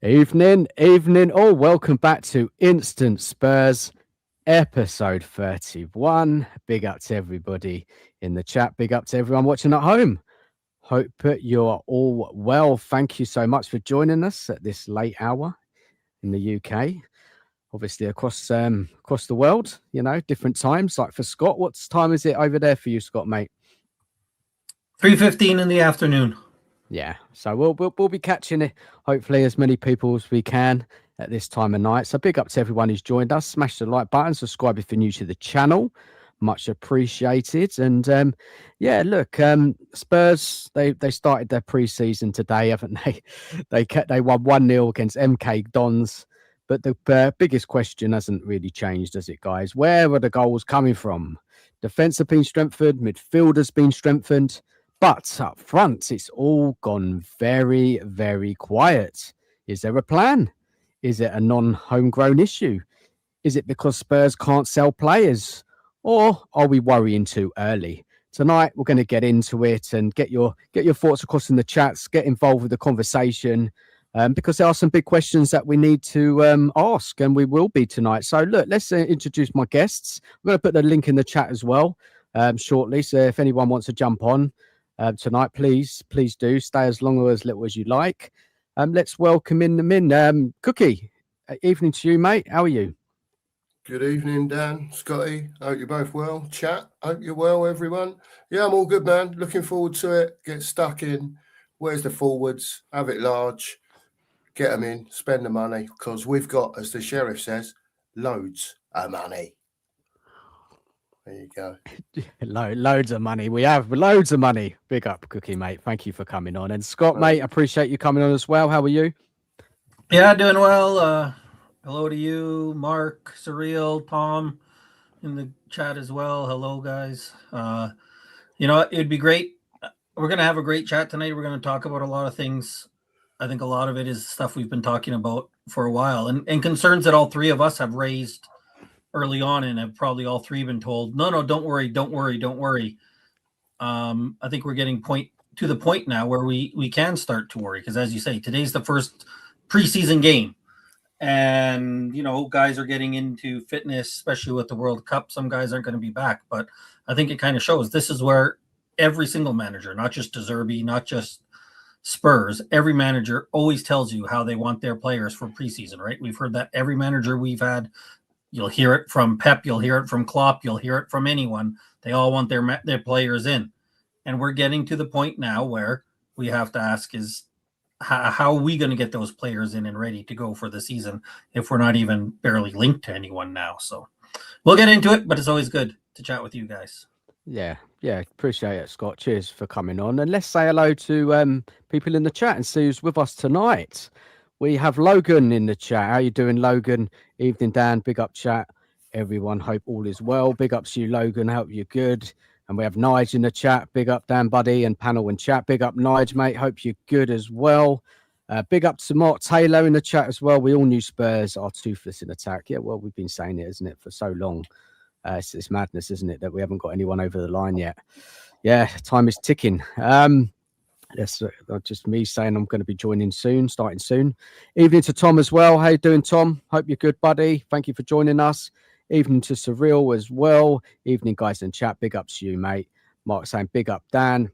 Evening. Oh, welcome back to Instant Spurs, episode 31. Big up to everybody in the chat. Big up to everyone watching at home. Hope that you're all well. Thank you so much for joining us at this late hour in the UK. Obviously across the world, different times. Like for Scott, what time is it over there for you, Scott, mate? 3:15 in the afternoon. Yeah, so we'll be catching it, hopefully as many people as we can at this time of night. So big up to everyone who's joined us. Smash the like button, subscribe if you're new to the channel, much appreciated. And look, Spurs they started their pre-season today, haven't they? They won 1-0 against MK Dons, but the biggest question hasn't really changed, has it, guys? Where are the goals coming from? Defence have been strengthened, midfield has been strengthened. But up front, it's all gone very, very quiet. Is there a plan? Is it a non-homegrown issue? Is it because Spurs can't sell players? Or are we worrying too early? Tonight, we're going to get into it and get your thoughts across in the chats, get involved with the conversation, because there are some big questions that we need to ask, and we will be tonight. So look, let's introduce my guests. I'm going to put the link in the chat as well shortly. So if anyone wants to jump on, tonight, please do stay as long or as little as you like. Let's welcome in them in. Cookie, evening to you, mate. How are you? Good evening, Dan, Scotty. Hope you're both well. Chat, hope you're well, everyone. Yeah, I'm all good, man. Looking forward to it. Get stuck in. Where's the forwards? Have it large. Get them in. Spend the money, because we've got, as the sheriff says, loads of money. There you go. Loads of money. We have loads of money. Big up, Cookie, mate. Thank you for coming on. And Scott, mate, appreciate you coming on as well. How are you? Yeah, doing well. Hello to you, Mark, Surreal, Tom in the chat as well. Hello, guys. It'd be great. We're going to have a great chat tonight. We're going to talk about a lot of things. I think a lot of it is stuff we've been talking about for a while and concerns that all three of us have raised early on, and have probably all three been told, no, don't worry. I think we're getting to the point now where we can start to worry, because as you say, today's the first preseason game, and guys are getting into fitness, especially with the World Cup. Some guys aren't going to be back, but I think it kind of shows this is where every single manager, not just De Zerbi, not just Spurs, every manager always tells you how they want their players for preseason, right? We've heard that every manager we've had. You'll hear it from Pep. You'll hear it from Klopp. You'll hear it from anyone. They all want their players in. And we're getting to the point now where we have to ask is, how are we going to get those players in and ready to go for the season if we're not even barely linked to anyone now? So we'll get into it, but it's always good to chat with you guys. Yeah, appreciate it, Scott. Cheers for coming on. And let's say hello to people in the chat and see who's with us tonight. We have Logan in the chat. How you doing, Logan? Evening, Dan. Big up, chat. Everyone, hope all is well. Big ups to you, Logan. Hope you're good. And we have Nige in the chat. Big up, Dan, buddy, and panel and chat. Big up, Nige, mate. Hope you're good as well. Big up to Mark Taylor in the chat as well. We all knew Spurs are toothless in attack. Yeah, well, we've been saying it, isn't it, for so long. It's madness, isn't it, that we haven't got anyone over the line yet. Yeah, time is ticking. That's just me saying I'm going to be starting soon. Evening to Tom as well. How you doing, Tom? Hope you're good, buddy. Thank you for joining us. Evening to Surreal as well. Evening, guys in chat. Big up to you, mate. Mark saying big up, Dan.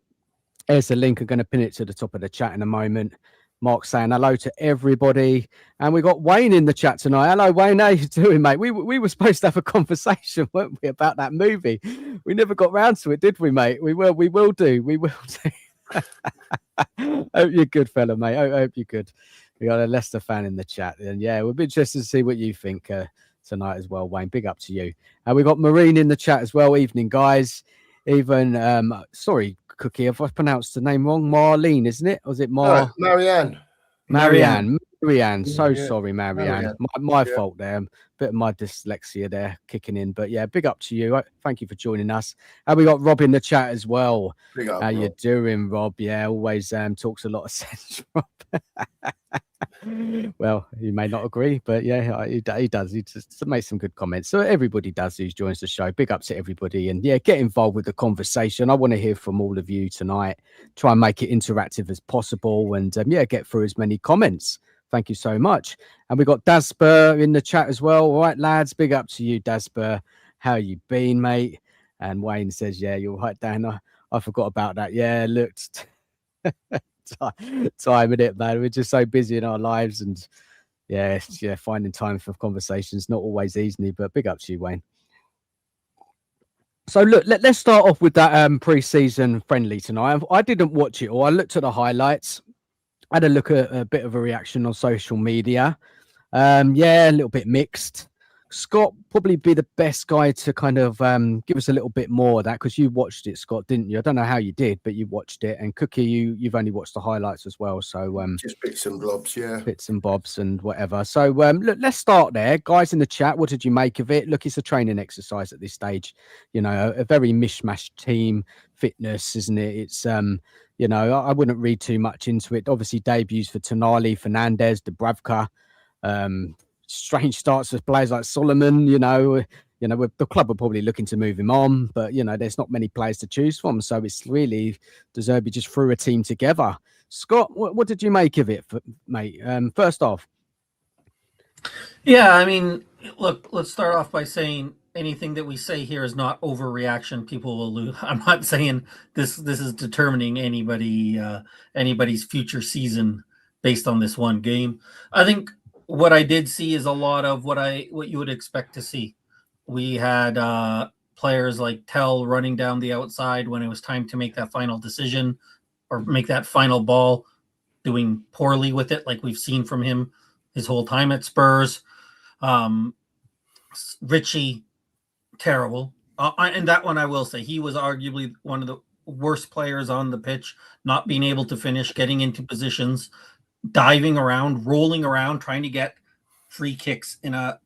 There's the link. I'm going to pin it to the top of the chat in a moment. Mark saying hello to everybody. And we got Wayne in the chat tonight. Hello, Wayne. How you doing, mate? We were supposed to have a conversation, weren't we, about that movie? We never got round to it, did we, mate? We will do. Hope you're good, fella, mate. Hope you're good. We got a Leicester fan in the chat, and yeah, we'll be interested to see what you think tonight as well, Wayne. Big up to you. And we got Marine in the chat as well. Evening, guys. Even sorry, Cookie, if I pronounced the name wrong, Marlene, isn't it? Or was it Marianne? Marianne. So sorry, Marianne. My fault there. Bit of my dyslexia there kicking in. But yeah, big up to you. Thank you for joining us. And we got Rob in the chat as well. Big up, How Rob. you doing, Rob? Yeah, always talks a lot of sense, Rob. Well, you may not agree, but yeah, he does. He just makes some good comments. So everybody does who joins the show. Big up to everybody. And yeah, get involved with the conversation. I want to hear from all of you tonight. Try and make it interactive as possible. And yeah, get through as many comments Thank you so much. And we got Dasper in the chat as well. All right, lads, big up to you, Dasper. How you been, mate? And Wayne says, yeah, you're right, Dan. I forgot about that. Yeah, looked time in it, man. We're just so busy in our lives, and yeah, finding time for conversations not always easy. But big up to you, Wayne. So look, let's start off with that pre-season friendly tonight. I didn't watch it all. I looked at the highlights. I had a look at a bit of a reaction on social media. Yeah, a little bit mixed. Scott probably be the best guy to kind of give us a little bit more of that, because you watched it, Scott, didn't you? I don't know how you did, but you watched it. And Cookie, you've only watched the highlights as well. So just bits and blobs, yeah. Bits and bobs and whatever. So look, let's start there. Guys in the chat, what did you make of it? Look, it's a training exercise at this stage. You know, a very mishmash team fitness, isn't it? It's you know, I wouldn't read too much into it. Obviously, debuts for Tonali, Fernandez, Dubravka. Strange starts with players like Solomon. You know, the club are probably looking to move him on, but you know, there's not many players to choose from. So it's really De Zerbi just threw a team together. Scott, what did you make of it, mate? First off. Yeah, I mean, look, let's start off by saying anything that we say here is not overreaction. People will lose. I'm not saying this is determining anybody's future season based on this one game. I think what I did see is a lot of what you would expect to see. We had players like Tell running down the outside when it was time to make that final decision or make that final ball, doing poorly with it, like we've seen from him his whole time at Spurs. Richie, terrible. And that one I will say, he was arguably one of the worst players on the pitch, not being able to finish, getting into positions, diving around, rolling around, trying to get free kicks in a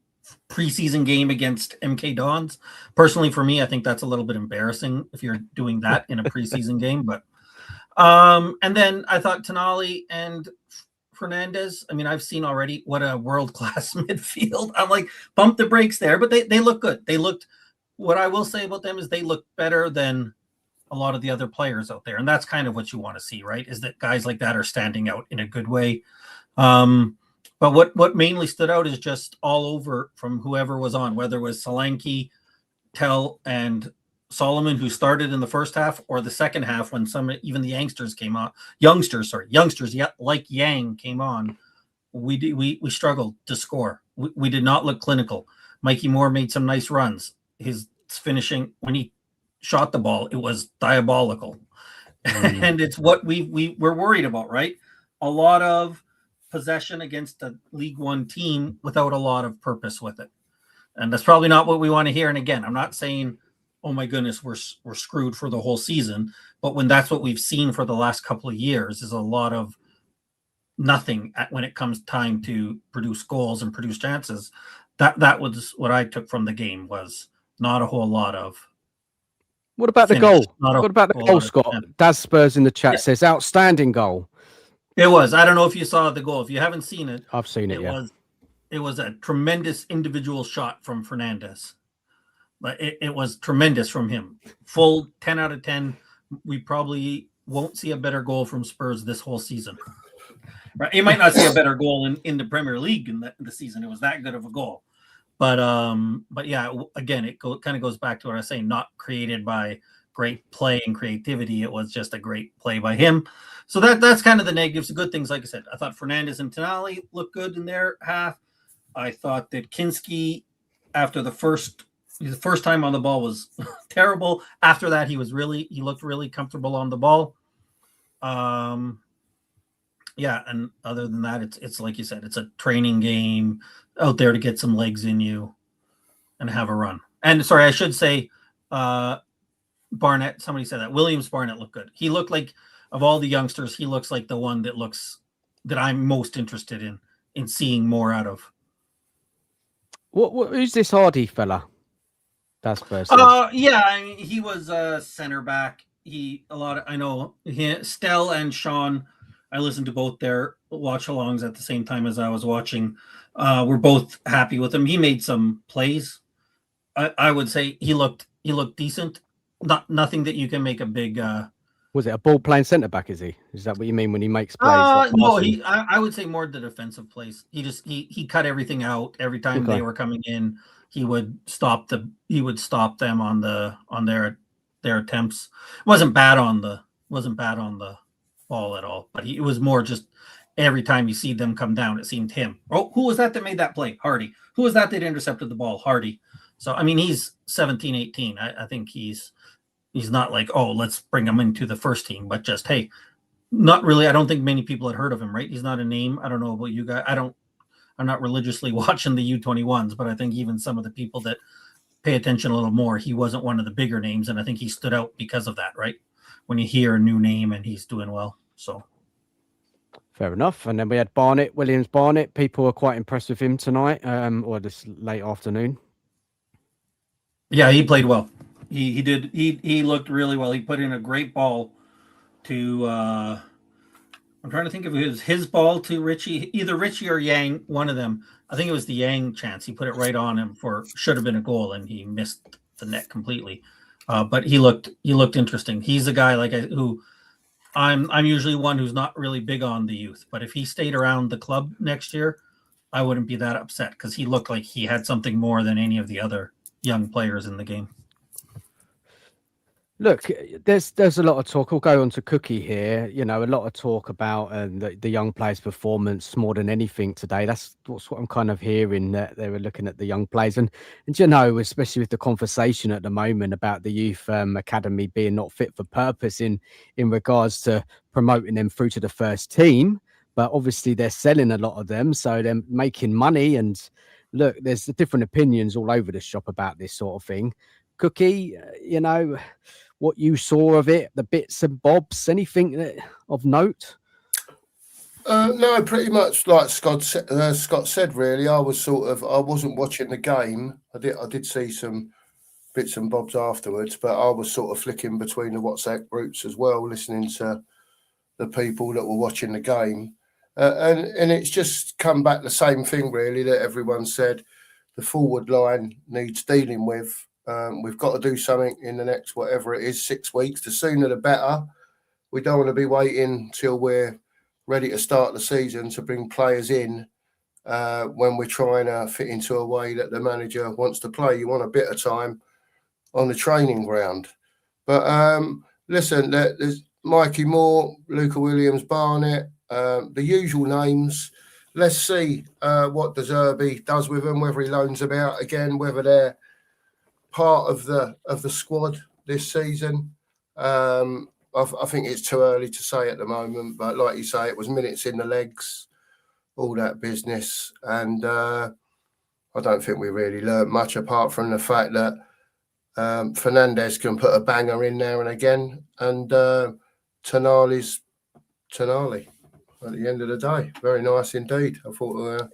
preseason game against MK Dons. Personally, for me, I think that's a little bit embarrassing if you're doing that in a preseason game. But and then I thought Tonali and Fernandez, I mean, I've seen already what a world-class midfield. I'm like, bump the brakes there, but they look good. What I will say about them is they look better than a lot of the other players out there. And that's kind of what you want to see, right? Is that guys like that are standing out in a good way. But what mainly stood out is just all over from whoever was on, whether it was Solanke, Tell, and Solomon, who started in the first half, or the second half when even the youngsters came on. Youngsters like Yang came on. We struggled to score. We did not look clinical. Mikey Moore made some nice runs. His finishing, when he shot the ball, it was diabolical. And it's what we're worried about, right? A lot of possession against a League One team without a lot of purpose with it. And that's probably not what we want to hear. And again, I'm not saying, oh my goodness, we're screwed for the whole season. But when that's what we've seen for the last couple of years, is a lot of nothing when it comes time to produce goals and produce chances. That was what I took from the game, was not a whole lot of. What about the goal? What about the goal, Scott? Daz Spurs in the chat says outstanding goal. It was. I don't know if you saw the goal. If you haven't seen it, I've seen it. It was a tremendous individual shot from Fernandez. But it was tremendous from him. Full 10 out of 10. We probably won't see a better goal from Spurs this whole season. Right? You might not see a better goal in the Premier League in the season. It was that good of a goal. But yeah, again, it kind of goes back to what I was saying, not created by great play and creativity. It was just a great play by him. So that's kind of the negatives. The good things, like I said, I thought Fernandez and Tonali looked good in their half. I thought that Kinski, after the first time on the ball, was terrible. After that, he looked really comfortable on the ball. Yeah, and other than that, it's like you said, it's a training game out there to get some legs in you and have a run. And sorry, I should say, Barnett. Somebody said that Williams Barnett looked good. He looked like, of all the youngsters, he looks like the one that I'm most interested in seeing more out of. Who's this Hardy fella? That's first. Yeah, I mean, he was a center back. Stell and Sean, I listened to both their watch-alongs at the same time as I was watching. We're both happy with him. He made some plays. I would say he looked decent. Nothing that you can make a big Was it a ball playing centre back? Is he? Is that what you mean when he makes plays? Like No, passing? I would say more the defensive plays. He cut everything out every time Okay. they were coming in. He would stop them on their attempts. Wasn't bad on the ball at all, but it was more just every time you see them come down, it seemed him. Oh, who was that made that play? Hardy. Who was that intercepted the ball? Hardy. So I mean, he's 17, 18. I think he's not like, oh, let's bring him into the first team, but just hey. Not really. I don't think many people had heard of him, right? He's not a name. I don't know about you guys. I'm not religiously watching the U21s, but I think even some of the people that pay attention a little more, he wasn't one of the bigger names. And I think he stood out because of that, right? When you hear a new name and he's doing well. So Fair enough. And then we had Williams Barnett. People were quite impressed with him tonight, or this late afternoon. yeah, he played well. He did. He looked really well. He put in a great ball to I'm trying to think if it was his ball to Richie, either Richie or Yang, one of them. I think it was the Yang chance. He put it right on him should have been a goal, and he missed the net completely. But he looked interesting. He's a guy who I'm usually one who's not really big on the youth, but if he stayed around the club next year, I wouldn't be that upset because he looked like he had something more than any of the other young players in the game. Look, there's a lot of talk. We'll go on to Cookie here. A lot of talk about the young players' performance more than anything today. That's what I'm kind of hearing, that they were looking at the young players. And especially with the conversation at the moment about the youth academy being not fit for purpose in regards to promoting them through to the first team. But obviously they're selling a lot of them, so they're making money. And look, there's different opinions all over the shop about this sort of thing. Cookie, what you saw of it, the bits and bobs, anything of note? No, pretty much like Scott said. Really, I wasn't watching the game. I did see some bits and bobs afterwards, but I was sort of flicking between the WhatsApp groups as well, listening to the people that were watching the game, and it's just come back the same thing really that everyone said. The forward line needs dealing with. We've got to do something in the next, whatever it is, 6 weeks. The sooner the better. We don't want to be waiting till we're ready to start the season to bring players in when we're trying to fit into a way that the manager wants to play. You want a bit of time on the training ground. But listen, there's Mikey Moore, Luca Williams, Barnett, the usual names. Let's see what De Zerbi does with them, whether he loans them out again, whether they're part of the squad this season. I think it's too early to say at the moment, but like you say, it was minutes in the legs, all that business, and I don't think we really learnt much apart from the fact that Fernandez can put a banger in there and again, and Tonali's Tonali at the end of the day. Very nice indeed. I thought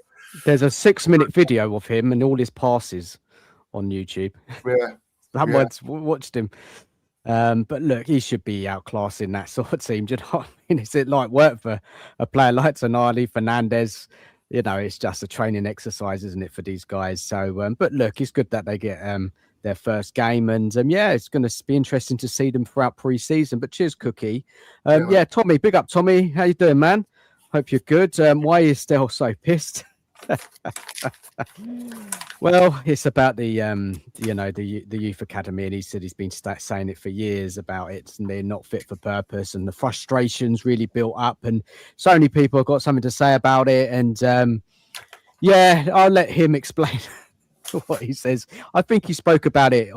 there's a 6-minute video of him and all his passes on YouTube. Yeah. Someone's watched him. But look, he should be outclassing that sort of team. Do you know what I mean? Is it like work for a player like Tonali, Fernandez? It's just a training exercise, isn't it, for these guys? So, but look, it's good that they get their first game, and it's going to be interesting to see them throughout pre-season. But cheers, Cookie. Tommy, big up, Tommy. How you doing, man? Hope you're good. Why are you still so pissed? Well, it's about the youth academy, and he said he's been saying it for years about it, and they're not fit for purpose, and the frustrations really built up, and so many people have got something to say about it. And I'll let him explain what he says. I think he spoke about it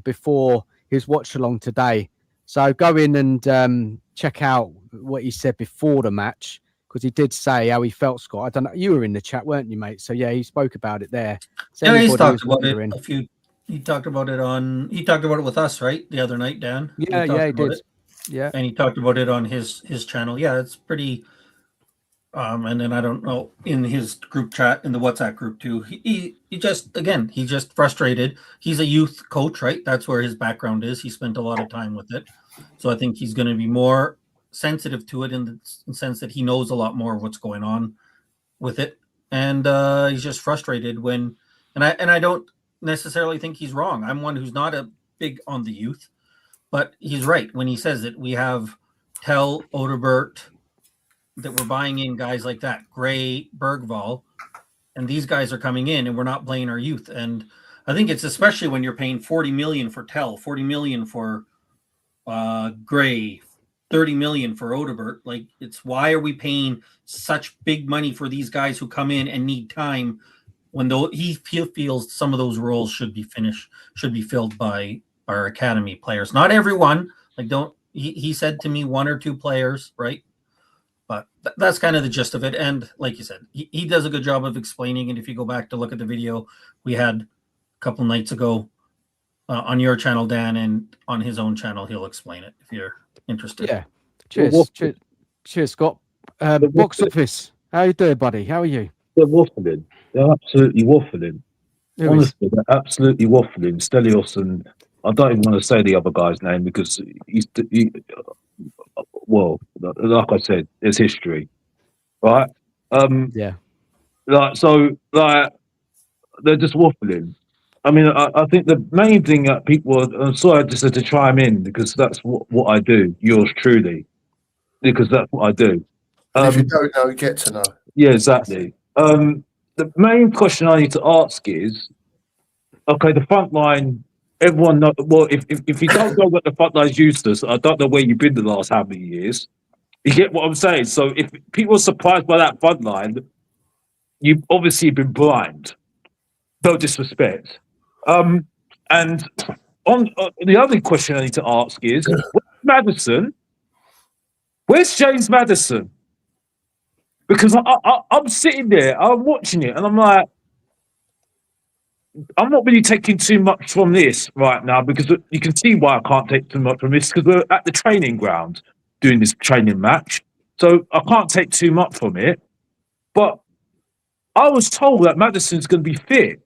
before his watch along today, so go in and check out what he said before the match, because he did say how he felt, Scott. I don't know. You were in the chat, weren't you, mate? So he spoke about it there. Yeah, he's talked about it a few. He talked about it with us, right, the other night, Dan. He did. Yeah, and he talked about it on his channel. Yeah, it's pretty. And then I don't know, in his group chat, in the WhatsApp group too. He's just frustrated. He's a youth coach, right? That's where his background is. He spent a lot of time with it, so I think he's going to be more sensitive to it in the sense that he knows a lot more of what's going on with it, and he's just frustrated when, and I don't necessarily think he's wrong. I'm one who's not a big on the youth, but he's right when he says that we have tell Odebert that we're buying in guys like that, Gray, Bergvall, and these guys are coming in and we're not playing our youth. And I think it's especially when you're paying 40 million for Tell, 40 million for Gray, 30 million for Odebert. Like, it's why are we paying such big money for these guys who come in and need time when he feels some of those roles should be filled by our academy players. Not everyone. Like, he said to me 1 or 2 players, right? But that's kind of the gist of it. And like you said, he does a good job of explaining. And if you go back to look at the video we had a couple nights ago on your channel, Dan, and on his own channel, he'll explain it if you're interested. Yeah. Cheers. Cheers, Scott. Box office. How you doing, buddy? How are you? They're waffling. They're absolutely waffling. Honestly, they're absolutely waffling. Stelios, and I don't even want to say the other guy's name because well, like I said, there's history, right? Yeah. Like, they're just waffling. I mean, I think the main thing that people I'm sorry, I just had to chime in because that's what I do. Yours truly, because that's what I do. If you don't know, you get to know. Yeah, exactly. The main question I need to ask is, okay, the front line. Everyone know, well, if you don't know what the front line's useless, I don't know where you've been the last how many years. You get what I'm saying? So if people are surprised by that front line, you've obviously been blind. No disrespect. And on the other question I need to ask is, where's Maddison? Where's James Maddison? Because I'm sitting there, I'm watching it, and I'm like, I'm not really taking too much from this right now because you can see why I can't take too much from this because we're at the training ground doing this training match. So I can't take too much from it. But I was told that Maddison's going to be fit.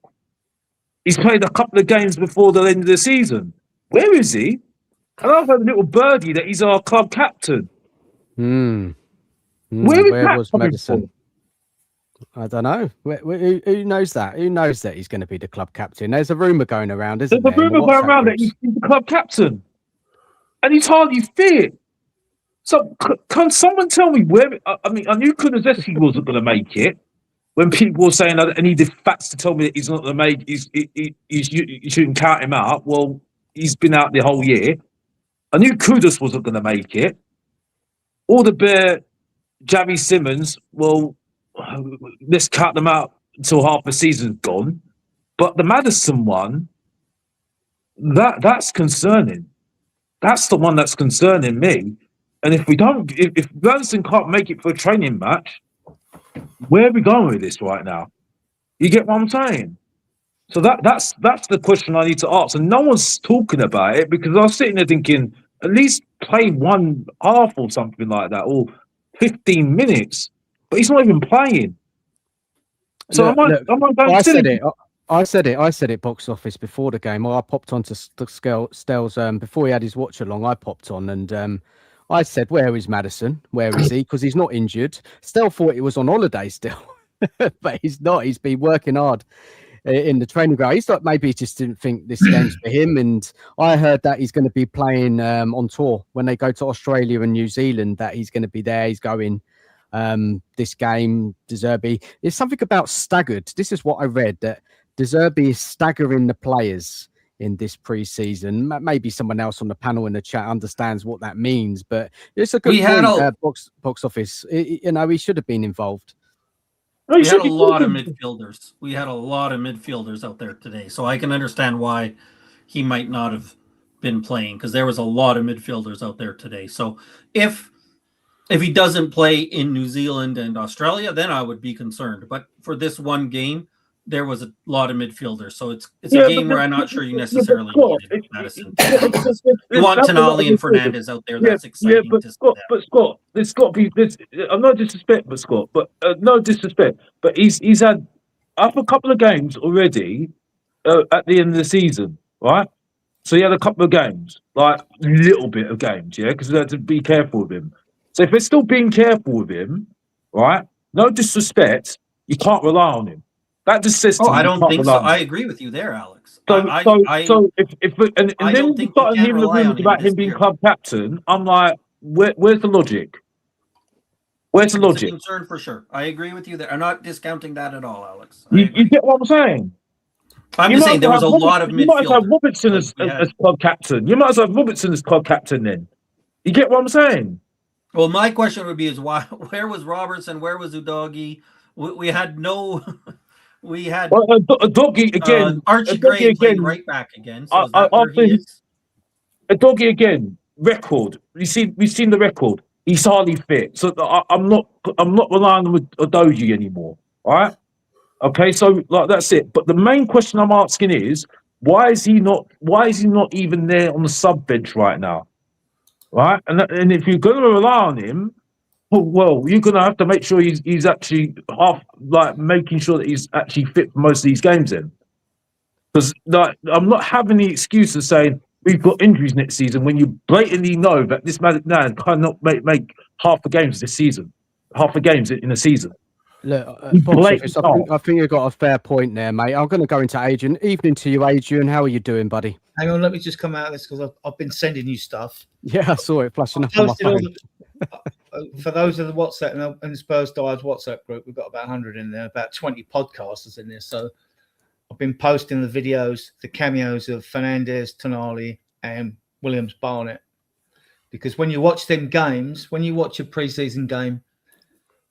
He's played a couple of games before the end of the season. Where is he? And I've heard a little birdie that he's our club captain. Where was Maddison? From? I don't know. Who knows that? Who knows that he's going to be the club captain? There's a rumor going around, isn't there? There's a rumor going around that he's the club captain, and he's hardly fit. So can someone tell me where? I mean, I knew Kulusevski wasn't going to make it when people were saying I needed facts to tell me that he's not going to make. You shouldn't count him out. Well, he's been out the whole year. I knew Kudus wasn't going to make it. Or the bear, Javi Simmons. Well, let's count them out until half the season's gone. But the Maddison one, that's concerning. That's the one that's concerning me. And if Maddison can't make it for a training match, where are we going with this right now? You get what I'm saying? So that's the question I need to ask. And no one's talking about it because I was sitting there thinking, at least play one half or something like that, or 15 minutes. But he's not even playing. So I said it box office before the game. I popped onto Stell's before he had his watch along. I popped on and I said, "Where is Maddison? Where is he? Because he's not injured." Stell thought he was on holiday still, but he's not. He's been working hard in the training ground. He's like maybe he just didn't think this game's for him. And I heard that he's going to be playing on tour when they go to Australia and New Zealand. That he's going to be there. He's going. This game, De Zerbi, there's something about staggered. This is what I read, that De Zerbi is staggering the players in this pre-season. Maybe someone else on the panel in the chat understands what that means, but it's a good box office. He should have been involved. We had a lot of midfielders. We had a lot of midfielders out there today, so I can understand why he might not have been playing because there was a lot of midfielders out there today. So if he doesn't play in New Zealand and Australia, then I would be concerned. But for this one game, there was a lot of midfielders. So it's a game where I'm not sure you necessarily needed Maddison. You want Tonali and Fernandez out there. That's exciting. But Scott, there's got to be. I'm not disrespect, but Scott, but no disrespect. But he's had a couple of games already at the end of the season, right? So he had a couple of games, like a little bit of games, yeah, because we had to be careful with him. So if we're still being careful with him, right? No disrespect, you can't rely on him. That just says. I don't think so. I agree with you there, Alex. So then you start hearing the rumors about him being club captain. I'm like, where's the logic? Where's the It's a logic? concern for sure. I agree with you there. I'm not discounting that at all, Alex. I You agree. get what I'm saying? I'm You just might saying as there well was a have lot of You might as well have midfielders. Robertson Like, we as had- club captain. You might as well have Robertson as club captain then. You get what I'm saying? Well, my question would be: is why? Where was Robertson? Where was Udogie? We had no. We had Well, a doggy again. Archie A doggy Gray playing again. right back again. So is that where After he is? a doggy again. Record. We've seen the record. He's hardly fit. So I'm not relying on Udogie anymore. All right. Okay. So like that's it. But the main question I'm asking is why is he not even there on the sub bench right now? Right. And if you're going to rely on him. Well, you're gonna have to make sure he's actually making sure that he's actually fit for most of these games. Then, because I'm not having the excuse of saying we've got injuries next season when you blatantly know that this man cannot make half the games this season, half the games in a season. Look, You box blatantly office, I think you've got a fair point there, mate. I'm going to go into Adrian. Evening to you, Adrian. How are you doing, buddy? Hang on, let me just come out of this because I've been sending you stuff. Yeah, I saw it flashing up on my phone. For those of the WhatsApp and the Spurs Dives WhatsApp group, we've got about 100 in there, about 20 podcasters in there. So I've been posting the videos, the cameos of Fernandez, Tonali, and Williams Barnett. Because when you watch them games, when you watch a preseason game,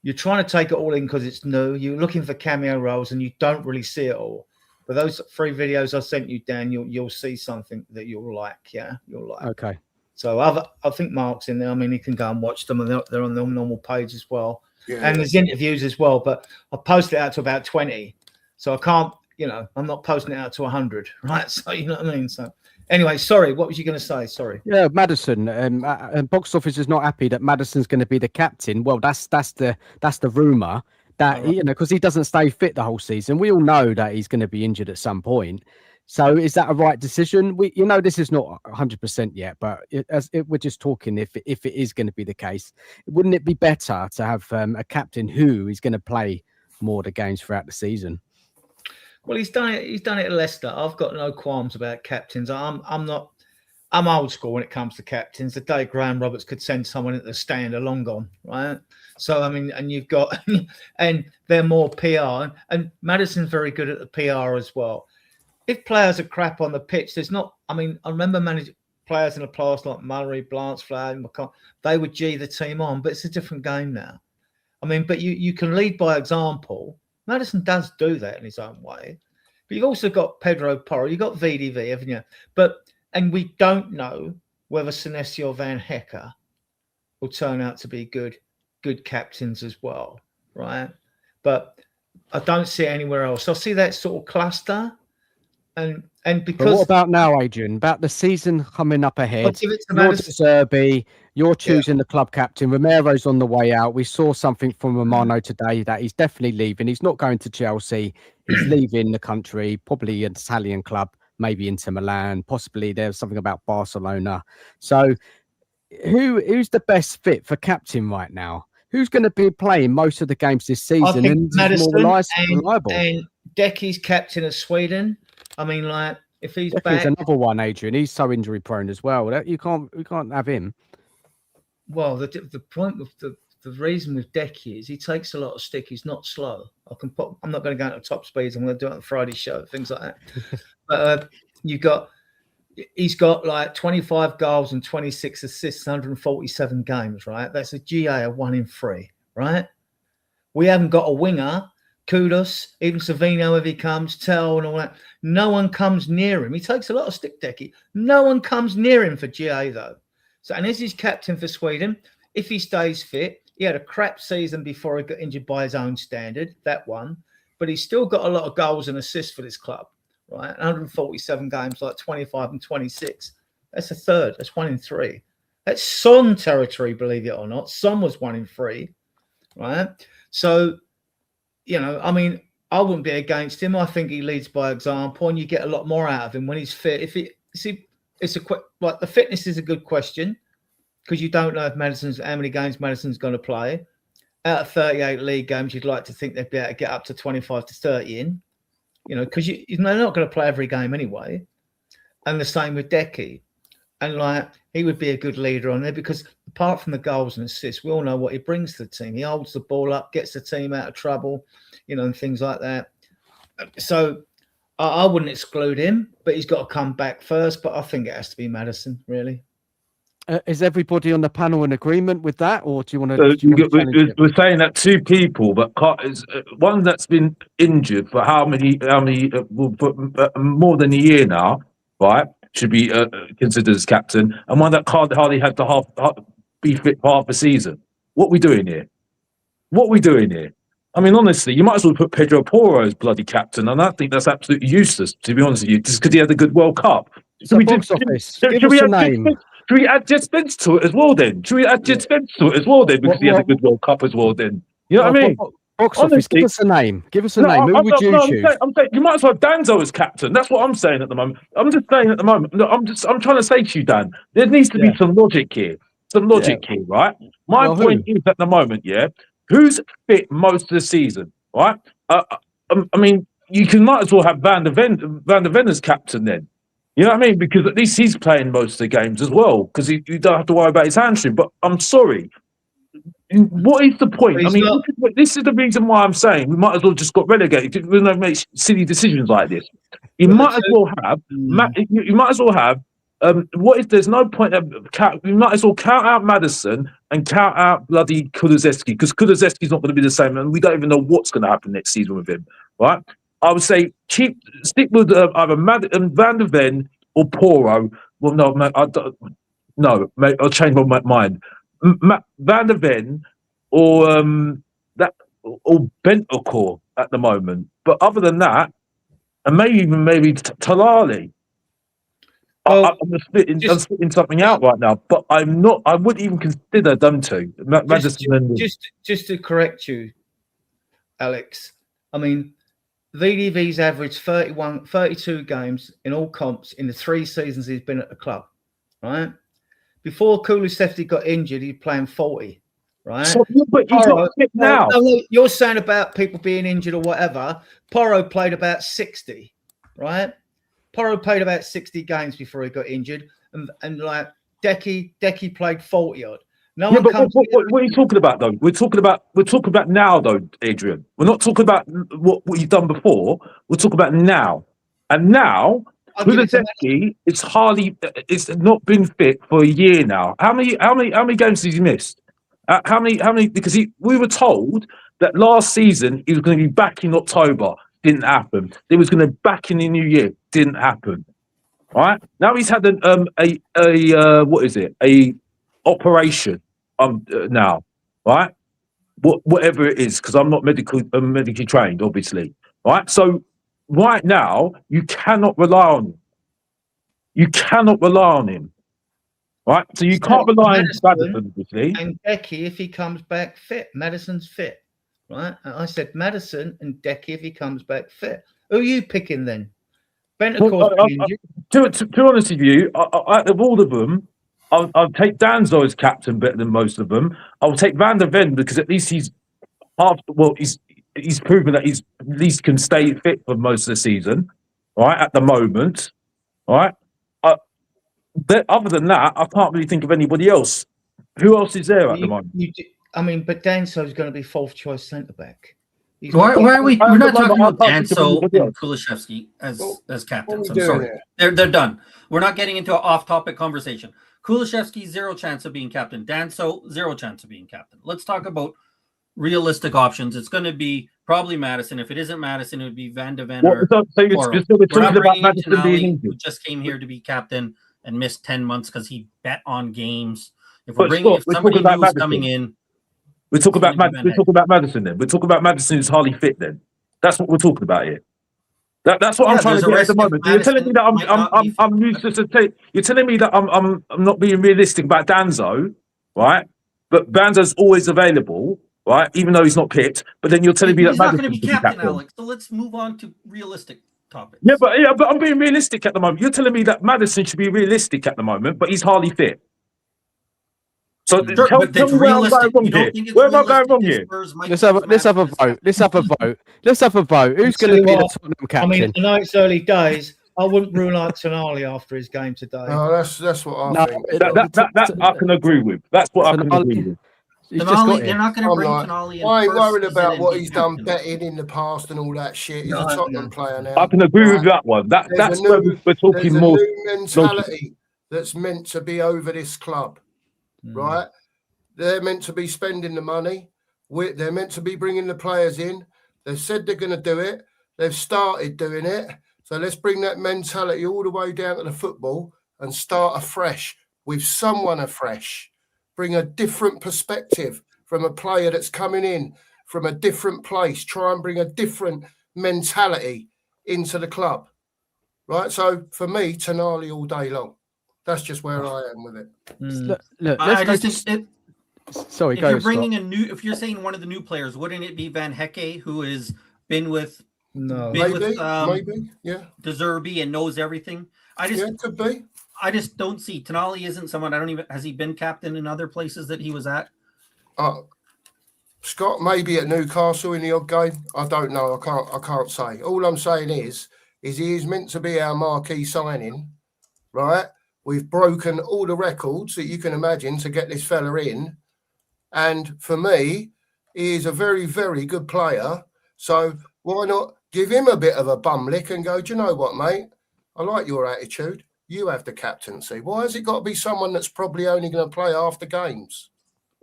you're trying to take it all in because it's new. You're looking for cameo roles and you don't really see it all. But those 3 videos I sent you, Dan, you'll see something that you'll like. Yeah, you'll like. Okay. So I think Mark's in there. I mean, he can go and watch them, and they're on the normal page as well. Yeah. And there's interviews as well. But I posted it out to about 20, so I can't. I'm not posting it out to 100, right? So you know what I mean. So anyway, sorry. What was you going to say? Sorry. Yeah, Maddison. Box office is not happy that Maddison's going to be the captain. Well, that's the rumor that because he doesn't stay fit the whole season. We all know that he's going to be injured at some point. So is that a right decision? This is not 100% yet, but we're just talking if it is going to be the case, wouldn't it be better to have a captain who is going to play more of the games throughout the season? Well, he's done it. He's done it at Leicester. I've got no qualms about captains. I'm old school when it comes to captains. The day Graham Roberts could send someone at the stand are long gone, right? So I mean, and you've got and they're more PR, and Maddison's very good at the PR as well. If players are crap on the pitch, there's not. I mean, I remember managing players in the past like Murray, Blanchflower, McCall. They would G the team on, but it's a different game now. I mean, but you can lead by example. Maddison does do that in his own way, but you've also got Pedro Porro, you've got VDV, haven't you? And we don't know whether Senesi or Van Hecker will turn out to be good captains as well, right? But I don't see it anywhere else. I see that sort of cluster. And because but what about now, Adrian? About the season coming up ahead, give it to you're De Maddison. Zerbi, you're choosing the club captain. Romero's on the way out. We saw something from Romano today that he's definitely leaving. He's not going to Chelsea. He's leaving the country, probably an Italian club, maybe Inter Milan. Possibly there's something about Barcelona. So who's the best fit for captain right now? Who's going to be playing most of the games this season? I think Maddison more reliable. and Decky's captain of Sweden. I mean, like if he's Decky's back, another one, Adrian. He's so injury prone as well. We can't have him. well, the point with the reason with Decky is he takes a lot of stick. He's not slow. I'm not going to go into top speeds. I'm going to do it on the Friday show, things like that. But he's got like 25 goals and 26 assists, 147 games, right? That's a GA of 1 in 3, right? We haven't got a winger. Kudus, even Savino if he comes, Tell and all that. No one comes near him. He takes a lot of stick, Decky. No one comes near him for GA though. So, and as he's captain for Sweden, if he stays fit, he had a crap season before he got injured by his own standard, that one. But he's still got a lot of goals and assists for this club, right? 147 games, like 25 and 26. That's a third. That's 1 in 3. That's Son territory, believe it or not. Son was 1 in 3, right? So, I mean, I wouldn't be against him. I think he leads by example, and you get a lot more out of him when he's fit. The fitness is a good question because you don't know if how many games Maddison's going to play. Out of 38 league games, you'd like to think they'd be able to get up to 25 to 30 in, because they're not going to play every game anyway. And the same with Decky. And like he would be a good leader on there, because apart from the goals and assists, we all know what he brings to the team. He holds the ball up, gets the team out of trouble, and things like that. So I wouldn't exclude him, but he's got to come back first. But I think it has to be Maddison, really. Is everybody on the panel in agreement with that, or do you want to? We're saying that two people, but one that's been injured for how many more than a year now, right? Should be considered as captain, and one that can't hardly have to be fit for half a season. What are we doing here? I mean, honestly, you might as well put Pedro Porro as bloody captain, and I think that's absolutely useless, to be honest with you, just because he had a good World Cup. So Give us a name. Should we add Jed Spence to it as well then? Because he had a good World Cup as well then? You know what I mean? Box office, give us a name. Who would you choose? I'm saying you might as well have Danzo as captain. That's what I'm saying at the moment. I'm just saying at the moment. No, I'm trying to say to you, Dan, there needs to be some logic here. Right? My point is at the moment, who's fit most of the season, right? I mean, you might as well have Van der Ven as captain then. You know what I mean? Because at least he's playing most of the games as well, because you don't have to worry about his hamstring. But I'm sorry. What is the point? I mean, this is the reason why I'm saying we might as well just got relegated. We don't make silly decisions like this. You might as well have. You might as well have. What if there's no point? We might as well count out Maddison and count out bloody Kulusevski, because Kulusevski's not going to be the same, and we don't even know what's going to happen next season with him, right? I would say stick with either Van der Ven or Porro. Well, no, mate, I'll change my mind. Van der Ven or Bentancur at the moment. But other than that, and maybe Talali. Well, I'm spitting something out right now, but I'm not. I wouldn't even consider them two. Just to correct you, Alex. I mean, VDV's averaged 32 games in all comps in the 3 seasons he's been at the club, right? Before Kulusevski got injured, he's playing 40, right? So, but he's not fit now. No, you're saying about people being injured or whatever. Porro played about 60, right? Porro played about 60 games before he got injured, and like Decky played 40 odd. No one comes. What are you talking about though? We're talking about now though, Adrian. We're not talking about what you've done before. We're talking about now, and now Kulusevski, it's not been fit for a year now. How many games has he missed? How many? Because we were told that last season he was going to be back in October. Didn't happen. He was going to be back in the new year. Didn't happen. All right. Now he's had a operation. Now, right? Whatever it is, because I'm not medically trained, obviously. Right. So right now, you cannot rely on him. Right. So you can't rely on Maddison, obviously. And Decky, if he comes back fit, Maddison's fit. Right. And I said Maddison and Decky if he comes back fit. Who are you picking then? To be honest with you, of all of them, I'll take Danzo as captain better than most of them. I'll take Van der Ven because at least he's proven that he's at least can stay fit for most of the season, right? At the moment, right. Other than that, I can't really think of anybody else. Who else is there at the moment? But Danso's going to be 4th choice centre back. Why are we? We're not talking about Danso and Kulusevski as captains. I'm sorry, they're done. We're not getting into an off-topic conversation. Kulusevski, 0 chance of being captain. Danso, 0 chance of being captain. Let's talk about realistic options. It's going to be probably Maddison. If it isn't Maddison, it would be Van der Ven or Porro. We're not bringing in Tonali, who just came here to be captain and missed 10 months because he bet on games. If somebody new is coming in. We're talking about Maddison then. We're talking about Maddison who's hardly fit then. That's what we're talking about here. That's what I'm trying to get at the moment. You're telling me that I'm useless to take. You're telling me that I'm not being realistic about Danzo, right? But Danzo's always available, right? Even though he's not picked. But then you're telling me that Maddison's not going to be captain, Alex. So let's move on to realistic topics. Yeah, but I'm being realistic at the moment. You're telling me that Maddison should be realistic at the moment, but he's hardly fit. So tell me where I'm going wrong here. Where am I going wrong here? Let's have a vote. Who's going to be the Tottenham captain? I mean, I know it's early days, I wouldn't rule out Tonali after his game today. No, that's what I think. That I can agree with. That's what I can agree with. He's just got They're it. not going to I'm bring like, Tonali in I ain't first worried season about and what be he's done captain. betting in the past and all that shit. He's No, a Tottenham no. player now. I can agree right? with that one. That's where we're There's talking a more. new mentality that's meant to be over this club, right? They're meant to be spending the money. They're meant to be bringing the players in. They've said they're going to do it. They've started doing it. So let's bring that mentality all the way down to the football and start afresh with someone afresh. Bring a different perspective from a player that's coming in from a different place. Try and bring a different mentality into the club, right? So for me, Tonali all day long. That's just where I am with it. Look, I let's just think sorry, if go. you're bringing Scott. if you're saying one of the new players, wouldn't it be Van Hecke, who has been with No. Maybe, yeah. De Zerbi and knows everything? Could be. I just don't see Tonali isn't someone. I don't even has he been captain in other places that he was at? Scott, maybe at Newcastle in the odd game. I don't know. I can't say. All I'm saying is he is meant to be our marquee signing, right? We've broken all the records that you can imagine to get this fella in. And for me, he is a very, very good player. So why not give him a bit of a bum lick and go, do you know what, mate? I like your attitude. You have the captaincy. Why has it got to be someone that's probably only going to play half the games?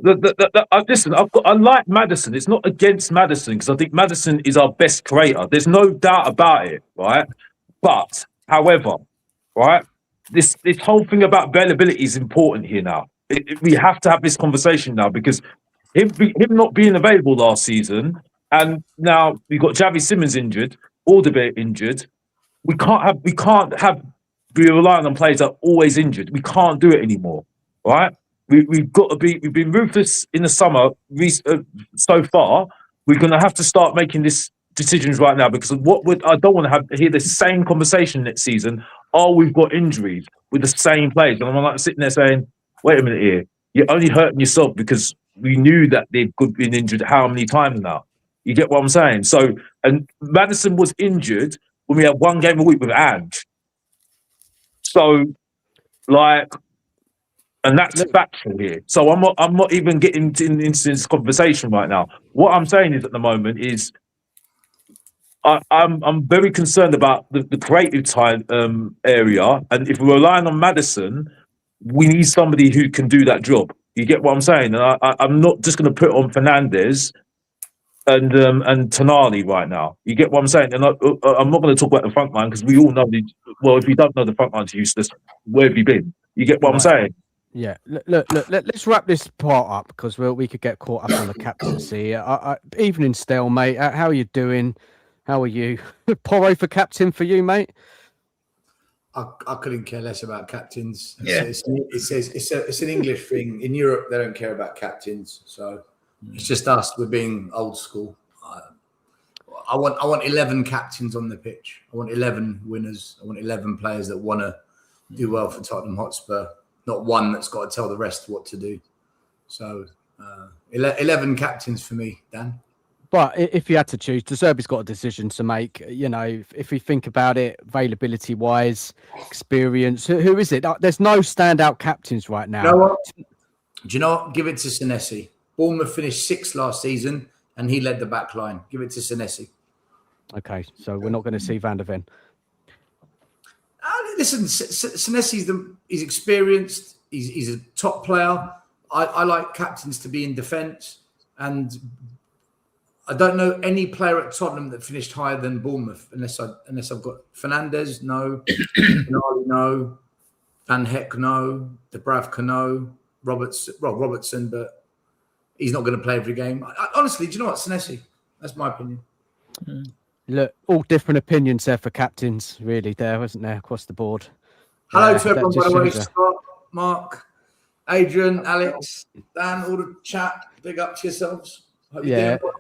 Listen, I like Maddison. It's not against Maddison because I think Maddison is our best creator. There's no doubt about it, right? But, however, right, this whole thing about availability is important here now. We have to have this conversation now because him not being available last season, and now we've got Javi Simmons injured, Alderweireld injured. We can't be relying on players that are always injured. We can't do it anymore, right? We've got to be. We've been ruthless in the summer so far. We're going to have to start making these decisions right now because I don't want to hear the same conversation next season. Oh, we've got injuries with the same players, and I'm like sitting there saying, "Wait a minute here. You're only hurting yourself because we knew that they've been injured how many times now? You get what I'm saying? So, and Maddison was injured when we had one game a week with Ange. So, like." And that's factual here. So I'm not even getting into this conversation right now. What I'm saying is at the moment is I'm very concerned about the creative time area. And if we're relying on Maddison, we need somebody who can do that job. You get what I'm saying? And I'm not just going to put on Fernandes and Tonali right now. You get what I'm saying? And I'm not going to talk about the front line because we all know if you don't know the front line's useless, where have you been? You get what I'm saying? Yeah, look. Let's wrap this part up because we could get caught up on the captaincy. Evening, Stel, mate. How are you doing? How are you? Porro for captain for you, mate. I couldn't care less about captains. Yeah. It's an English thing. In Europe, they don't care about captains, so it's just us. We're being old school. I want 11 captains on the pitch. I want 11 winners. I want 11 players that want to do well for Tottenham Hotspur. Not one that's got to tell the rest what to do. So 11 captains for me, Dan. But if you had to choose, De Zerbi's got a decision to make. You know, if we think about it, availability-wise, experience, who is it? There's no standout captains right now. You know what? Do you know what? Give it to Senesi. Bournemouth finished 6th last season, and he led the back line. Give it to Senesi. Okay, so we're not going to see Van der Ven. Listen, Senesi's he's experienced. He's a top player. I like captains to be in defence, and I don't know any player at Tottenham that finished higher than Bournemouth, unless I've got Fernandes, no, Tonali, no, Van Hecke, no, Dubravka, no, Robertson, but he's not going to play every game. Honestly, do you know what, Senesi? That's my opinion. Look, all different opinions there for captains, really, there, wasn't there, across the board. Hello to everyone, by the way, Scott, Mark, Adrian, Alex, Dan, all the chat. Big up to yourselves. Hope you're doing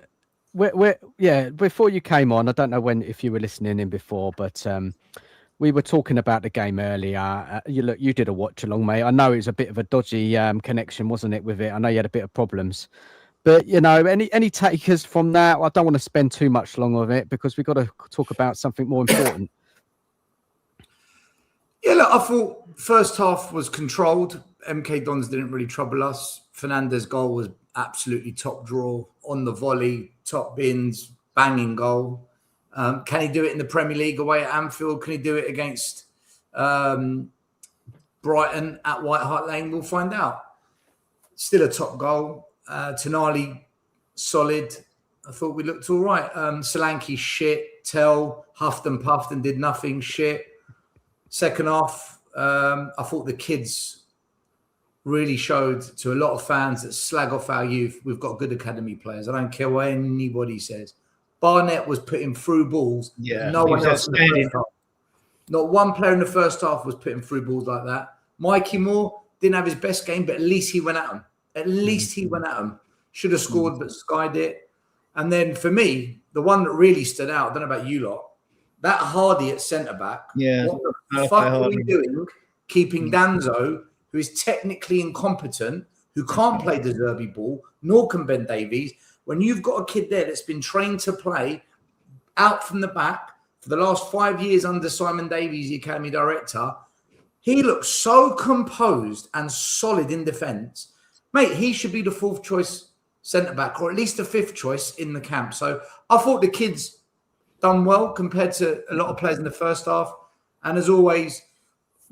well. Before you came on, I don't know if you were listening in before, but we were talking about the game earlier. You did a watch along, mate. I know it was a bit of a dodgy connection, wasn't it, with it? I know you had a bit of problems. But, you know, any takers from that? I don't want to spend too much long on it because we've got to talk about something more important. Yeah, look, I thought first half was controlled. MK Dons didn't really trouble us. Fernandez's goal was absolutely top draw, on the volley, top bins, banging goal. Can he do it in the Premier League away at Anfield? Can he do it against Brighton at White Hart Lane? We'll find out. Still a top goal. Tonali, solid. I thought we looked all right. Solanke, shit. Tell, huffed and puffed and did nothing, shit. Second half, I thought the kids really showed to a lot of fans that slag off our youth. We've got good academy players. I don't care what anybody says. Barnett was putting through balls. Yeah, No one else in the first half. Not one player in the first half was putting through balls like that. Mikey Moore didn't have his best game, but at least he went at him. At least he went at him. Should have scored, but skied it. And then for me, the one that really stood out, I don't know about you lot, that Hardy at centre-back. Yeah. What the fuck are we doing keeping Danzo, who is technically incompetent, who can't play the Zerbi ball, nor can Ben Davies, when you've got a kid there that's been trained to play out from the back for the last 5 years under Simon Davies, the academy director. He looks so composed and solid in defence. Mate, he should be the fourth choice centre-back, or at least the fifth choice in the camp. So I thought the kids done well compared to a lot of players in the first half. And as always,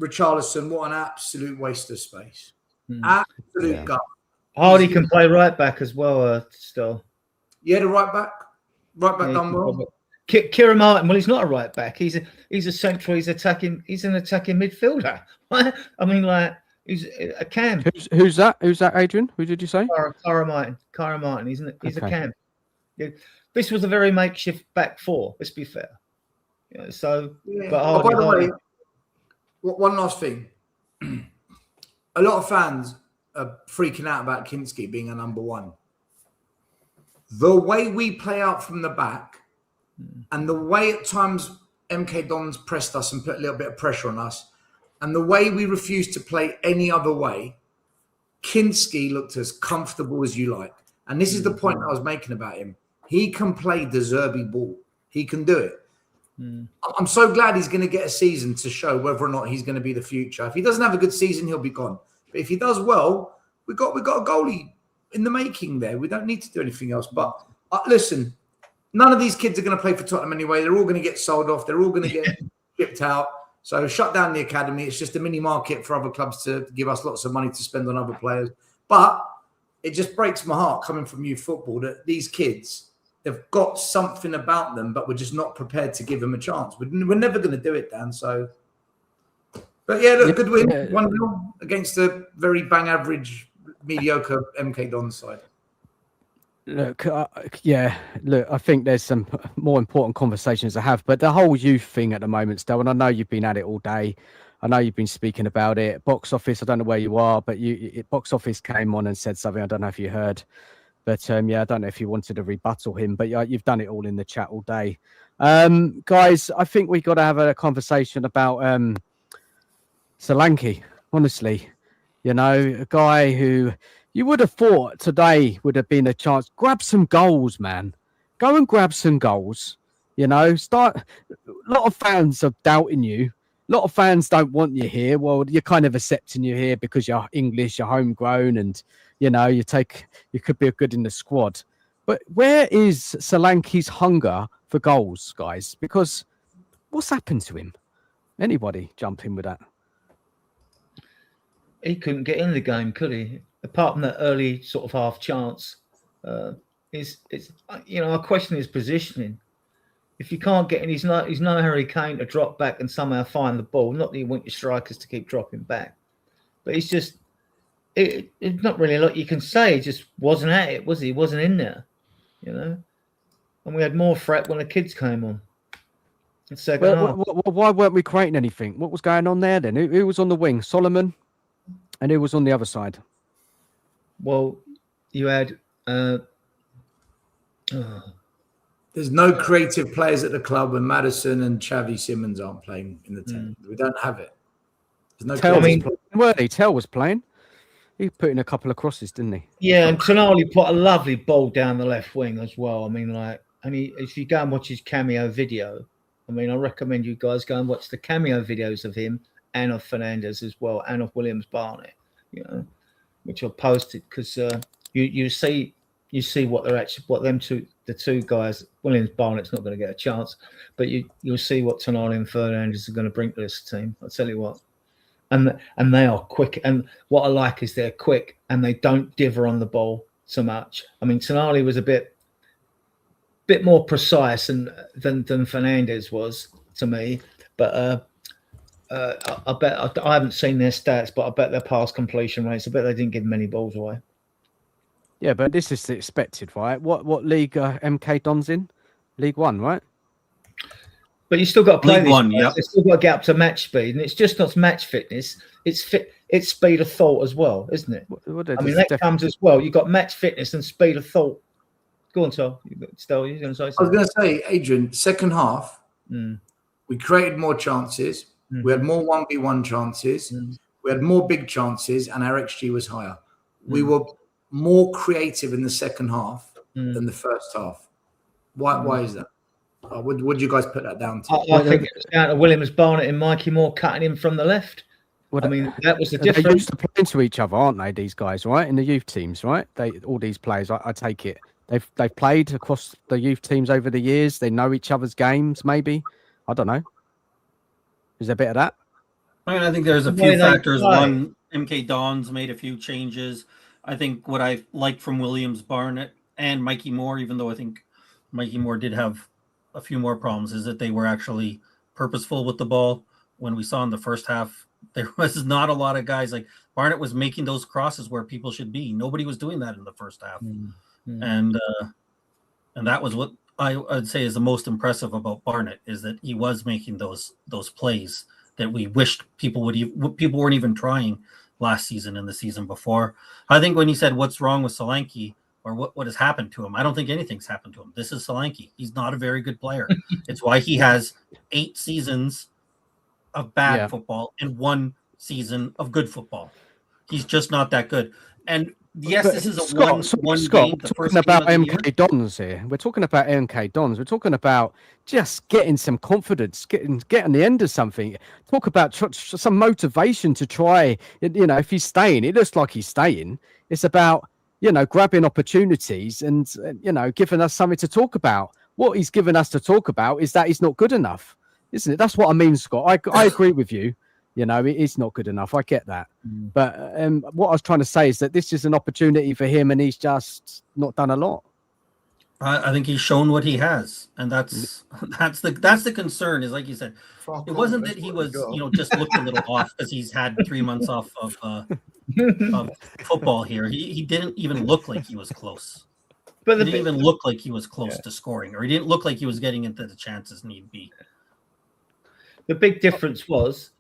Richarlison, what an absolute waste of space. Absolute gut. Hardy can play right back as well, still. Yeah, the right back done well. Kieran Martin, well, he's not a right back. He's a central. He's an attacking midfielder. I mean, like, he's a cam. Who's that? Who's that, Adrian? Who did you say? Cara Martin. He's a cam. Yeah. This was a very makeshift back four. Let's be fair. Yeah, so, yeah. But by the way, one last thing. A lot of fans are freaking out about Kinski being a number one. The way we play out from the back and the way at times MK Dons pressed us and put a little bit of pressure on us and the way we refused to play any other way, Kinski looked as comfortable as you like. And this is the point I was making about him. He can play the Zerbi ball. He can do it. I'm so glad he's going to get a season to show whether or not he's going to be the future. If he doesn't have a good season, he'll be gone. But if he does well, we got a goalie in the making there. We don't need to do anything else. But listen, none of these kids are going to play for Tottenham anyway. They're all going to get sold off. They're all going to get shipped out. So shut down the academy. It's just a mini market for other clubs to give us lots of money to spend on other players. But it just breaks my heart coming from youth football that these kids, they've got something about them, but we're just not prepared to give them a chance. We're never going to do it, Dan. So, but yeah, look, good win. 1-0 against a very bang average, mediocre MK Dons side. Look, look, I think there's some more important conversations to have, but the whole youth thing at the moment, Stel, and I know you've been at it all day. I know you've been speaking about it. Box office, I don't know where you are, but box office came on and said something. I don't know if you heard. But I don't know if you wanted to rebuttal him, but you've done it all in the chat all day. Guys, I think we got to have a conversation about Solanke, honestly. You know, a guy who you would have thought today would have been a chance. Grab some goals, man. Go and grab some goals. You know, a lot of fans are doubting you. A lot of fans don't want you here. Well, you're kind of accepting you here because you're English, you're homegrown, and you know, you could be good in the squad. But where is Solanke's hunger for goals, guys? Because what's happened to him? Anybody jump in with that? He couldn't get in the game, could he? Apart from that early sort of half chance, it's I question his positioning. If you can't get in, he's no Harry Kane to drop back and somehow find the ball. Not that you want your strikers to keep dropping back, but he's just. It's not really a lot you can say. He just wasn't at it, was he? He wasn't in there, you know. And we had more threat when the kids came on. Why weren't we creating anything? What was going on there then? Who was on the wing? Solomon, and who was on the other side? Well, you had. There's no creative players at the club when Maddison and Xavi Simons aren't playing in the 10. We don't have it. There's no. Tell was playing. He put in a couple of crosses, didn't he? Yeah, and Tonali put a lovely ball down the left wing as well. I mean, if you go and watch his cameo video, I mean, I recommend you guys go and watch the cameo videos of him and of Fernandes as well, and of Williams Barnett, which I posted because you see what they're actually, what the two guys, Williams Barnett's not going to get a chance, but you'll see what Tonali and Fernandes are going to bring to this team. I'll tell you what. And they are quick. And what I like is they're quick and they don't dither on the ball so much. I mean, Tonali was a bit more precise than Fernandes was to me. But I bet I haven't seen their stats, but I bet their pass completion rates. I bet they didn't give many balls away. Yeah, but this is expected, right? What league MK Don's in? League One, right? But you still got to play League these One, guys. yep. They still got to get up to match speed, and it's just not match fitness. It's speed of thought as well, isn't it? I mean, that comes as well. You've got match fitness and speed of thought. Go on, Tom. Still, you're going to say something? I was going to say, Adrian, second half, we created more chances. We had more 1v1 chances. We had more big chances, and our XG was higher. We were more creative in the second half than the first half. Why is that? Would you guys put that down to? I think it's down to Williams Barnett and Mikey Moore cutting him from the left. I mean, that was the difference. They used to play into each other, aren't they? These guys, right? In the youth teams, right? All these players, I take it. They've played across the youth teams over the years. They know each other's games, maybe. I don't know. Is there a bit of that? I mean, I think there's a few factors. One, MK Dons made a few changes. I think what I like from Williams Barnett and Mikey Moore, even though I think Mikey Moore did have a few more problems, is that they were actually purposeful with the ball. When we saw in the first half, there was not a lot of guys. Like Barnett was making those crosses where people should be. Nobody was doing that in the first half. And that was what I'd say is the most impressive about Barnett, is that he was making those plays that we wished people weren't even trying last season and the season before. I think when he said what's wrong with Solanke or what has happened to him, I don't think anything's happened to him. This is Solanke. He's not a very good player. It's why he has 8 seasons of bad football and 1 season of good football. He's just not that good. And yes, this is a one game. We're talking about MK Dons here. We're talking about MK Dons. We're talking about just getting some confidence, getting the end of something. Talk about some motivation to try. If he's staying, it looks like he's staying. It's about grabbing opportunities and giving us something to talk about. What he's given us to talk about is that he's not good enough, isn't it? That's what I mean, Scott. I agree with you. It is not good enough. I get that. But what I was trying to say is that this is an opportunity for him, and he's just not done a lot. I think he's shown what he has, and that's the concern. Is like you said, it wasn't that he was just looked a little off because he's had 3 months off of football here. He didn't even look like he was close. But he didn't even look like he was close to scoring, or he didn't look like he was getting into the chances need be. The big difference was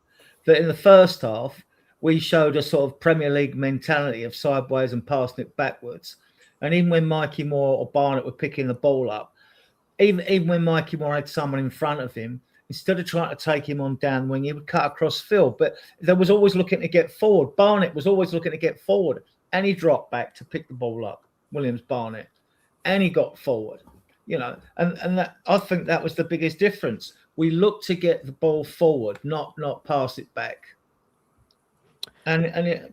that in the first half, we showed a sort of Premier League mentality of sideways and passing it backwards. And even when Mikey Moore or Barnett were picking the ball up, even when Mikey Moore had someone in front of him, instead of trying to take him on down wing, he would cut across field. But they was always looking to get forward. Barnett was always looking to get forward. And he dropped back to pick the ball up, Williams Barnett. And he got forward. And that, I think that was the biggest difference. We looked to get the ball forward, not pass it back. And it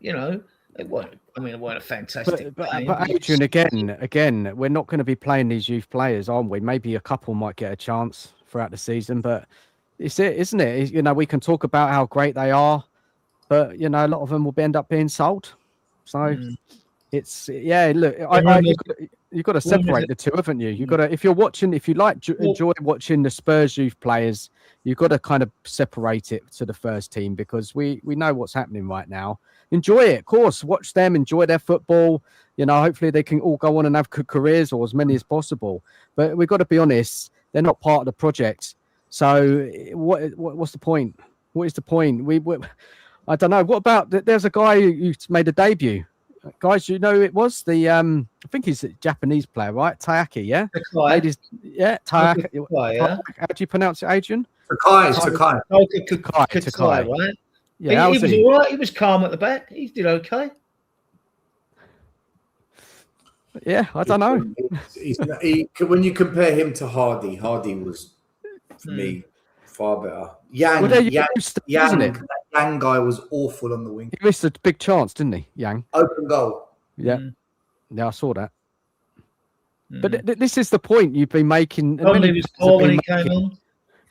wasn't a fantastic game. But Adrian, again, we're not going to be playing these youth players, aren't we? Maybe a couple might get a chance throughout the season, but isn't it? We can talk about how great they are, but a lot of them will end up being sold. So it's look, you've got to separate the two, haven't you? You've got to, if you enjoy watching the Spurs youth players, you've got to kind of separate it to the first team, because we know what's happening right now. Enjoy it, of course. Watch them, enjoy their football. Hopefully they can all go on and have good careers, or as many as possible. But we've got to be honest, they're not part of the project. So what's the point? What is the point? I don't know. What about there's a guy who made a debut. Guys, it was the I think he's a Japanese player, right? Taiki, yeah? Takai. Taiki. How do you pronounce it, Adrian? Takai, right? Yeah, he was all right. He was calm at the back. He did okay. Yeah, I don't know. When you compare him to Hardy was, for me, far better. Yang Yang guy was awful on the wing. He missed a big chance, didn't he, Yang? Open goal. Yeah. Yeah, I saw that. But this is the point you've been making. And Only many was people have poor when been he came making.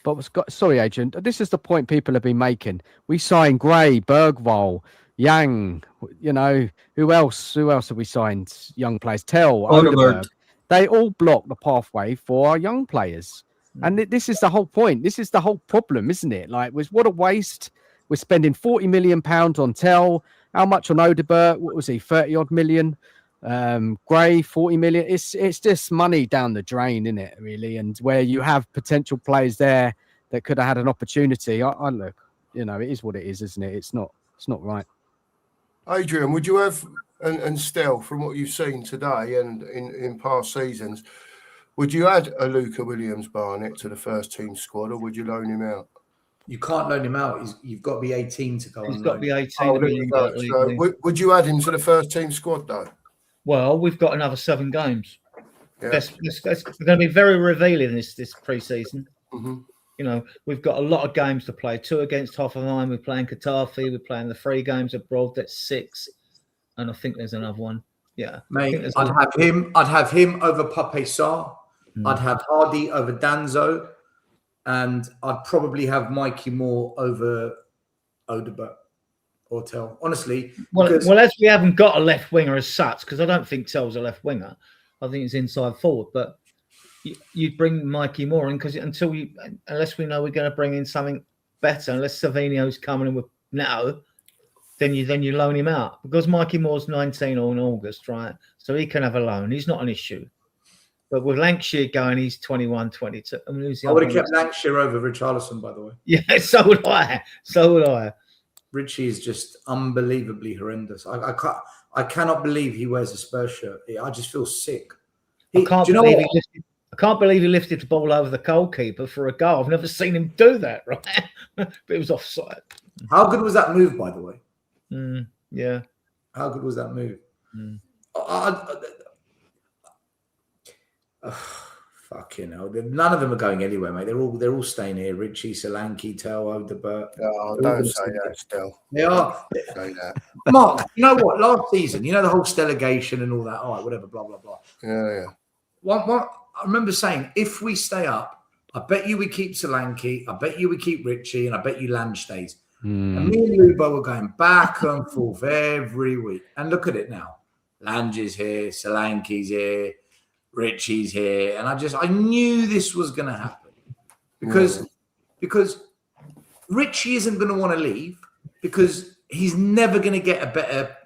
on. But sorry, Adrian. This is the point people have been making. We signed Gray, Bergwall, Yang. You know, who else? Who else have we signed? Young players. Tell, Odeberg. They all block the pathway for our young players. And this is the whole point. This is the whole problem, isn't it? Like, what a waste. We're spending £40 million on Tell. How much on Odeberg? What was he? 30 odd million. Gray, 40 million. It's just money down the drain, isn't it? Really, and where you have potential players there that could have had an opportunity. I look, you know, it is what it is, isn't it? It's not right. Adrian, would you have and still from what you've seen today and in past seasons, would you add a Luca Williams-Barnett to the first team squad, or would you loan him out? You can't loan him out. You've got to be 18 to go on. He's got to be 18. Oh, there you go. So would you add him to the first team squad though? Well, we've got another 7 games. Yeah. That's going to be very revealing this pre-season. Mm-hmm. You know, we've got a lot of games to play. 2 against Hoffenheim. We're playing Getafe. We're playing the 3 games abroad. That's 6. And I think there's another one. Yeah. Mate, I'd have him over Pape Sarr. I'd have Hardy over Danzo. And I'd probably have Mikey Moore over Odeberg or Tell. Honestly. Well, as we haven't got a left winger as such, because I don't think Tell's a left winger. I think it's inside forward. But you'd bring Mikey Moore in because unless we know we're going to bring in something better, unless Savinio's coming in with Neto, then you loan him out because Mikey Moore's 19 in August, right? So he can have a loan. He's not an issue. But with Lancashire going, he's 21, 22. I mean, I would have kept Lancashire over Richarlison, by the way. Yeah, so would I. Richie is just unbelievably horrendous. I cannot believe he wears a Spurs shirt. I just feel sick. I can't believe he lifted the ball over the goalkeeper for a goal. I've never seen him do that, right? But it was offside. How good was that move, by the way? Yeah. How good was that move? Fucking hell. None of them are going anywhere, mate. They're all staying here. Richie, Solanke, Tell, Odeberg. Oh, don't say that still. They are. Say that. Mark, you know what? Last season, you know the whole delegation and all that. All right, whatever, blah, blah, blah. Yeah. I remember saying, if we stay up, I bet you we keep Solanke, I bet you we keep Richie, and I bet you Lange stays. And me and Lubo were going back and forth every week. And look at it now. Lange is here, Solanke's here, Richie's here. And I knew this was going to happen. Because Richie isn't going to want to leave because he's never going to get a better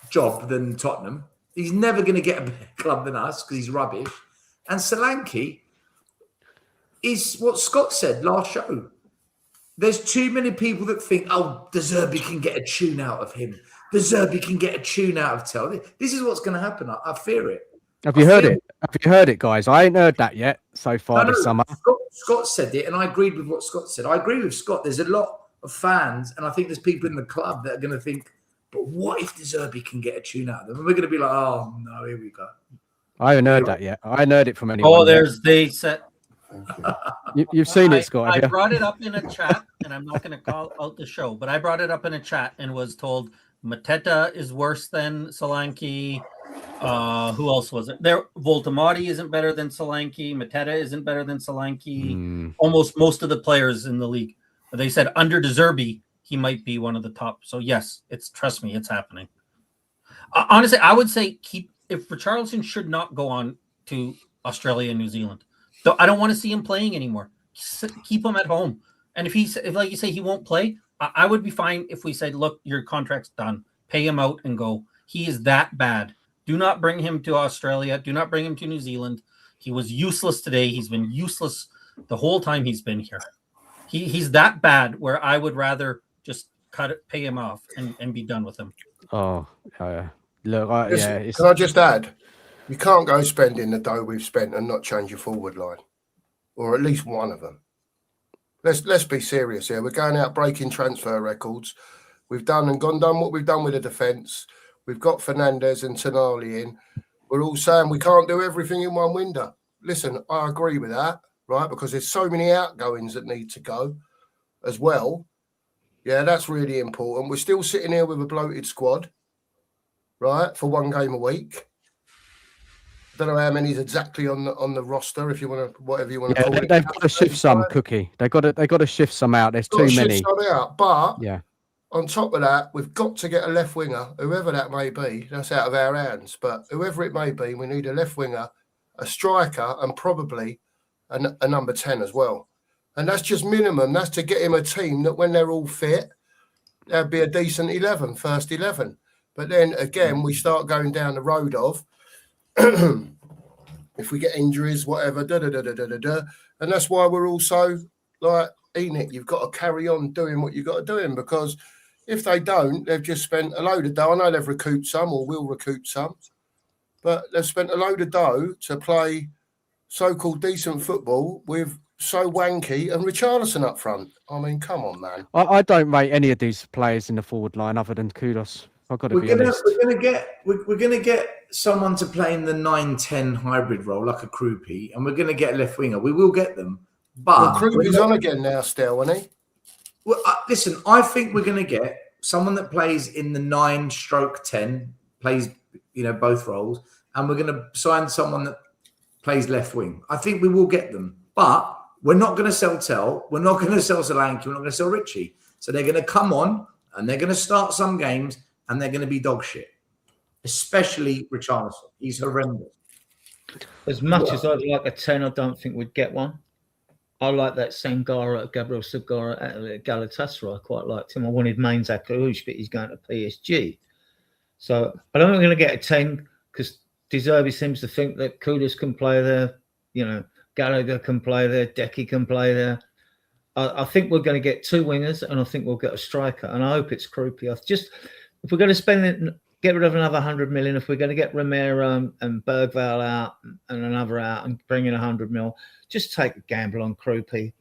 job than Tottenham. He's never going to get a better club than us because he's rubbish. And Solanke is what Scott said last show. There's too many people that think, De Zerbi can get a tune out of him. De Zerbi can get a tune out of Tell. This is what's going to happen. I fear it. Have you heard it? Have you heard it, guys? I ain't heard that yet so far this summer. Scott said it, and I agreed with what Scott said. I agree with Scott. There's a lot of fans, and I think there's people in the club that are going to think, but what if De Zerbi can get a tune out of them? And we're going to be like, oh, no, here we go. I haven't heard that yet. I haven't heard it from anyone. Oh, there's the set. You've seen it, Scott. I brought it up in a chat, and I'm not going to call out the show, but I brought it up in a chat and was told Mateta is worse than Solanke. Who else was it? There, Voltamati isn't better than Solanke. Mateta isn't better than Solanke. Almost most of the players in the league. They said under De Zerbi, he might be one of the top. So yes, trust me, it's happening. Honestly, I would say if Richarlison should not go on to Australia and New Zealand. So I don't want to see him playing anymore. Keep him at home. And if like you say, he won't play, I would be fine if we said, look, your contract's done. Pay him out and go. He is that bad. Do not bring him to Australia. Do not bring him to New Zealand. He was useless today. He's been useless the whole time he's been here. He's that bad where I would rather just pay him off and be done with him. Oh, look, can I just add? You can't go spending the dough we've spent and not change your forward line, or at least one of them. Let's be serious here. We're going out breaking transfer records. We've done what we've done with the defence. We've got Fernandez and Tonali in. We're all saying we can't do everything in one window. Listen, I agree with that, right? Because there's so many outgoings that need to go as well. Yeah, that's really important. We're still sitting here with a bloated squad, right, for one game a week. I don't know how many's exactly on the roster. If you want to, whatever you want to call it, they've got to shift some, Cookie. They've got to shift some out. There's too many. Shift some out, but yeah. On top of that, we've got to get a left winger, whoever that may be. That's out of our hands, but whoever it may be, we need a left winger, a striker, and probably a number 10 as well. And that's just minimum. That's to get him a team that when they're all fit, that'd be a decent 11, first 11. But then again, we start going down the road of if we get injuries, whatever, and that's why we're also like, Enoch, you've got to carry on doing what you've got to do, because if they don't, they've just spent a load of dough. I know they've recouped some or will recoup some, but they've spent a load of dough to play so-called decent football with so wanky and Richarlison up front. I mean, come on, man. I don't rate any of these players in the forward line other than Kudos. I've got to be honest. We're gonna get someone to play in the 9-10 hybrid role like a Krupi, and we're gonna get a left winger. We will get them, but Krupi's on again now, still, isn't he? Well, listen, I think we're going to get someone that plays in the 9/10, plays both roles, and we're going to sign someone that plays left wing. I think we will get them, but we're not going to sell Tell, we're not going to sell Solanke, we're not going to sell Richie. So they're going to come on and they're going to start some games and they're going to be dog shit, especially Richarlison. He's horrendous. As much as I'd like a 10, I don't think we'd get one. I like that Gabriel Sangara at Galatasaray. I quite liked him. I wanted Mainz Aklouche, but he's going to PSG. So I don't think we're going to get a 10 because De Zerbi seems to think that Kudus can play there. Gallagher can play there. Decky can play there. I think we're going to get two wingers, and I think we'll get a striker. And I hope it's Krupi. If we're going to spend it, get rid of another 100 million. If we're going to get Romero and Bergvall out and another out and bring in 100 mil, just take a gamble on Krupi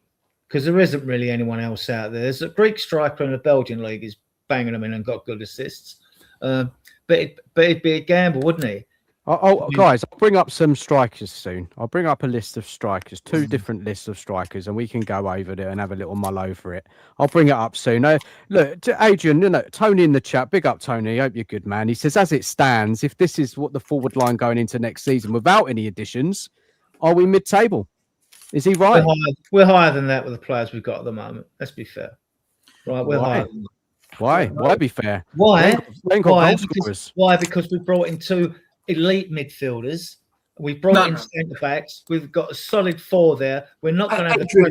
because there isn't really anyone else out there. There's a Greek striker in the Belgian league is banging them in and got good assists. But it'd be a gamble, wouldn't he? Guys, I'll bring up some strikers soon. I'll bring up a list of strikers, two different lists of strikers, and we can go over there and have a little mull over it. I'll bring it up soon. Look, to Adrian, Tony in the chat, big up, Tony. Hope you're good, man. He says, as it stands, if this is what the forward line going into next season without any additions, are we mid-table? Is he right? We're higher than that with the players we've got at the moment. Let's be fair. Right, we're higher than that. Why? Why be fair? Why? Why? Because we brought in two elite midfielders. We've brought in centre backs. We've got a solid four there. We're not going to have Adrian,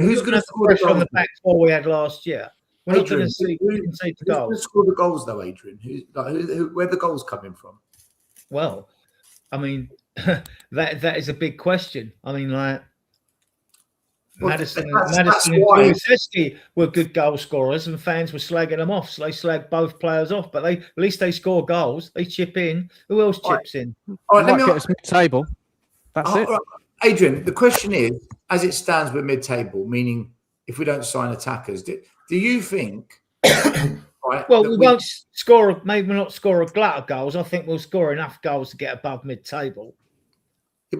who's going to score the goals on the back four we had last year? We're not going to see the goals. Who's going to score the goals though, Adrian? Where are the goals coming from? Well, I mean, that is a big question. I mean, like. Madison and Kulusevski were good goal scorers, and fans were slagging them off. So they slagged both players off, but at least they score goals. They chip in. Who else chips in? All right, let me get us mid-table. That's it. Right. Adrian, the question is, as it stands, we're mid-table, meaning if we don't sign attackers, do you think? Right, well, we won't score. Maybe not score a glut of goals. I think we'll score enough goals to get above mid-table.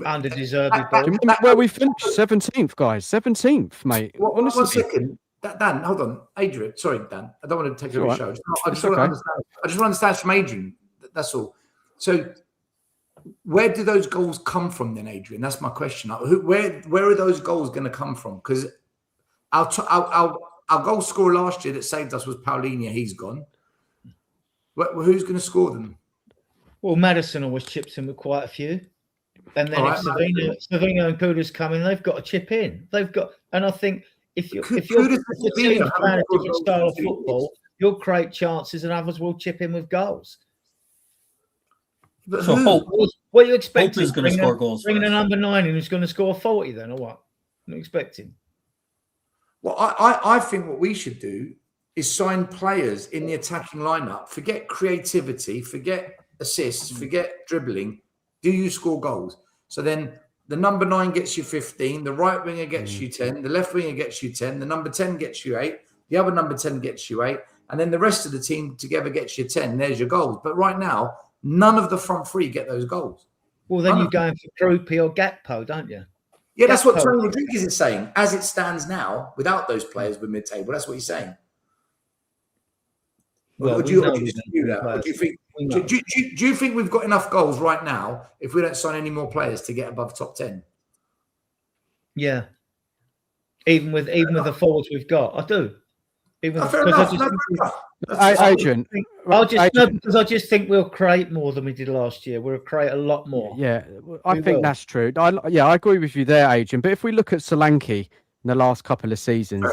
Under De Zerbi ball. Do you remember where we finished? 17th, guys. 17th, mate. One second. Dan, hold on. Adrian, sorry, Dan. I don't want to take over the show. I just want to understand from Adrian. That's all. So where do those goals come from then, Adrian? That's my question. Where are those goals going to come from? Because our goal scorer last year that saved us was Paulinho. He's gone. Who's going to score them? Well, Madison always chips in with quite a few. And then if Savino and Kudus come in, they've got to chip in. And I think if you're playing a different style of football, you'll create chances and others will chip in with goals. So what are you expecting? Hope is going to score goals. Bringing a number 9 in who's going to score 40 then, or what? I'm expecting. Well, I think what we should do is sign players in the attacking lineup. Forget creativity, forget assists, forget dribbling. Do you score goals? So then the number 9 gets you 15, the right winger gets you 10, the left winger gets you 10, the number 10 gets you 8, the other number 10 gets you 8, and then the rest of the team together gets you 10. There's your goals. But right now, none of the front three get those goals. Well, then you're going for Krupi or Gakpo, don't you? Yeah, that's what Tony Rodriguez is saying. As it stands now, without those players with mid-table, that's what he's saying. Well, Or we do you know we're going dispute to that? Or do you think? We know. Do you think we've got enough goals right now if we don't sign any more players to get above top 10? Yeah. Even with the forwards we've got, I do. Even Fair because enough. Adrian, because I just think we'll create more than we did last year. We'll create a lot more. Yeah, I We think will. that's true. I agree with you there, Adrian. But if we look at Solanke in the last couple of seasons,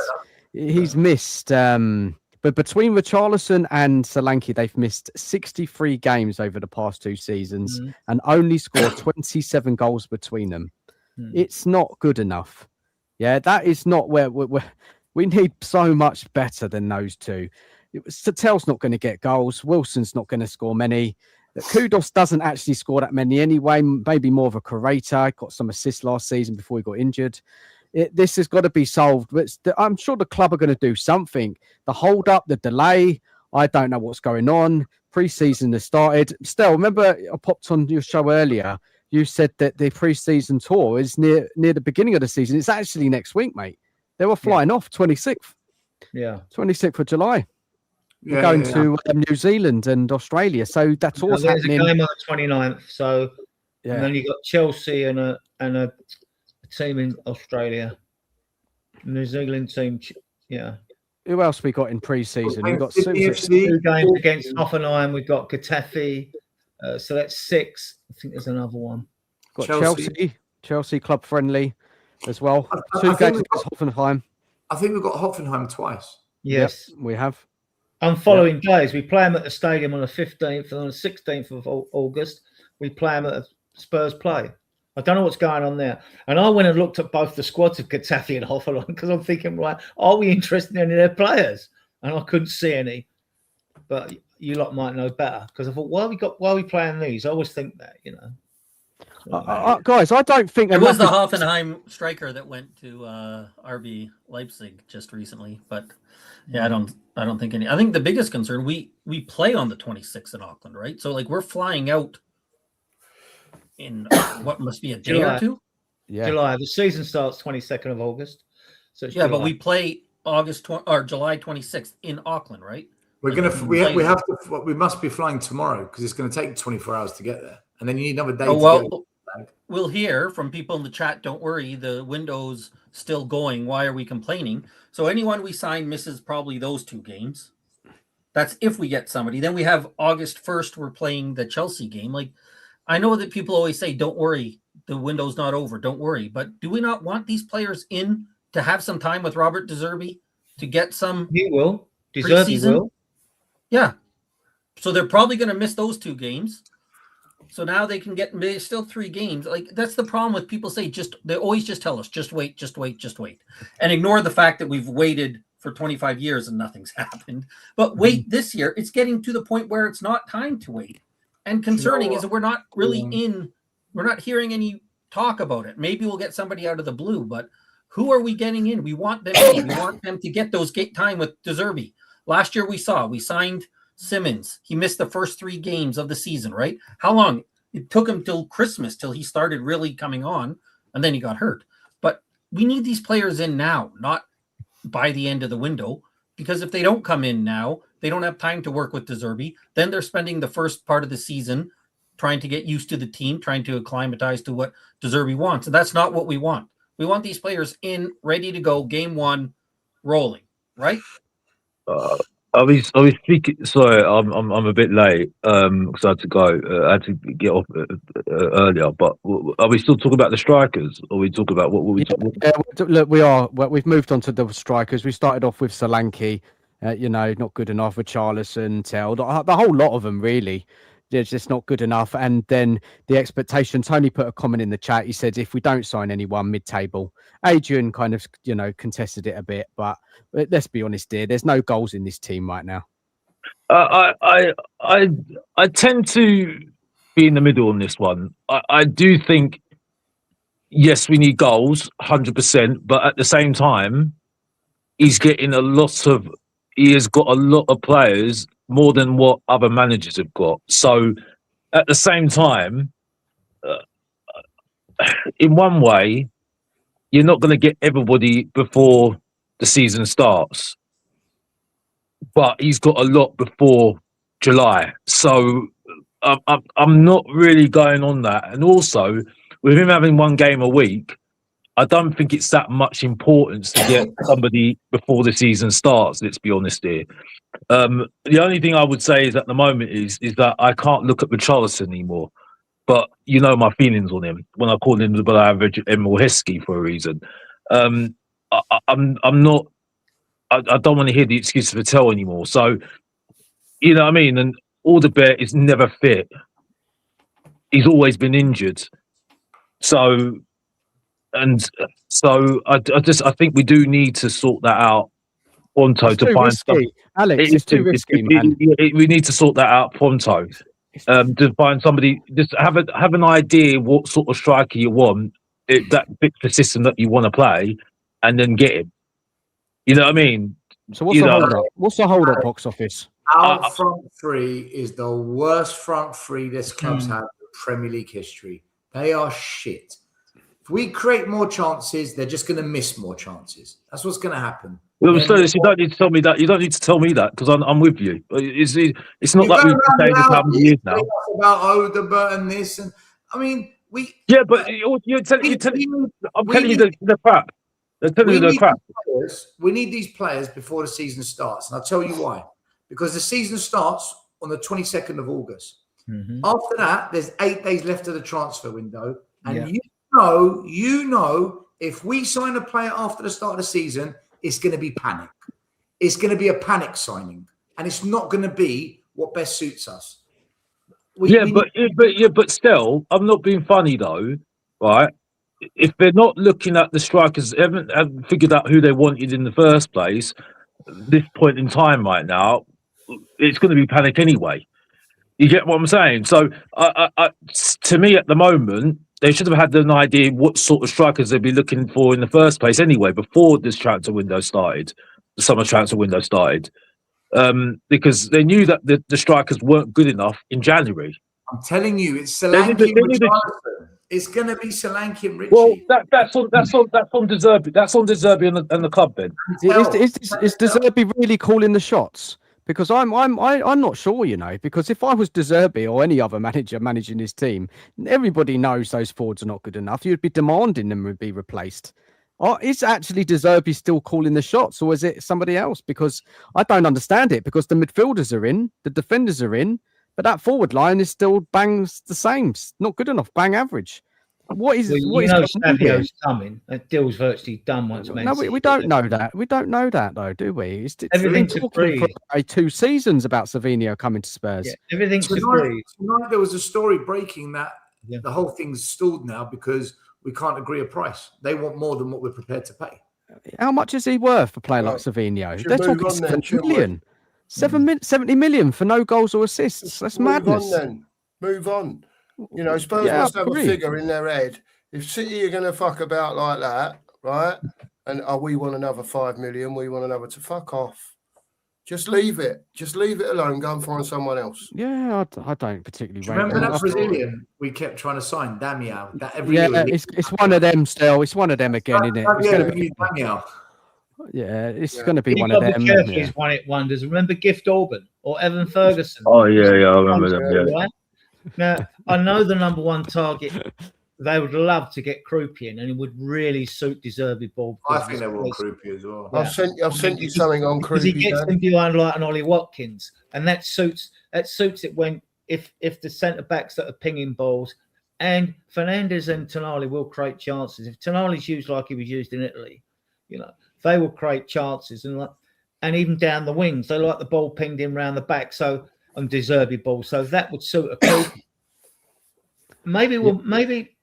he's missed. But between Richarlison and Solanke, they've missed 63 games over the past 2 seasons and only scored 27 goals between them. It's not good enough. Yeah, that is not where we need so much better than those two. Satel's not going to get goals. Wilson's not going to score many. Kudos doesn't actually score that many anyway. Maybe more of a creator. Got some assists last season before he got injured. This has got to be solved. But I'm sure the club are going to do something. The hold up, the delay. I don't know what's going on. Pre-season has started. Still, remember I popped on your show earlier. You said that the pre-season tour is near the beginning of the season. It's actually next week, mate. They were flying off 26th. Yeah. 26th of July. We're going to New Zealand and Australia. So that's all happening. There's a game on the 29th. So, yeah. And then you got Chelsea and a team in Australia. New Zealand team. Yeah. Who else we got in pre-season? We've got 2 games against Hoffenheim. We've got Getafe. So that's 6. I think there's another one. Got Chelsea club friendly as well. 2 games against Hoffenheim. I think we've got Hoffenheim twice. Yes, we have. And following days, we play them at the stadium on the 15th and on the 16th of August. We play them at a Spurs play. I don't know what's going on there. And I went and looked at both the squads of Getafe and Hoffenheim because I'm thinking, right, are we interested in any of their players? And I couldn't see any. But you lot might know better because I thought, why are we playing these? I always think that, you know. Guys, I don't think it was the Hoffenheim striker that went to RB Leipzig just recently, but yeah, I don't think any. I think the biggest concern we play on the 26th in Auckland, right? So like we're flying out in what must be a day or two. Yeah, July. The season starts 22nd of August. So yeah, but we play July 26th in Auckland, right? We're we must be flying tomorrow because it's going to take 24 hours to get there, and then you need another day. We'll hear from people in the chat. Don't worry, the window's still going. Why are we complaining? So anyone we sign misses probably those 2 games. That's if we get somebody. Then we have August 1st. We're playing the Chelsea game. Like I know that people always say, "Don't worry, the window's not over. Don't worry." But do we not want these players in to have some time with Robert De Zerbi to get some? He will. De Zerbi will. Yeah. So they're probably going to miss those 2 games. So now they can get still 3 games. Like that's the problem with people say they always just tell us just wait, and ignore the fact that we've waited for 25 years and nothing's happened. But wait, this year it's getting to the point where it's not time to wait. And concerning is that we're not really we're not hearing any talk about it. Maybe we'll get somebody out of the blue, but who are we getting in? We want them in. We want them to get those time with De Zerbi. Last year we signed Simmons. He missed the first 3 games of the season, right? How long? It took him till Christmas till he started really coming on, and then he got hurt. But we need these players in now, not by the end of the window, because if they don't come in now, they don't have time to work with De Zerbi. Then they're spending the first part of the season trying to get used to the team, trying to acclimatize to what De Zerbi wants. And that's not what we want. We want these players in, ready to go, game 1, rolling, right? I was speaking. Sorry, I'm a bit late because I had to go. I had to get off earlier. But are we still talking about the strikers? Or are we talking about what were we talking about? Yeah, look, we are. Well, we've moved on to the strikers. We started off with Solanke. Not good enough with Richarlison, Tell. The whole lot of them really. They're just not good enough. And then the expectation. Tony put a comment in the chat. He said, if we don't sign anyone mid-table, Adrian kind of, contested it a bit. But let's be honest here. There's no goals in this team right now. I tend to be in the middle on this one. I do think, yes, we need goals, 100%. But at the same time, he has got a lot of players, more than what other managers have got. So at the same time, in one way, you're not going to get everybody before the season starts. but he's got a lot before July. So I'm not really going on that. And also, with him having one game a week, I don't think it's that much importance to get somebody before the season starts. Let's be honest here. The only thing I would say is at the moment is that I can't look at Richarlison anymore. But you know my feelings on him when I called him the below average Emil Heskey for a reason. I'm not. I don't want to hear the excuses for Tell anymore. So you know what I mean. And Alderbert is never fit. He's always been injured. So I think we do need to sort that out. Pronto It's to too find risky. Alex, it's too risky, man. we need to sort that out pronto. To find somebody, just have an idea what sort of striker you want, that fits the system that you want to play, and then get him. You know what I mean? So what's the hold up? What's the hold up, box office? Our front three is the worst front three this club's had in Premier League history. They are shit. If we create more chances, they're just going to miss more chances. That's what's going to happen. Well, you don't need to tell me that. You don't need to tell me that because I'm with you. It's not that we've been saying this how many years now. About Odegaard and this, and I mean, Yeah, but I'm telling you the crap. They're telling you the crap. We need these players before the season starts, and I'll tell you why. Because the season starts on the 22nd of August. Mm-hmm. After that, there's 8 days left of the transfer window, and you know, if we sign a player after the start of the season, it's going to be panic. It's going to be a panic signing, and it's not going to be what best suits us. But still, I'm not being funny though, right? If they're not looking at the strikers, haven't figured out who they wanted in the first place, this point in time right now, it's going to be panic anyway. You get what I'm saying? So, to me, at the moment, they should have had an idea what sort of strikers they'd be looking for in the first place anyway, before this transfer window started, the summer transfer window started, because they knew that the strikers weren't good enough in January. I'm telling you, it's Solanke and Richarlison. It's going to be Solanke and Richie. Well, that's on De Zerbi. That's on De Zerbi and the club then. Is De Zerbi really calling the shots? Because I'm not sure, you know, because if I was De Zerbi or any other manager managing his team, everybody knows those forwards are not good enough. You'd be demanding them to be replaced. Is actually De Zerbi still calling the shots, or is it somebody else? Because I don't understand it, because the midfielders are in, the defenders are in, but that forward line is still bangs the same. It's not good enough, bang average. What is Savio's coming? That deal's virtually done once. No, we don't know that. We don't know that though, do we? Everything's agreed. For 2 seasons about Savinho coming to Spurs. Yeah, everything's agreed. Tonight there was a story breaking that the whole thing's stalled now because we can't agree a price. They want more than what we're prepared to pay. How much is he worth for a player like Savinho? They're talking 7 million. 70 million for no goals or assists. That's madness. Move on. You know, Spurs must have a figure in their head. If City are going to fuck about like that, right? And we want another 5 million, we want another to fuck off. Just leave it. Just leave it alone. Go and find someone else. Yeah, I don't particularly. Remember that Brazilian we kept trying to sign, Damião? It's one of them still. It's one of them again, isn't it? It's going to be Damião. Yeah, it's going to be one of them. He's one-hit wonders. Remember Gift Orban or Evan Ferguson? Oh yeah, I remember them. Yeah. Right? Now I know the number one target. They would love to get Krupi in, and it would really suit De Zerbi ball. I think they want Krupi as well. Yeah. I've sent you something on Krupi. He gets them behind like an Ollie Watkins, and that suits it when if the centre backs that are pinging balls, and Fernandes and Tonali will create chances. If Tonali's used like he was used in Italy, you know, they will create chances, and even down the wings, they like the ball pinged in round the back. So on De Zerbi ball, so that would suit a club. Maybe we'll wait.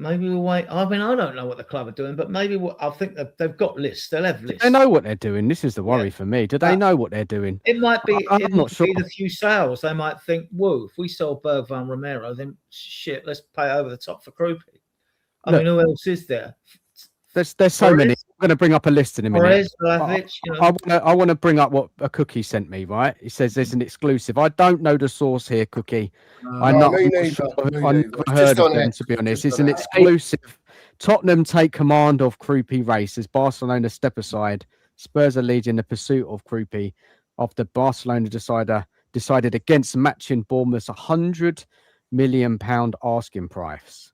I mean, I don't know what the club are doing, but I think they've got lists. They'll have lists. They know what they're doing. This is the worry for me. Do they know what they're doing? It might be. I'm not sure. The few sales, they might think, "Whoa! If we sell Bergwijn Romero, then shit, let's pay over the top for Krupi." I mean, who else is there? There's so many. I'm going to bring up a list in a minute. I want to bring up what a Cookie sent me, right? He says there's an exclusive. I don't know the source here, Cookie. I've never heard of them, to be honest. It's an exclusive. Tottenham take command of Krupi race as Barcelona step aside. Spurs are leading the pursuit of Krupi. after Barcelona decided against matching Bournemouth's £100 million asking price.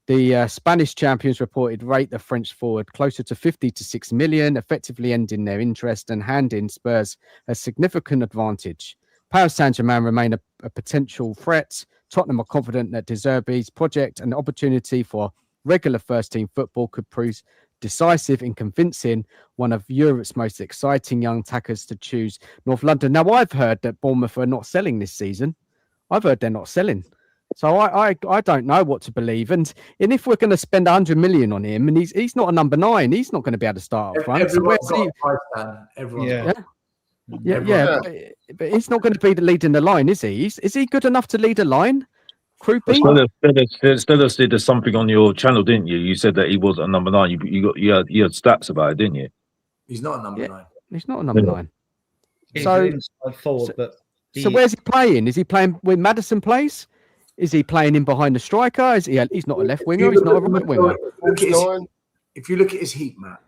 The Spanish champions reported rate the French forward closer to 50 to 6 million, effectively ending their interest and handing Spurs a significant advantage. Paris Saint-Germain remain a potential threat. Tottenham are confident that De Zerbi's project and opportunity for regular first-team football could prove decisive in convincing one of Europe's most exciting young attackers to choose North London. Now, I've heard that Bournemouth are not selling this season. I've heard they're not selling. So I don't know what to believe. And if we're going to spend 100 million on him, and he's not a number 9, he's not going to be able to start up front. Everyone's got a price, Dan. Everyone's got but he's not going to be the leading the line, is he? Is he good enough to lead a line? Croupy? Stelos did something on your channel, didn't you? You said that he was a number 9. You had stats about it, didn't you? He's not a number 9. He's not a number 9. He's So inside forward, but so where's he playing? Is he playing when Maddison plays? Is he playing in behind the striker? He's not a left winger. He's not a right winger. If you look at his heat map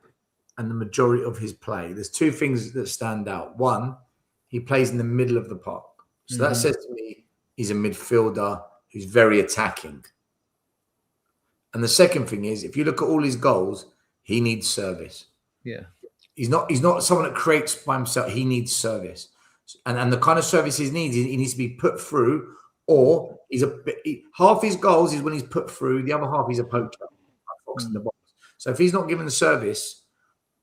and the majority of his play, there's two things that stand out. One, he plays in the middle of the park. So that says to me he's a midfielder who's very attacking. And the second thing is, if you look at all his goals, he needs service. Yeah. He's not someone that creates by himself. He needs service. And the kind of service he needs to be put through, or half his goals is when he's put through, the other half he's a poacher, like fox in the box. So if he's not given the service,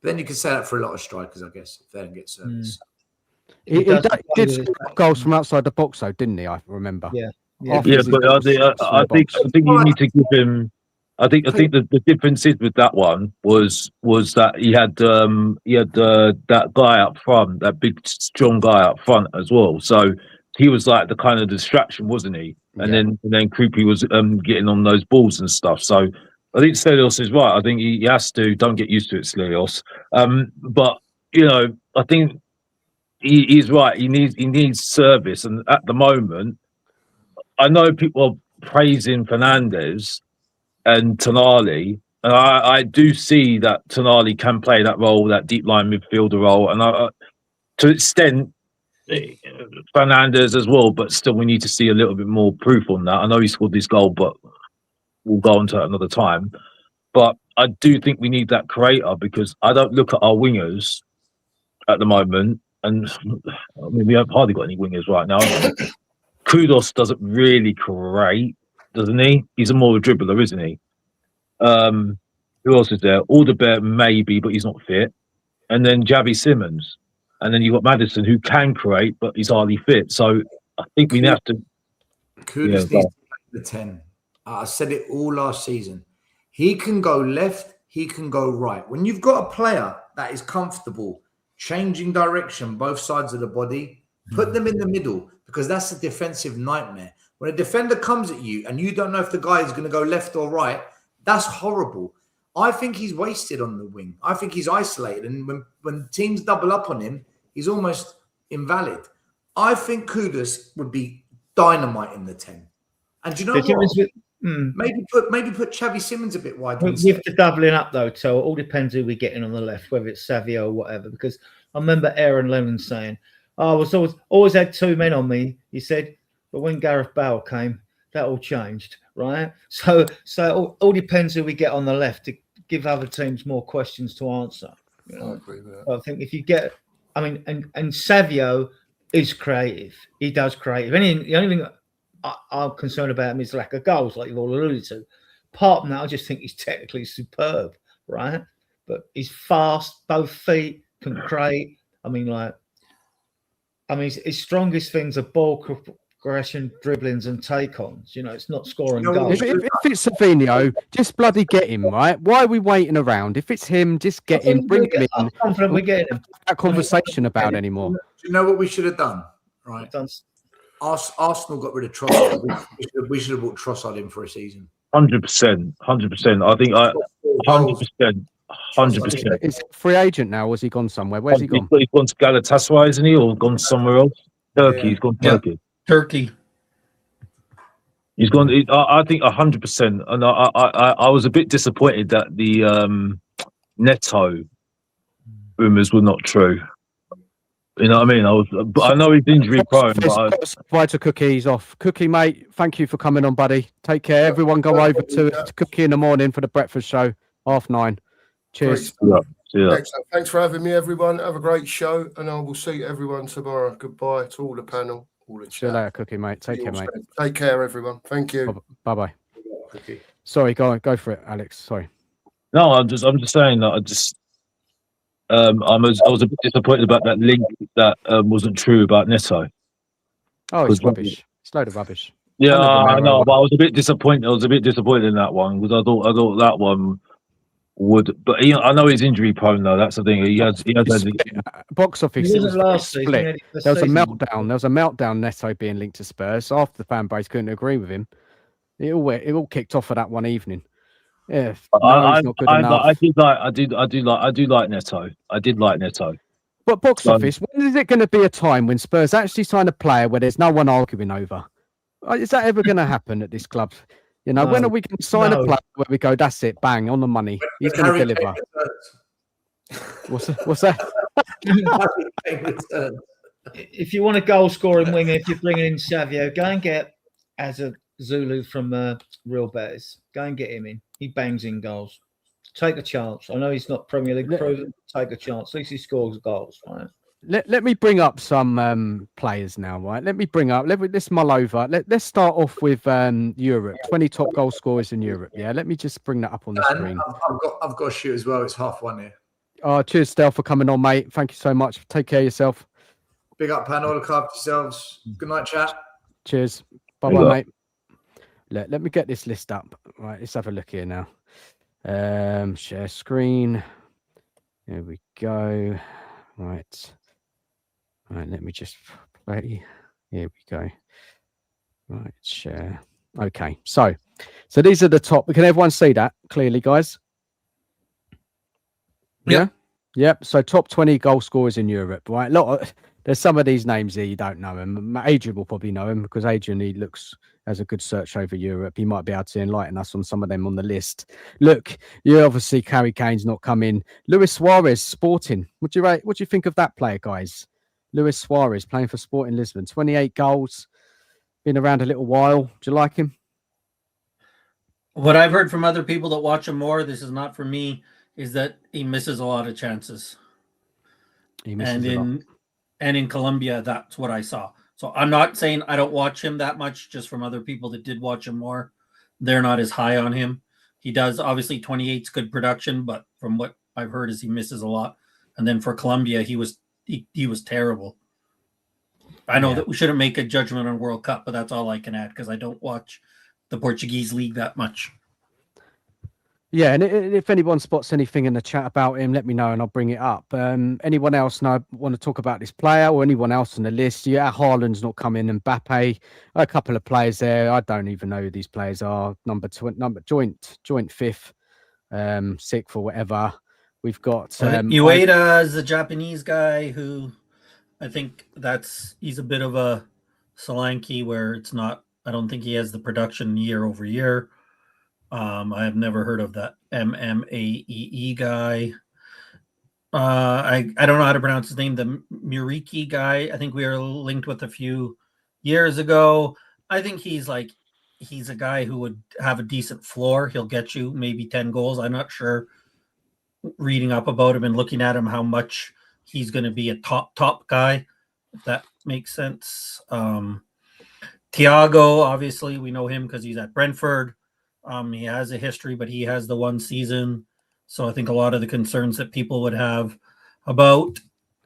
then you can say that for a lot of strikers, I guess, if they don't get service. He did score goals from outside the box, though, didn't he? I remember. Yeah. But I think you need to give him. I think the difference is with that one was that he had that guy up front, that big strong guy up front as well. So he was like the kind of distraction, wasn't he? And then Croupy was getting on those balls and stuff. So I think Stelios is right. I think he has to. Don't get used to it, Stelios. But I think he's right. He needs service, and at the moment, I know people are praising Fernandes and Tonali, and I do see that Tonali can play that role, that deep line midfielder role, and to an extent Fernandes as well. But still, we need to see a little bit more proof on that. I know he scored this goal, but we'll go on to that another time. But I do think we need that creator, because I don't look at our wingers at the moment, and I mean we have hardly got any wingers right now. Kudos doesn't really create, doesn't he? He's more of a dribbler, isn't he? Who else is there? Alderweireld maybe, but he's not fit. And then Javi Simmons. And then you've got Maddison, who can create, but he's hardly fit. So I think we have to... Kudos needs to play the 10. I said it all last season. He can go left, he can go right. When you've got a player that is comfortable changing direction, both sides of the body, put them in the middle, because that's a defensive nightmare. When a defender comes at you and you don't know if the guy is going to go left or right, that's horrible. I think he's wasted on the wing. I think he's isolated. And when teams double up on him, he's almost invalid. I think Kudus would be dynamite in the 10. And do you know what? Maybe put Xavi Simmons a bit wider. With the doubling up, though, so it all depends who we're getting on the left, whether it's Savio or whatever. Because I remember Aaron Lennon saying, I was always had 2 men on me, he said, but when Gareth Bale came, that all changed, right? So it all depends who we get on the left to give other teams more questions to answer. I agree with that. I think if you get, and Savio is creative. He does creative. The only thing I'm concerned about him is lack of goals, like you've all alluded to. Apart from that, I just think he's technically superb, right? But he's fast, both feet, can create. His strongest things are ball progression, dribblings, and take-ons. It's not scoring goals. If it's Savinho, just bloody get him, right? Why are we waiting around? If it's him, just get him, bring him in. I'm confident we're getting him. That conversation about anymore. Do you know what we should have done? Right. Arsenal got rid of Trossard. We should have brought Trossard in for a season. 100%. I think 100%. 100%. Is he free agent now? Or has he gone somewhere? Where's he gone? He's gone to Galatasaray, isn't he? Or gone somewhere else? Turkey. Yeah. He's gone to Turkey. Turkey. He's gone. I think 100%. And I was a bit disappointed that the Neto rumours were not true. You know what I mean? But I know he's injury prone. But Bye to Cookie. He's off. Cookie, mate, thank you for coming on, buddy. Take care. Everyone go over to Cookie in the morning for the breakfast show, 9:30. Cheers. Yeah. Excellent. Thanks for having me, everyone. Have a great show, and I will see everyone tomorrow. Goodbye to all the panel, all the chat. See you later, Cookie, mate. Take care, mate. Take care, everyone. Thank you. Bye-bye. Sorry, go for it, Alex. Sorry. No, I'm just saying that I was a bit disappointed about that link that wasn't true about Neto. Oh, it's rubbish. It's a load of rubbish. Yeah, I know, but I was a bit disappointed. I was a bit disappointed in that one because I thought that one would. But I know he's injury prone though. That's the thing. He has box office. He It wasn't was last split. season, There was a meltdown. There was a meltdown. Neto being linked to Spurs. Half the fan base couldn't agree with him. It all kicked off for that one evening. Yeah, he's not good enough. I do like Neto. I did like Neto. But box office, when is it going to be a time when Spurs actually sign a player where there's no one arguing over? Is that ever going to happen at this club? You know, when are we going to sign a player where we go, that's it, bang, on the money? He's going to deliver. What's that? If you want a goal scoring winger, if you're bringing in Savio, go and get as a Zulu from Real Bears. Go and get him in. He bangs in goals. Take a chance. I know he's not Premier League proven. Take a chance. At least he scores goals, right? Let me bring up some players now, right? Let's mull over. Let's start off with Europe. 20 top goal scorers in Europe. Yeah, let me just bring that up on the screen. I've got to shoot as well. It's 1:30 here. Oh, cheers, Stel, for coming on, mate. Thank you so much. Take care of yourself. Big up, panel. Look after yourselves. Good night, chat. Cheers. Bye-bye, mate. Let me get this list up. Right, let's have a look here now. Share screen. There we go. Right, let me just play. Here we go. Right, share. Okay, so these are the top. Can everyone see that clearly, guys? Yeah. Yep. So top 20 goal scorers in Europe, right? There's some of these names here you don't know him. Adrian will probably know him because Adrian, he has a good search over Europe. He might be able to enlighten us on some of them on the list. Look, you obviously Harry Kane's not come in. Luis Suarez, Sporting. What do you think of that player, guys? Luis Suarez playing for Sporting Lisbon, 28 goals, been around a little while. Do you like him? What I've heard from other people that watch him more, this is not for me, is that he misses a lot of chances. He misses a lot. And in Colombia, that's what I saw. So I'm not saying I don't watch him that much, just from other people that did watch him more. They're not as high on him. He does, obviously 28's good production, but from what I've heard is he misses a lot. And then for Colombia, he was terrible. I know that we shouldn't make a judgment on World Cup, but that's all I can add because I don't watch the Portuguese league that much. Yeah, and if anyone spots anything in the chat about him, let me know and I'll bring it up. Anyone else want to talk about this player or anyone else on the list? Yeah, Haaland's not coming. Mbappe, a couple of players there. I don't even know who these players are. Joint fifth, sixth or whatever. We've got Ueda is the Japanese guy who I think he's a bit of a Solanke where it's not. I don't think he has the production year over year. I have never heard of that MMAEE guy. I don't know how to pronounce his name. The Muriki guy. I think we were linked with a few years ago. I think he's a guy who would have a decent floor. He'll get you maybe 10 goals. I'm not sure. Reading up about him and looking at him, how much he's going to be a top guy, if that makes sense. Thiago, obviously, we know him because he's at Brentford. He has a history, but he has the one season. So I think a lot of the concerns that people would have about,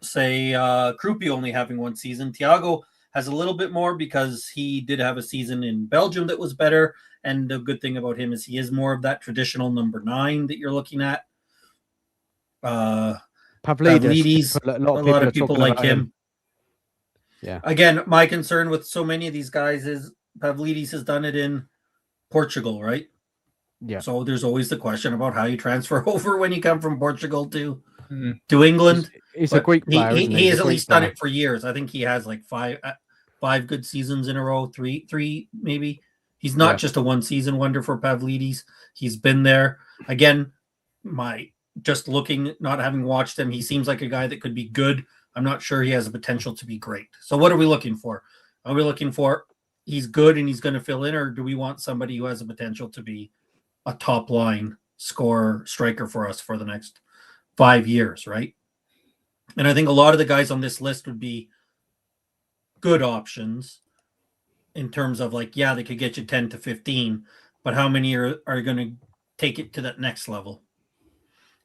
say, Krupi only having one season, Thiago has a little bit more because he did have a season in Belgium that was better. And the good thing about him is he is more of that traditional number 9 that you're looking at. Pavlidis, a lot of people like him. Yeah. Again, my concern with so many of these guys is Pavlidis has done it in Portugal, right? Yeah. So there's always the question about how you transfer over when you come from Portugal to England. He's a Greek player. He has at least done it for years. I think he has like five good seasons in a row, three maybe. He's not just a one season wonder for Pavlidis. He's been there. Again, my just looking, not having watched him, he seems like a guy that could be good. I'm not sure he has the potential to be great. So what are we looking for? Are we looking for he's good and he's going to fill in, or do we want somebody who has the potential to be a top line scorer, striker for us for the next 5 years, right? And I think a lot of the guys on this list would be good options in terms of like, yeah, they could get you 10 to 15, but how many are going to take it to that next level?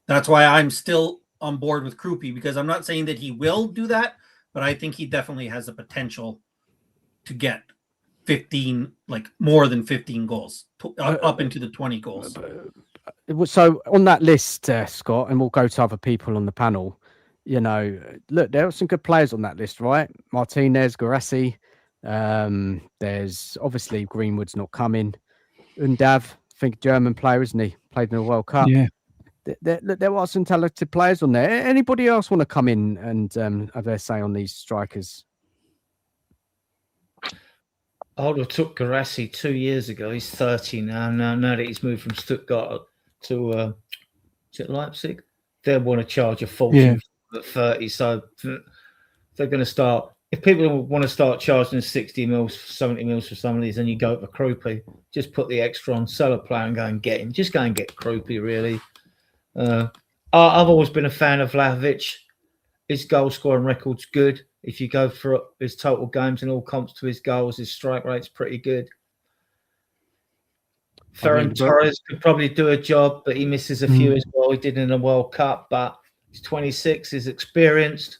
That's why I'm still on board with Krupi, because I'm not saying that he will do that, but I think he definitely has the potential to get 15, like more than 15 goals, up into the 20 goals. So on that list, Scott, and we'll go to other people on the panel. You know, look, there are some good players on that list, right? Martinez, Garassi. There's obviously Greenwood's not coming. Undav, I think German player, isn't he? Played in the World Cup. Yeah. There are some talented players on there. Anybody else want to come in and have their say on these strikers? I would have took Garassi 2 years ago. He's 30 now. Now that he's moved from Stuttgart to is it Leipzig, they want to charge a fortune at 30. So they're going to start. If people want to start charging 60 mils, 70 mils for some of these, then you go for Krupi. Just put the extra on, sell a player and go and get him. Just go and get Krupi, really. I've always been a fan of Vlahovic. His goal scoring record's good. If you go for his total games and all comps to his goals, his strike rate's pretty good. Ferran Torres could probably do a job, but he misses a few as well. He did in the World Cup, but he's 26, he's experienced.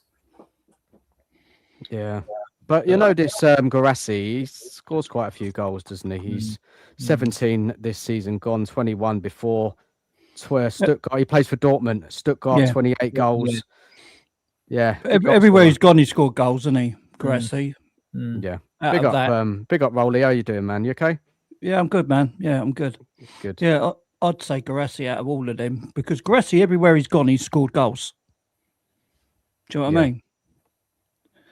Yeah. But you know this Garassi, he scores quite a few goals, doesn't he? He's 17 this season, gone 21 before. Stuttgart, he plays for Dortmund. Stuttgart, 28 goals. Yeah. Everywhere he's gone, he scored goals, hasn't he? Garassi. Yeah. Big up, Rolly. How you doing, man? You okay? Yeah, I'm good, man. Yeah, I'm good. Good. Yeah, I'd say Garassi out of all of them, because Garassi, everywhere he's gone, he's scored goals. Do you know what I mean?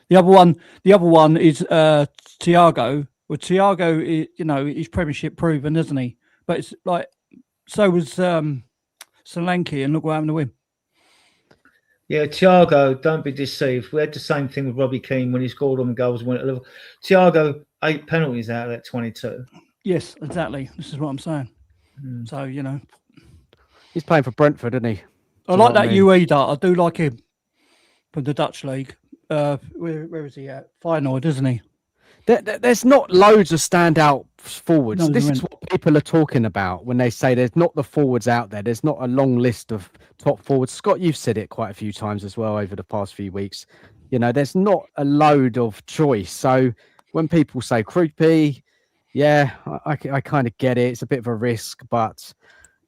The other one is Thiago. Well, Thiago, you know, he's Premiership proven, isn't he? But it's like, so was Solanke, and look what happened to him. Yeah, Thiago, don't be deceived. We had the same thing with Robbie Keane when he scored on goals and went at level. Thiago, 8 penalties out of that 22. Yes, exactly. This is what I'm saying. So, you know. He's playing for Brentford, isn't he? I like that Ueda. I do like him from the Dutch league. Where is he at? Feyenoord, isn't he? There's not loads of standout forwards. No, this is what people are talking about when they say there's not the forwards out there. There's not a long list of top forwards. Scott, you've said it quite a few times as well over the past few weeks. You know, there's not a load of choice. So when people say Krupi, yeah, I kind of get it. It's a bit of a risk, but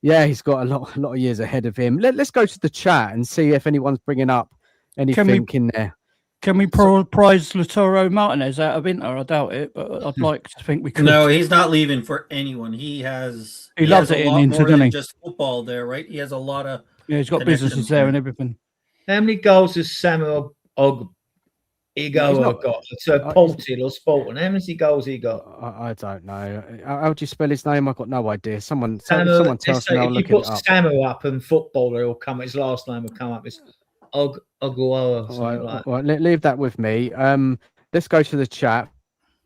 yeah, he's got a lot of years ahead of him. Let's go to the chat and see if anyone's bringing up anything in there. Can we prize Lautaro Martinez out of Inter? I doubt it, but I'd like to think we could. No, he's not leaving for anyone. He loves it in Inter, doesn't he? Just football there, right? He has a lot of he's got businesses there and everything. How many goals has Samuel Igo got? So Portil or Sporting. How many goals he got? I don't know. How do you spell his name? I've got no idea. Someone tells me. If you put Samuel up and footballer, it'll come. His last name will come up. It's Oguoa. Leave that with me. Let's go to the chat.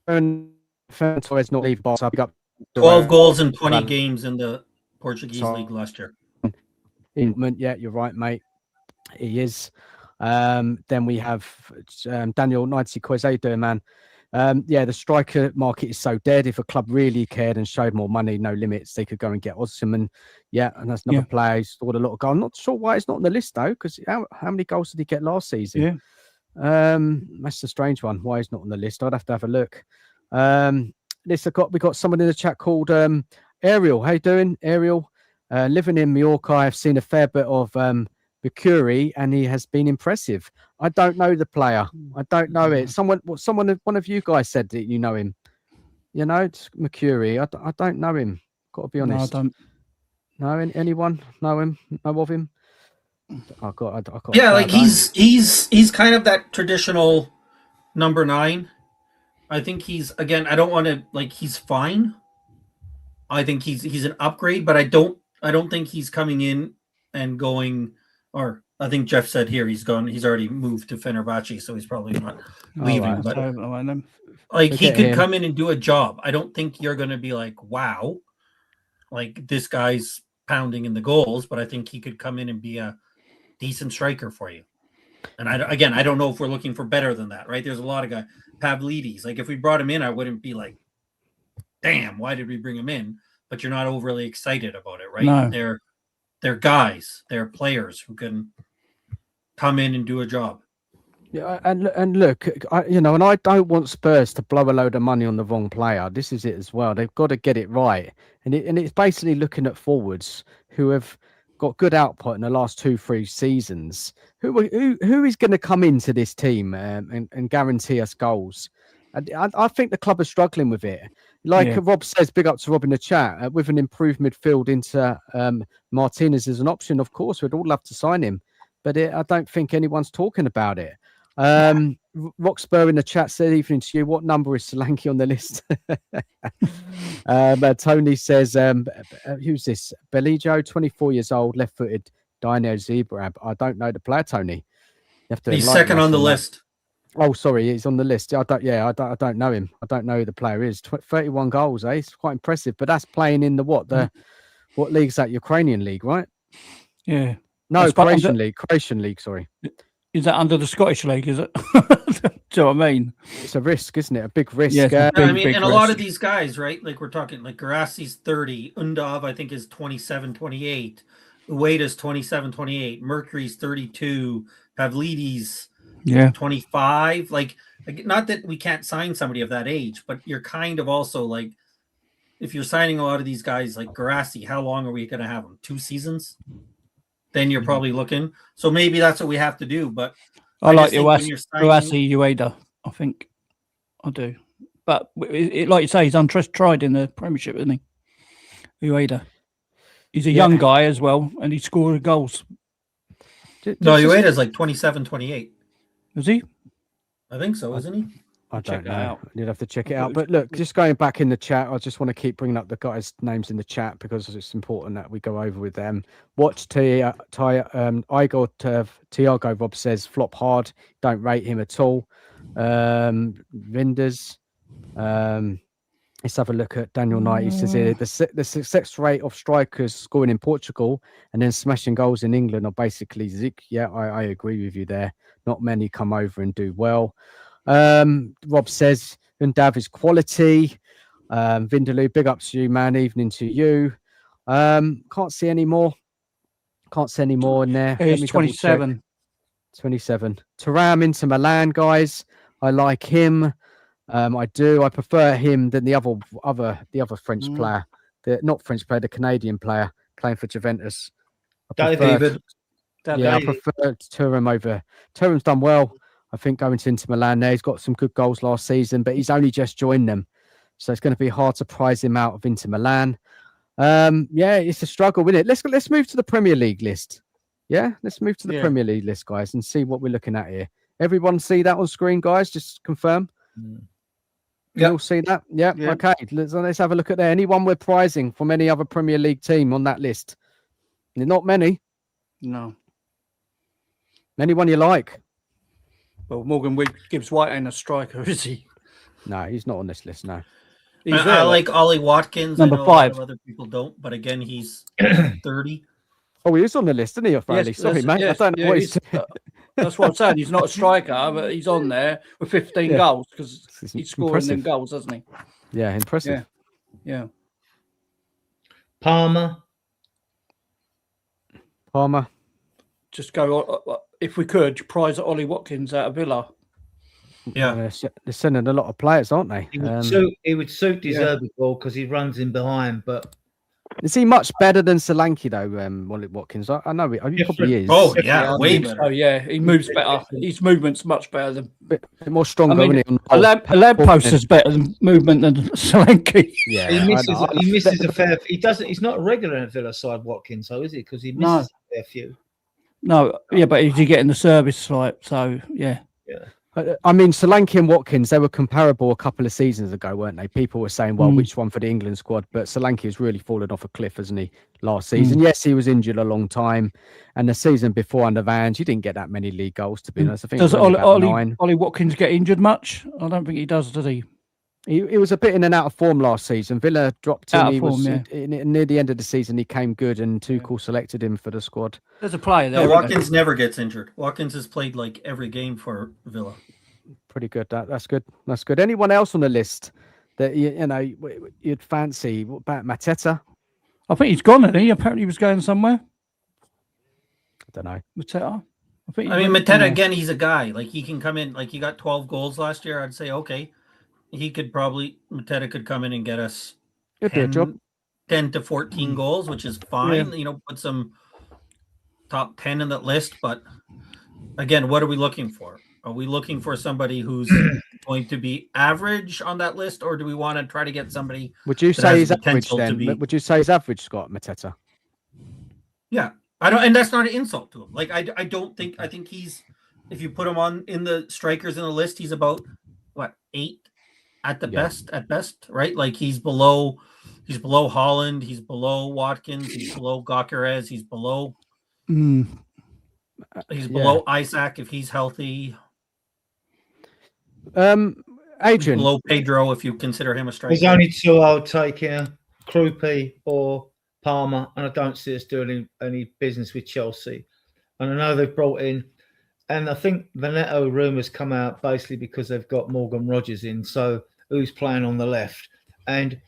Torres not leave box. I've got 12 goals in 20 games in the Portuguese league last year. Yeah, you're right, mate. He is. Then we have Daniel 90 Quiz. How you doing, man? Yeah, the striker market is so dead. If a club really cared and showed more money, no limits, they could go and get Osimhen. Yeah, and that's another player who scored a lot of goals. I'm not sure why it's not on the list though, because how many goals did he get last season? Yeah, that's a strange one. Why he's not on the list? I'd have to have a look. We got someone in the chat called Ariel. How you doing, Ariel? Living in Mallorca, I've seen a fair bit of Bacuri, and he has been impressive. I don't know the player. I don't know it. One of you guys said that you know him. You know, it's Mercury. I don't know him. Got to be honest. No, I don't. No, anyone know him? Know of him? I got. Yeah, like he's kind of that traditional number 9. I think he's I don't want to he's fine. I think he's an upgrade, but I don't think he's coming in and going, or I think Jeff said here he's gone. He's already moved to Fenerbahce, so he's probably not leaving. right. But So, like he Forget could him. come in and do a job. I don't think you're going to be like, wow, like this guy's pounding in the goals, but I think he could come in and be a decent striker for you. And I don't know if we're looking for better than that, right? There's a lot of guys. Pavlidis, like if we brought him in, I wouldn't be like, damn, why did we bring him in? But you're not overly excited about it, right? No. They're guys, they're players who can come in and do a job. Yeah, and look, and I don't want Spurs to blow a load of money on the wrong player. This is it as well. They've got to get it right, and it's basically looking at forwards who have got good output in the last 2-3 seasons. Who is going to come into this team and guarantee us goals? I think the club is struggling with it. Like Rob says, big up to Rob in the chat, with an improved midfield into Martinez as an option. Of course, we'd all love to sign him, but I don't think anyone's talking about it. Roxburgh in the chat said, evening to you. What number is Solanke on the list? Tony says, who's this? Belijo, 24 years old, left-footed, Dino Zebrab. I don't know the player, Tony. You have to He's second on the list. Oh, sorry, he's on the list. I don't know him. I don't know who the player is. 31 goals, eh? It's quite impressive. But that's playing in what league's that? Ukrainian league, right? Yeah. No, Croatian league, sorry. Is that under the Scottish league, is it? Do you know what I mean? It's a risk, isn't it? A big risk. Yeah, and a lot of these guys, right? Like we're talking, like Garassi's 30, Undav, I think, is 27, 28. Ueda's 27, 28. Mercury's 32. Pavlidis, 25. Like, not that we can't sign somebody of that age, but you're kind of also like, if you're signing a lot of these guys like Garassi, how long are we going to have them? 2 seasons? Then you're probably looking. So maybe that's what we have to do. But I like Garassi, Ueda. I think I do. But like you say, he's untried in the Premiership, isn't he? Ueda. He's a young guy as well, and he scored goals. No, Ueda's like 27, 28. Is he? I think so, isn't he? I don't know. You'd have to check it out. But look, just going back in the chat, I just want to keep bringing up the guys' names in the chat because it's important that we go over with them. Watch Igor Tiago, Rob says, flop hard. Don't rate him at all. Vinders. Let's have a look at Daniel Knight. He says here, the success rate of strikers scoring in Portugal and then smashing goals in England are basically zik. Yeah, I agree with you there. Not many come over and do well. Rob says Undav is quality. Vindaloo, big ups to you, man. Evening to you. Can't see any more. In there. He's 27. 27. Thuram into Milan, guys. I like him. I do. I prefer him than the other French player. Not French player, the Canadian player playing for Juventus. David. I prefer Thuram over. Thuram's done well. I think going to Inter Milan there, he's got some good goals last season, but he's only just joined them. So it's going to be hard to prize him out of Inter Milan. It's a struggle, isn't it? Let's move to the Premier League list. Yeah, let's move to the Premier League list, guys, and see what we're looking at here. Everyone see that on screen, guys? Just confirm. You all see that? Yeah. Okay. Let's have a look at there. Anyone we're prizing from any other Premier League team on that list? Not many. No. Anyone you like? Well, Morgan Gibbs White ain't a striker, is he? No, he's not on this list. No. I like Ollie Watkins. Number 5. A lot of other people don't, but again, he's 30. Oh, he is on the list, isn't he? Sorry, mate. I don't know what he's. That's what I'm saying. He's not a striker, but he's on there with 15 goals because he's scoring them goals, hasn't he? Yeah, impressive. Yeah. Palmer. Just go, if we could, prize Ollie Watkins out of Villa. Yeah. They're sending a lot of players, aren't they? He would suit De Zerbi ball because he runs in behind, but. Is he much better than Solanke though, Ollie Watkins? I know he probably is. Oh yeah, way better. Oh yeah, he moves better. His movement's much better than bit more stronger. A lamppost is better than movement than Solanke. Yeah, he misses a fair. He doesn't. He's not a regular in Villa side, Watkins, so is he? Because he misses a fair few. No, yeah, but is he getting the service like so? Yeah. I mean, Solanke and Watkins, they were comparable a couple of seasons ago, weren't they? People were saying, well, which one for the England squad? But Solanke has really fallen off a cliff, hasn't he, last season? Yes, he was injured a long time. And the season before under Vans, you didn't get that many league goals, to be honest. I think Does it was only about 9. Ollie Watkins get injured much? I don't think he does he? He was a bit in and out of form last season. Villa dropped him. Out of He was form, near the end of the season. He came good, and Tuchel selected him for the squad. There's a player there. No, Watkins never gets injured. Watkins has played like every game for Villa. Pretty good. That's good. That's good. Anyone else on the list that you'd fancy? What about Mateta? I think he's gone, isn't he? Apparently, he was going somewhere. I don't know. Mateta. I mean, Mateta again. He's a guy. Like he can come in. Like he got 12 goals last year. I'd say okay. He could Mateta could come in and get us 10 to 14 goals, which is fine. Yeah. Put some top 10 in that list. But again, what are we looking for? Are we looking for somebody who's going to be average on that list, or do we want to try to get somebody? Would you say he's average then? Would you say he's average, Scott Mateta? Yeah, I don't, and that's not an insult to him. Like I think he's, if you put him on in the strikers in the list, he's about 8 at the best, right? Like he's below Holland, he's below Watkins, he's below Gyökeres, he's below Isaac if he's healthy. Adrian, below Pedro if you consider him a striker. There's only 2 I would take here: Krupi or Palmer, and I don't see us doing any business with Chelsea. And I know they've brought in, and I think the Neto rumours come out basically because they've got Morgan Rogers in, so who's playing on the left. And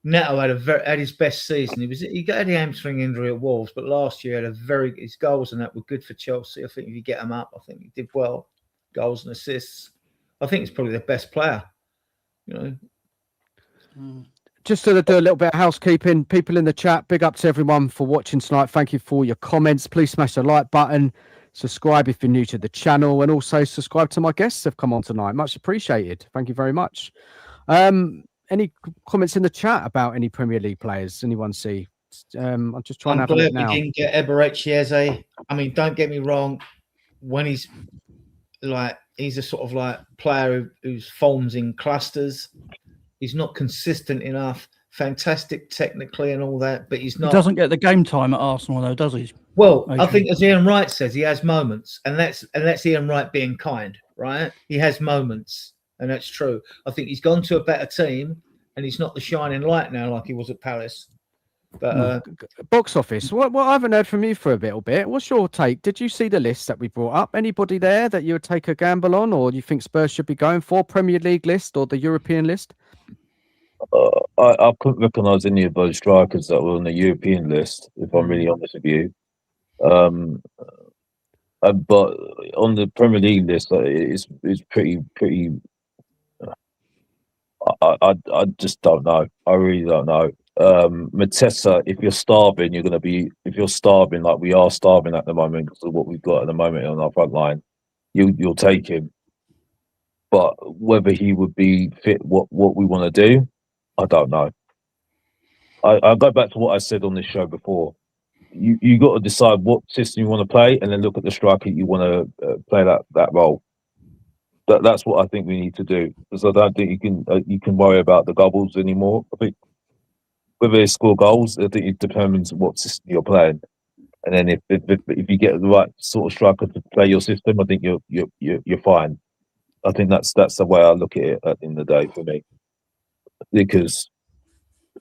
Neto had his best season. He got a hamstring injury at Wolves, but last year his goals and that were good for Chelsea. I think if you get him up, I think he did well. Goals and assists. I think he's probably the best player. Just to do a little bit of housekeeping, people in the chat, big up to everyone for watching tonight. Thank you for your comments. Please smash the like button, subscribe if you're new to the channel, and also subscribe to my guests who have come on tonight. Much appreciated. Thank you very much. Any comments in the chat about any Premier League players? Anyone see? I'm just trying to have a look now. We didn't get Ep31. I mean, don't get me wrong. When he's a sort of player whose forms in clusters. He's not consistent enough. Fantastic technically and all that, but he's not. He doesn't get the game time at Arsenal, though, does he? Well, I think as Ian Wright says, he has moments, and that's Ian Wright being kind, right? He has moments, and that's true. I think he's gone to a better team, and he's not the shining light now like he was at Palace. But box office. What I haven't heard from you for a little bit. What's your take? Did you see the list that we brought up? Anybody there that you would take a gamble on, or do you think Spurs should be going for Premier League list or the European list? I couldn't recognise any of those strikers that were on the European list, if I'm really honest with you. But on the Premier League list, it's pretty. I just don't know. I really don't know. Mateta, if you're starving, if you're starving like we are starving at the moment because of what we've got at the moment on our front line, you'll take him. But whether he would be fit what we want to do, I don't know. I go back to what I said on this show before. You got to decide what system you want to play, and then look at the striker you want to play that role. That's what I think we need to do, because I don't think you can worry about the goals anymore. I think whether they score goals, I think it determines what system you're playing. And then if you get the right sort of striker to play your system, I think you're fine. I think that's the way I look at it at the end of the day for me, because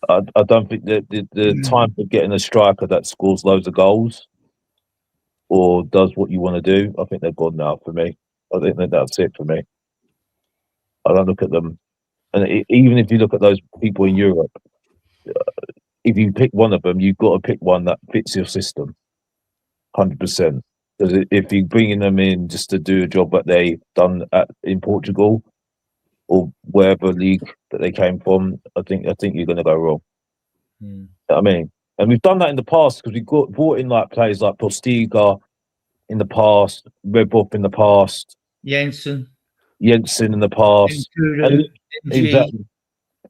I don't think the time for getting a striker that scores loads of goals or does what you want to do, I think they're gone now for me. I think that's it for me. I don't look at them, and even if you look at those people in Europe, if you pick one of them, you've got to pick one that fits your system, 100%. Because if you're bringing them in just to do a job that they've done in Portugal or wherever league that they came from, I think you're going to go wrong. I mean, and we've done that in the past because we've brought in players like Postiga in the past, Redbop in the past, Jensen in the past, exactly.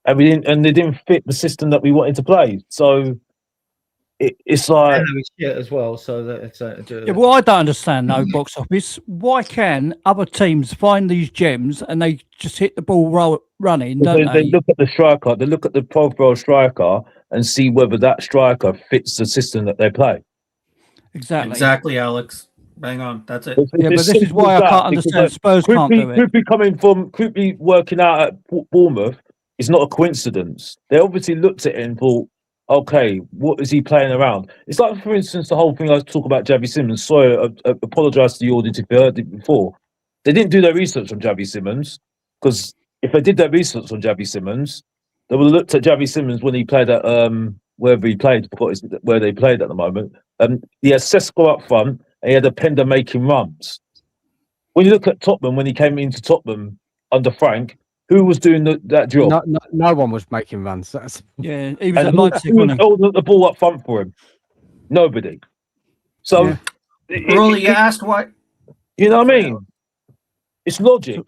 And they didn't fit the system that we wanted to play. So it's like And it's shit as well. So that it's Yeah, well, I don't understand no box office. Why can other teams find these gems and they just hit the ball running, don't they they? look at the striker, they look at the profile striker and see whether that striker fits the system that they play. exactly. Alex. Bang on. That's it. Yeah, but this is why I can't understand Spurs can't do it. Kruppi working out at Bournemouth is not a coincidence. They obviously looked at it and thought, okay, what is he playing around? It's like, for instance, the whole thing I was talking about Javi Simmons. Sorry, I apologise to the audience if you heard it before. They didn't do their research on Javi Simmons, because if they did their research on Javi Simmons, they would have looked at Javi Simmons when he played at wherever he played, where they played at the moment. He had Sesko up front, and he had a Pender making runs. When you look at Tottenham, when he came into Tottenham under Frank, who was doing that job? No one was making runs. That's Yeah, he was And at who Leipzig, was wasn't he? holding the ball up front for him? Nobody. So, Yeah. Rolly, you asked why. you know what I mean? It's logic.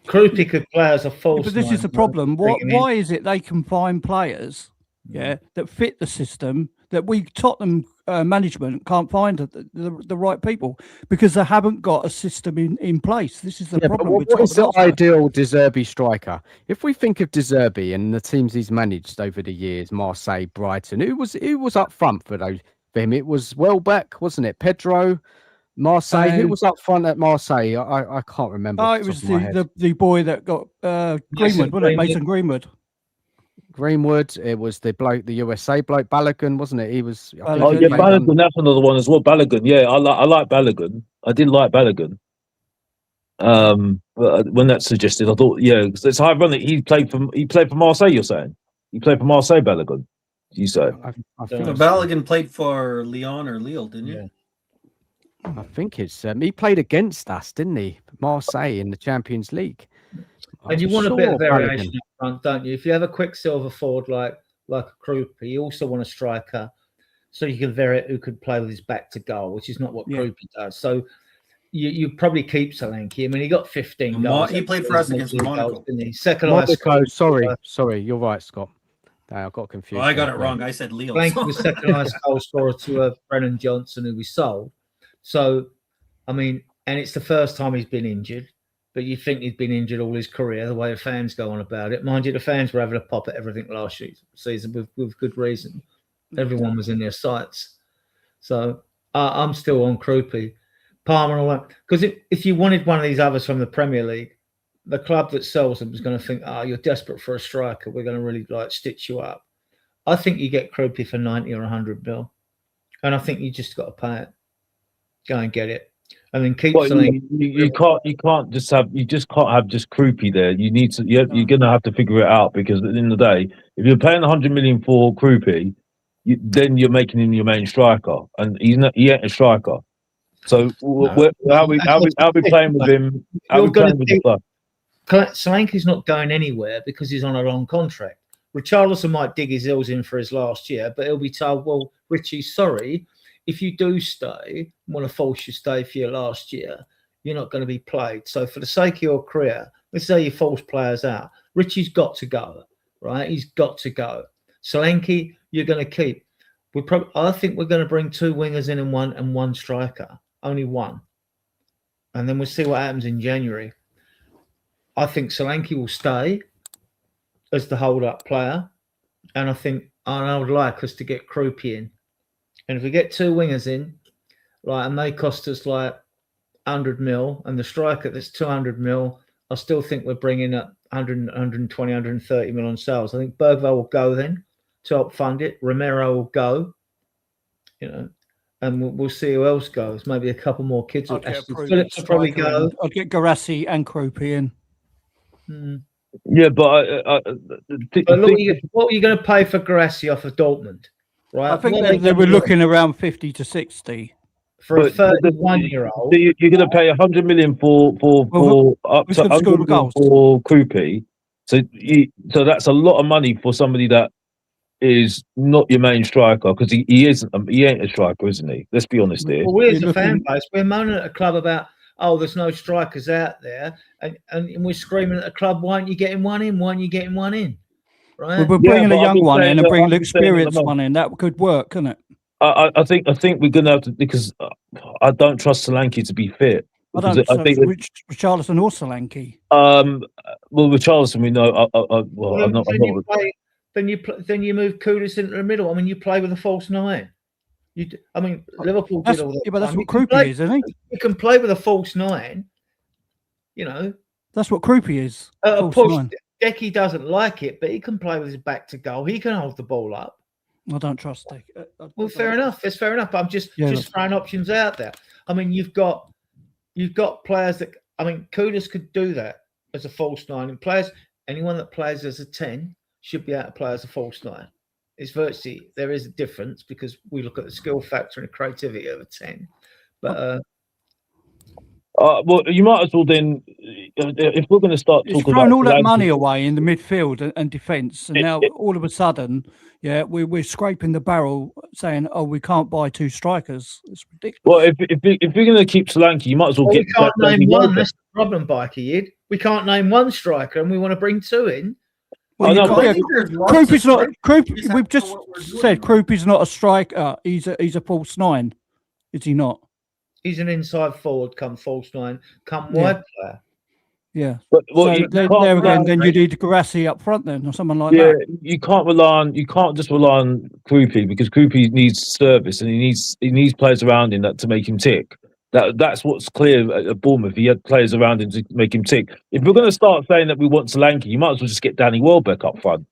Kruppi could play as a false. But this is the problem. Why is it they can find players, that fit the system that we Tottenham management can't find the right people because they haven't got a system in place. This is the problem. What is the ideal De Zerbi striker? If we think of De Zerbi and the teams he's managed over the years, Marseille, Brighton, who was up front for him? It was Welbeck, wasn't it? Pedro, Marseille. Who was up front at Marseille? I can't remember. Oh, it was the boy that got Greenwood, wasn't it? Mason Greenwood. Greenwood. It was the bloke, the USA bloke, Balogun, wasn't it? He was. Balogun. That's another one as well. Balogun. Yeah, I like Balogun. I did like Balogun. But when that's suggested, I thought, it's ironic. He played for Marseille. You're saying he played for Marseille, Balogun. You say? I think Balogun played for Lyon or Lille, didn't you? Yeah. I think it's he played against us, didn't he? Marseille in the Champions League. And you want a bit of variation up front, don't you? If you have a Quicksilver forward like a Kruppi, you also want a striker, so you can vary who could play with his back to goal, which is not what Kruppi does. So you probably keep Solanke. I mean, he got 15 goals. He played for us against Monaco. Didn't he? Second Monaco. Sorry, you're right, Scott. I got confused. I got it wrong. I said Lille. Solanke was second highest goal scorer to Brennan Johnson, who we sold. So, I mean, and it's the first time he's been injured. But you think he'd been injured all his career, the way the fans go on about it. Mind you, the fans were having a pop at everything last season with good reason. Everyone was in their sights. So I'm still on Kruppi. Palmer and all that. Because if you wanted one of these others from the Premier League, the club that sells them is going to think, you're desperate for a striker. We're going to really stitch you up. I think you get Kruppi for 90 or 100 mil. And I think you just got to pay it. Go and get it. And then keep selling. You can't just have Kruppi there. You need to. You're going to have to figure it out, because at the end of the day, if you're paying 100 million for Kruppi, then you're making him your main striker, and he ain't a striker. So how we playing with him? How we playing with the club? Solanke's not going anywhere because he's on a long contract. Richarlison might dig his heels in for his last year, but he'll be told, "Well, Richie, sorry. If you do stay, want to force you stay for your last year, you're not going to be played. So for the sake of your career, let's say you force players out. Richie's got to go, right? He's got to go. Solanke, you're going to keep. I think we're going to bring 2 wingers in and one striker, only one. And then we'll see what happens in January. I think Solanke will stay as the hold-up player. And I would like us to get Kruppi in. And if we get 2 wingers in, and they cost us 100 mil, and the striker that's 200 mil, I still think we're bringing up 100, 120, 130 mil on sales. I think Bergvall will go then to help fund it. Romero will go, and we'll see who else goes. Maybe a couple more kids. Phillips will probably go. I'd get Garassi and Kruppi in. Yeah, but what are you going to pay for Garassi off of Dortmund? Right, I think they were looking around 50 to 60 for a 31-year-old. You're going to pay 100 million for up to 100 million for Kruppi. So that's a lot of money for somebody that is not your main striker, because he isn't. He ain't a striker, isn't he? Let's be honest here. Well, we as a fan base, we're moaning at a club about, there's no strikers out there, and we're screaming at the club, why aren't you getting one in? Why aren't you getting one in? right? We're bringing but a I've young been one saying in and that- bringing I've the been saying at the experienced moment. one in. That could work, couldn't it? I think we're gonna have to, because I don't trust Solanke to be fit. I Because don't. I think Richarlison or Solanke. well, with Charleston we know. Well, I'm not. Then you move Kudus into the middle. I mean, you play with a false nine. Liverpool did all that. Yeah, but that's time. what Krupi is, isn't he? You can play with a false nine. You know, That's what Krupi is. False push. nine. Decky doesn't like it, but he can play with his back to goal. He can hold the ball up. I don't trust Dick. Well, fair enough. It's fair enough. I'm just Yeah, throwing options out there. I mean, you've got players that. I mean, Kudus could do that as a false nine, and anyone that plays as a 10 should be able to play as a false nine. It's virtually, there is a difference because we look at the skill factor and the creativity of a 10. But well, you might as well then, if we're going to start it's talking thrown about all that Solanke- money away in the midfield and defence, and now all of a sudden, yeah, we're scraping the barrel, saying, "Oh, we can't buy two strikers." It's ridiculous. Well, if you're going to keep Solanke, you might as well we get. can't Danny name one. Welbeck. That's the problem, Biker Yid. We can't name one striker, and we want to bring two in. Well, I you know, can't- but- yeah, I think there's lots Krupi's of not. strikers. Krupi, just have we've to just know what we're doing, said right? Krupi's not a striker. He's a false nine. Is he not? He's an inside forward, come false nine, come Yeah. wide player. Yeah. But, well, So you there can't again, rely- then you need Garassi up front, then, or someone like yeah, that. you can't just rely on Krupi, because Krupi needs service and he needs players around him to make him tick. That's what's clear at Bournemouth. He had players around him to make him tick. If we're going to start saying that we want Solanke, you might as well just get Danny Welbeck up front.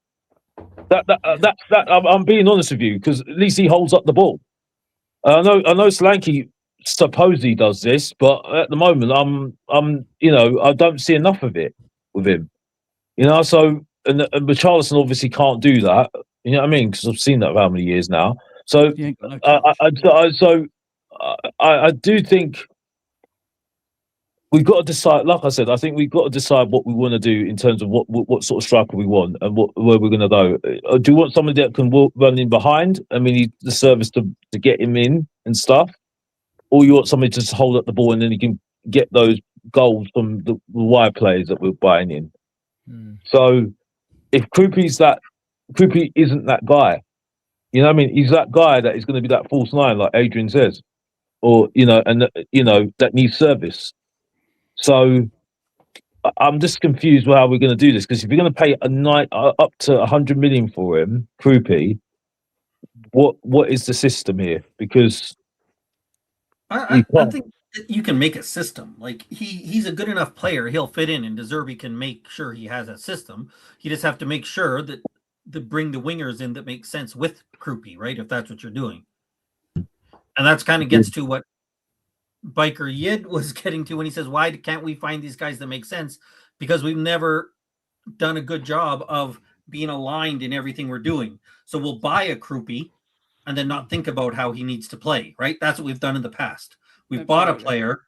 I'm being honest with you, because at least he holds up the ball. I know Solanke supposedly does this, but at the moment, I don't see enough of it with him. So and Richarlison obviously can't do that. You know what I mean? Because I've seen that for how many years now. So He ain't got no touch. I do think we've got to decide. Like I said, I think we've got to decide what we want to do in terms of what sort of striker we want and where we're going to go. Do you want somebody that can run in behind? I mean, need the service to get him in and stuff, or you want somebody to just hold up the ball and then he can get those goals from the wide players that we're buying in. So if Krupi isn't that guy, you know what I mean? He's that guy that is going to be that false nine, like Adrian says, or that needs service. So I'm just confused with how we're going to do this, because if you're going to pay up to 100 million for him, Krupi, what is the system here? Because I think that you can make a system. Like he's a good enough player, he'll fit in, and De Zerbi can make sure he has a system. You just have to make sure that bring the wingers in that make sense with Krupi, right? If that's what you're doing, and that's kind of gets to what Biker Yid was getting to when he says, "Why can't we find these guys that make sense?" Because we've never done a good job of being aligned in everything we're doing. So we'll buy a Krupi and then not think about how he needs to play, right? That's what we've done in the past. We've bought a player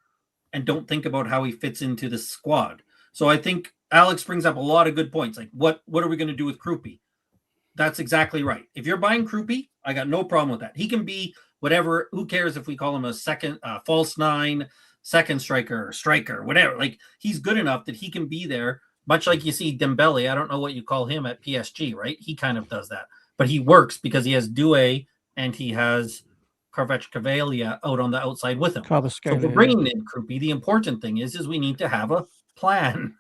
and don't think about how he fits into the squad. So I think Alex brings up a lot of good points. Like, what are we going to do with Krupi? That's exactly right. If you're buying Krupi, I got no problem with that. He can be whatever. Who cares if we call him a second false nine, second striker, whatever. Like, he's good enough that he can be there. Much like you see Dembele. I don't know what you call him at PSG, right? He kind of does that. But he works because he has Doué and he has Carvajal out on the outside with him. So we're bringing in Krupi. The important thing is we need to have a plan.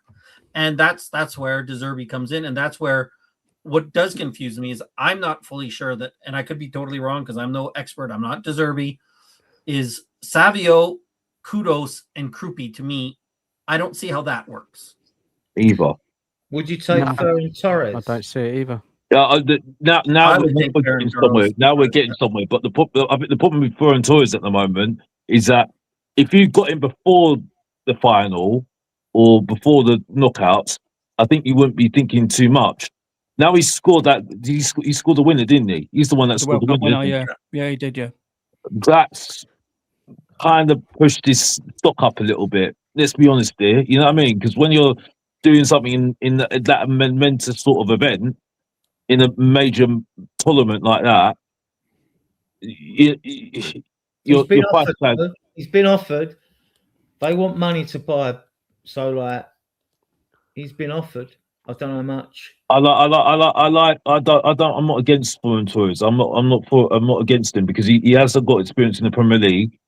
And that's where De Zerbi comes in. And that's where what does confuse me is I'm not fully sure that, and I could be totally wrong because I'm no expert, I'm not De Zerbi, is Savio, Kudos, and Krupi. To me, I don't see how that works. Either. Would you take Ferran Torres? I don't see it either. Now I would we're think getting Ferran somewhere. Torres. Now we're getting somewhere. But I think the problem with Ferran Torres at the moment is that if you got him before the final or before the knockouts, I think you wouldn't be thinking too much. Now he scored that. He scored the winner, didn't he? He's the one that scored the winner. Yeah, he did. Yeah, that's kind of pushed his stock up a little bit. Let's be honest here. You know what I mean? Because when you're doing something in that momentous sort of event, in a major tournament like that, you're he's been offered. They want money to buy, so like he's been offered. I don't know much. I'm not against Foreign Tours. I'm not against him because he hasn't got experience in the Premier League.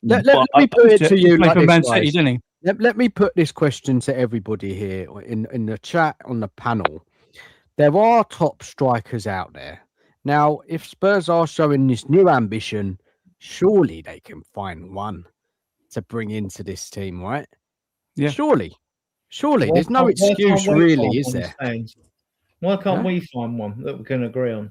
Let me put it to He you played like for this, Man City, guys. didn't he? Let me put this question to everybody here in the chat on the panel. There are top strikers out there. Now, if Spurs are showing this new ambition, surely they can find one to bring into this team, right? Yeah. Surely. Why There's no can't- why can't excuse, we really, find is one, there? Staines? Why can't Huh? we find one that we can agree on?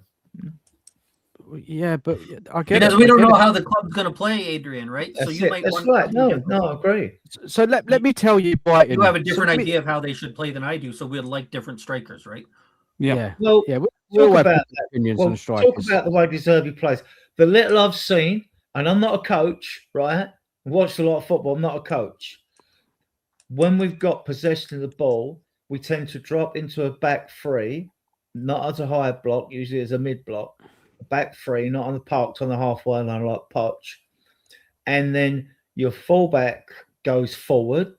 Yeah, but I get Because it. we I don't get know it. how the club's going to play, Adrian, right? That's you it. might That's want right. something No, different. no, I agree. So let me tell you, Brighton. You have a So different let me- idea of how they should play than I do, so we'd like different strikers, right? Yeah, Well, yeah. We talk all have about different opinions Well, on talk strikers. about the way De Zerbi plays. The little I've seen, and I'm not a coach, right? I've watched a lot of football. I'm not a coach. When we've got possession of the ball, we tend to drop into a back three, not as a high block, usually as a mid block. A back three, not on the parked on the halfway line like Poch. And then your fullback goes forward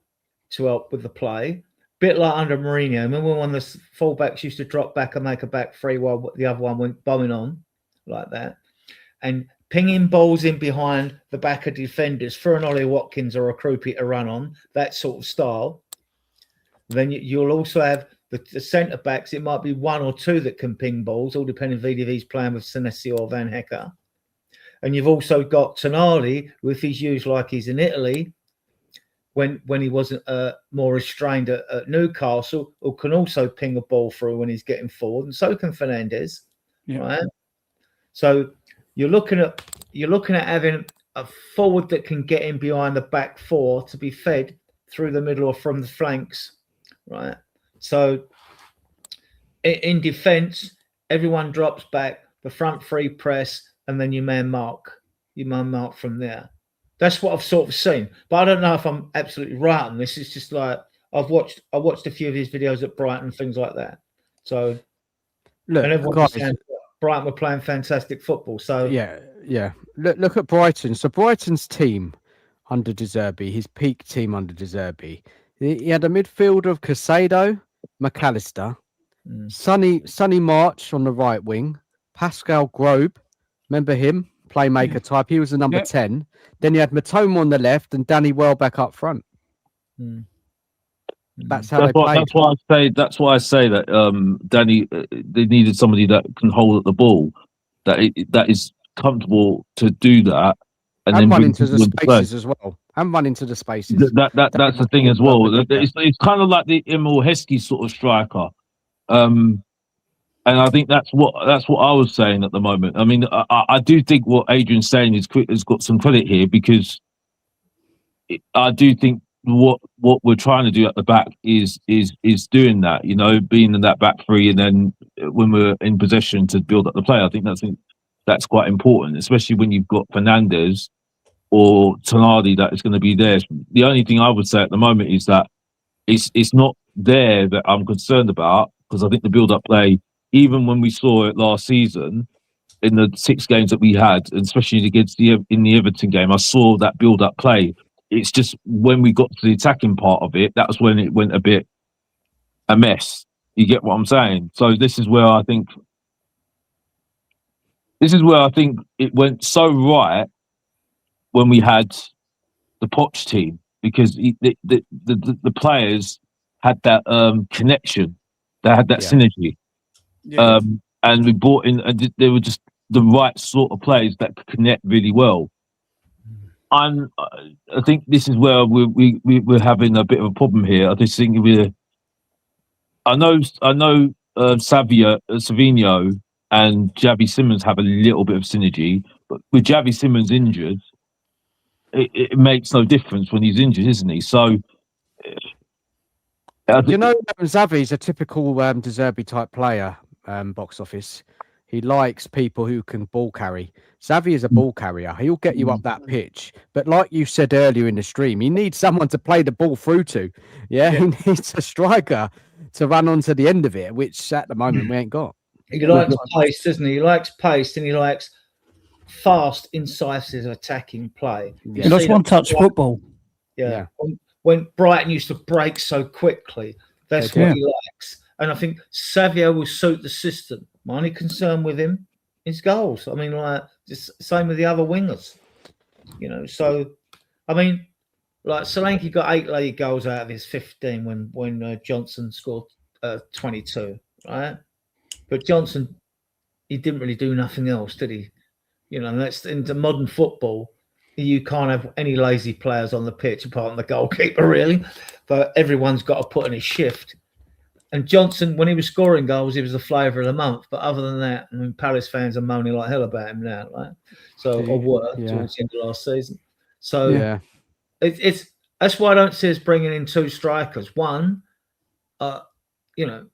to help with the play. Bit like under Mourinho. Remember when the fullbacks used to drop back and make a back three while the other one went bombing on like that? And pinging balls in behind the back of defenders for an Ollie Watkins or a Krupi to run on, that sort of style. Then you'll also have the centre backs. It might be one or two that can ping balls, all depending if VDV's playing with Senesi or Van Hecker. And you've also got Tonali, who if he's used like he's in Italy, when he wasn't more restrained at Newcastle, who can also ping a ball through when he's getting forward, and so can Fernandes, right? So you're looking at having a forward that can get in behind the back four to be fed through the middle or from the flanks, right? So in defence, everyone drops back, the front three press, and then you man mark from there. That's what I've sort of seen, but I don't know if I'm absolutely right on this. It's just like I watched a few of his videos at Brighton, things like that. So Look, and everyone guys, was saying Brighton were playing fantastic football. So yeah. Look at Brighton. So Brighton's team under De Zerbi, his peak team under De Zerbi, he had a midfield of Casado, McAllister, Sonny March on the right wing, Pascal Grobe, remember him, playmaker type. He was the number 10. Then you had Matoma on the left and Danny Welbeck up front. That's how they played. That's why I say that Danny, they needed somebody that can hold the ball, that is comfortable to do that, and then run bring into the people into play. spaces as well. And run into the spaces. That's the thing as well. It's kind of like the Emil Heskey sort of striker, and I think that's what I was saying at the moment. I mean, I do think what Adrian's saying has got some credit here, because I do think what we're trying to do at the back is doing that, being in that back three, and then when we're in possession to build up the play. I think that's quite important, especially when you've got Fernandes or Tonali that is going to be there. The only thing I would say at the moment is that it's not there that I'm concerned about, because I think the build-up play, even when we saw it last season in the 6 games that we had, and especially against in the Everton game, I saw that build-up play. It's just when we got to the attacking part of it, that was when it went a bit a mess. You get what I'm saying? So this is where I think it went so right when we had the Poch team, because the players had that connection, they had that synergy, and we brought in, and they were just the right sort of players that could connect really well. I think this is where we're having a bit of a problem here. I just think I know Savinho and Javi Simmons have a little bit of synergy, but with Javi Simmons injured, it makes no difference when he's injured, isn't he? So, Xavi's a typical De Zerbi type player, box office. He likes people who can ball carry. Xavi is a ball carrier. He'll get you up that pitch. But like you said earlier in the stream, he needs someone to play the ball through to. Yeah. He needs a striker to run onto the end of it, which at the moment we ain't got. He likes pace, doesn't he? He likes pace, and he likes fast, incisive attacking play. He likes one-touch football. Yeah. When Brighton used to break so quickly, That's They what do. he likes. And I think Savio will suit the system. My only concern with him is goals. I mean, like, just same with the other wingers. You know, so, I mean, like, Solanke got 8 late goals out of his 15 when Johnson scored 22, right? But Johnson, he didn't really do nothing else, did he? You know, and that's into modern football. You can't have any lazy players on the pitch apart from the goalkeeper, really. But everyone's got to put in a shift. And Johnson, when he was scoring goals, he was the flavour of the month. But other than that, I mean, Palace fans are moaning like hell about him now, right? So, or were towards the end of last season. So, Yeah. it's that's why I don't see us bringing in 2 strikers. One, you know,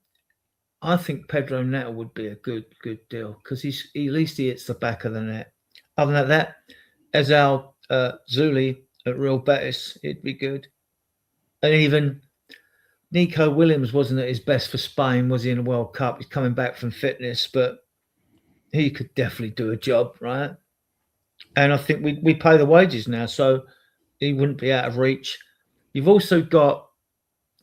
I think Pedro Neto would be a good deal because at least he hits the back of the net. Other than that, as our Zuli at Real Betis, it'd be good. And even Nico Williams wasn't at his best for Spain, was he, in the World Cup? He's coming back from fitness, but he could definitely do a job, right? And I think we pay the wages now, so he wouldn't be out of reach. You've also got,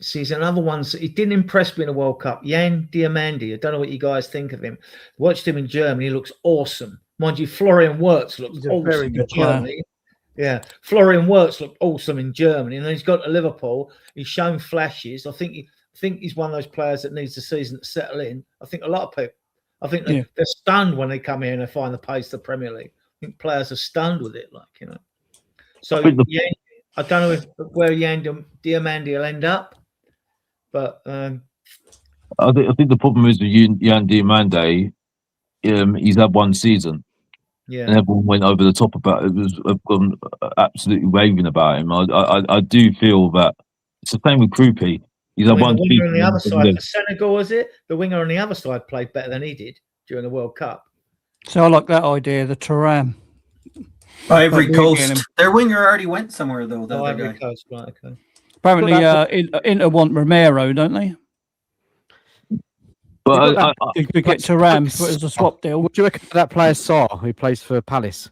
he's another one. He didn't impress me in the World Cup. Jan Diamandi. I don't know what you guys think of him. Watched him in Germany. He looks awesome. Mind you, Florian Wirtz looks He's a awesome very in good player. Germany. Yeah, Florian Wirtz looked awesome in Germany, and then he's got to Liverpool. He's shown flashes. I think he's one of those players that needs the season to settle in. I think a lot of people, I think they're stunned when they come here and they find the pace of the Premier League. I think players are stunned with it, like, you know. So I don't know where Jan Diamandi will end up, but I think the problem is with Jan Diamande. He's had one season. Yeah, and everyone went over the top about it. Was gone absolutely raving about him. I do feel that it's the same with Krupi. He's had one the winger season on the other and side left. for Senegal, was it? The winger on the other side played better than he did during the World Cup. So I like that idea, the Turam. Ivory But we're getting Coast. Their winger already went somewhere though. The other Ivory guy. Coast, right? Okay. Apparently, Inter want Romero, don't they? But You could get Turam as a swap deal. What do you reckon of that player Sarr, who plays for Palace?